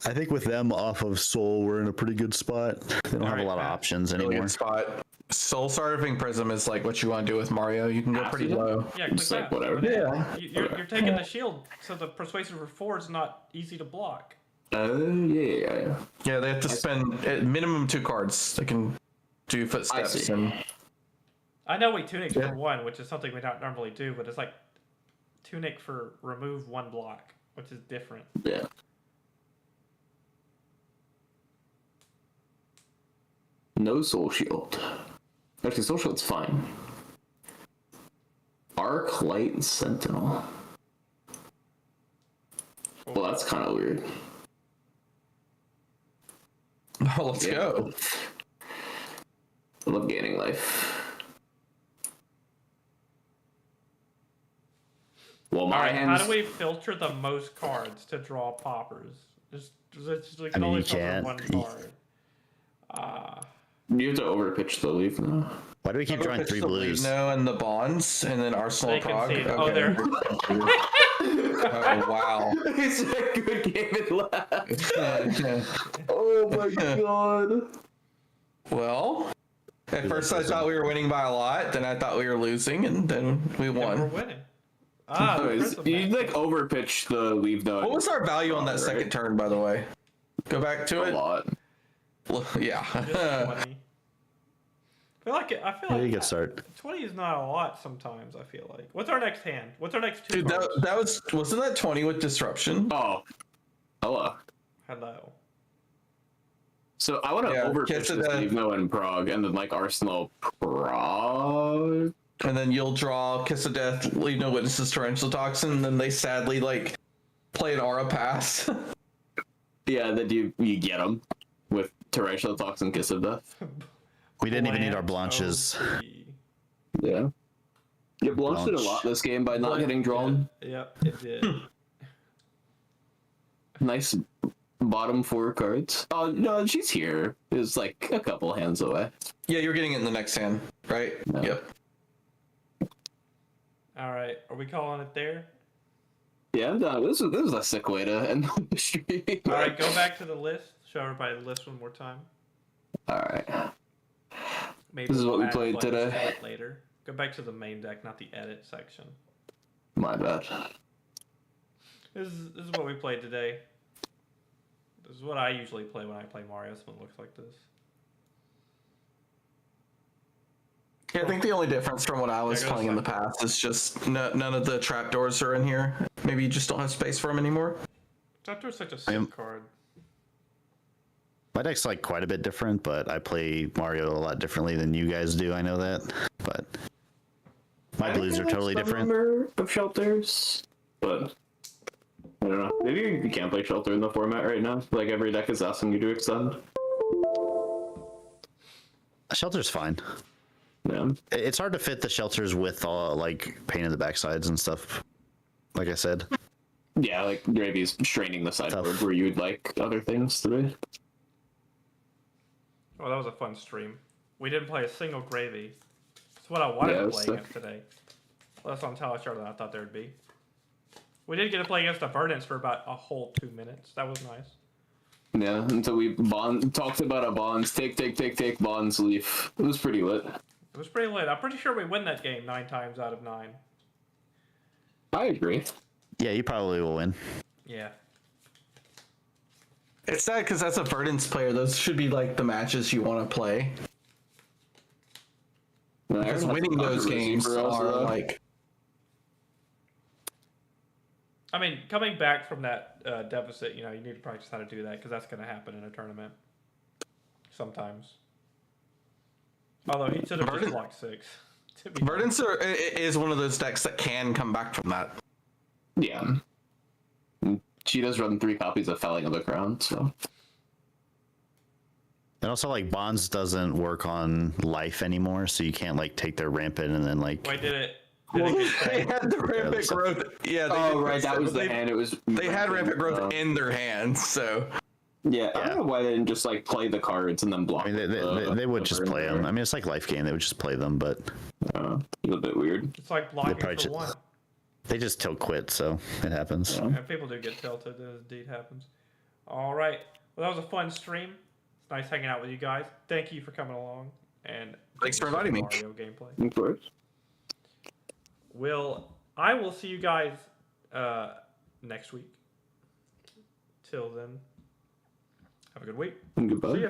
I think with them off of Soul, we're in a pretty good spot. They don't have a Alright, lot of Matt. options Really anymore. good spot. Soul Surfing Prism is like what you want to do with Mario. You can go pretty low. Yeah, click It's like that. whatever. Yeah. You're taking the shield, so the persuasive for 4 is not easy to block. Oh, yeah. Yeah, they have to spend at minimum 2 cards. They can do footsteps see. and I know we tunic Yeah. for 1, which is something we don't normally do, but it's like tunic for remove 1 block, which is different. Yeah. No soul shield. Actually, soul shield's fine. Arc, light, and sentinel. Well, that's kind of weird. oh, let's go. I love gaining life. Well, my Alright, hands. how do we filter the most cards to draw poppers? Just like, I mean, only you filter can't. 1 card. You have to overpitch the leaf now. Why do we keep drawing 3 blues? No, and the bonds, and then Arsenal They can Prague. see it. Okay. Oh, there. Oh, wow. It's a good game at last. Oh my god. Well, at first I thought we were winning by a lot, then I thought we were losing, and then we And we're won. winning. Ah, the Anyways, prism you match. like overpitch the leaf though. What was our value on that second Right. turn, by the way? Go back to A it. lot. Well, yeah. Just 20. I feel Yeah, you like get start. 20 is not a lot sometimes, I feel like. What's our next hand? What's our next 2 Dude, cards? that wasn't that 20 with disruption? Oh. Hello. Hello. So I want to Yeah, overpitch get to this that. leaf no in Prague and then like Arsenal Prague. And then you'll draw Kiss of Death, Leave No Witnesses, Torrential Toxin, and then they sadly like play an aura pass. Yeah, then you get them with Torrential Toxin Kiss of Death. We didn't even need our Blanche blanches. OP. Yeah. You blanched it a Blanche. lot this game by not But- getting drawn. Yep, it did. Nice bottom 4 cards. Oh no, she's here. It was like a couple hands away. Yeah, you're getting it in the next hand, right? No. Yep. Alright, are we calling it there? Yeah, I'm done. This was a sick way to end the stream. Alright, go back to the list. Show everybody the list one more time. Alright. Maybe This is what we add played players today. to it later. Go back to the main deck, not the edit section. My bad. This is what we played today. This is what I usually play when I play Mario. Something looks like this. Yeah, I think the only difference from what I was There goes playing in the Sideboard. past is just none of the trapdoors are in here. Maybe you just don't have space for them anymore. Trapdoor's such a sick am- card. My deck's like quite a bit different, but I play Mario a lot differently than you guys do. I know that, but my blues are totally different. Number of shelters, but I don't know. Maybe you can't play shelter in the format right now. Like every deck is asking you to extend. Shelter's fine. Yeah. It's hard to fit the shelters with like pain in the backsides and stuff. Like I said, Yeah, like Gravy's straining the sideboard Tough. where you would like other things to be. Oh, that was a fun stream. We didn't play a single gravy. It's what I wanted Yeah, to it was play sick. against today. Less on Talishar than I thought there would be. We did get to play against the Verdants for about a whole 2 minutes. That was nice. Yeah, until we talked about a bonds, take bonds leaf. It was pretty lit. It was pretty lit. I'm pretty sure we win that game 9 times out of 9. I agree. yeah, you probably will win. Yeah. It's sad because as a Verdance player, those should be like the matches you want to play. Because winning those games are like. I mean, coming back from that deficit, you need to practice how to do that because that's going to happen in a tournament sometimes. Although he should have just blocked 6. Verdance is one of those decks that can come back from that. Yeah. She does run 3 copies of Felling of the Crown, so. And also, like, Bonds doesn't work on life anymore, so you can't, like, take their rampant and then, like... Wait, did it Well, get they had the rampant growth. Yeah. Oh, right, that was the hand. It was. They had rampant growth in their hands, so. Yeah, I don't know why they didn't just like play the cards and then block. I mean, they would just play them. I mean, it's like life game. They would just play them, but a little bit weird. It's like blocking for 1. They just tilt quit, so it happens. Yeah, people do get tilted. It indeed happens. All right. Well, that was a fun stream. It's nice hanging out with you guys. Thank you for coming along. And thanks for inviting me. Mario gameplay. Of course. I will see you guys next week. Till then, have a good week. Goodbye. See ya.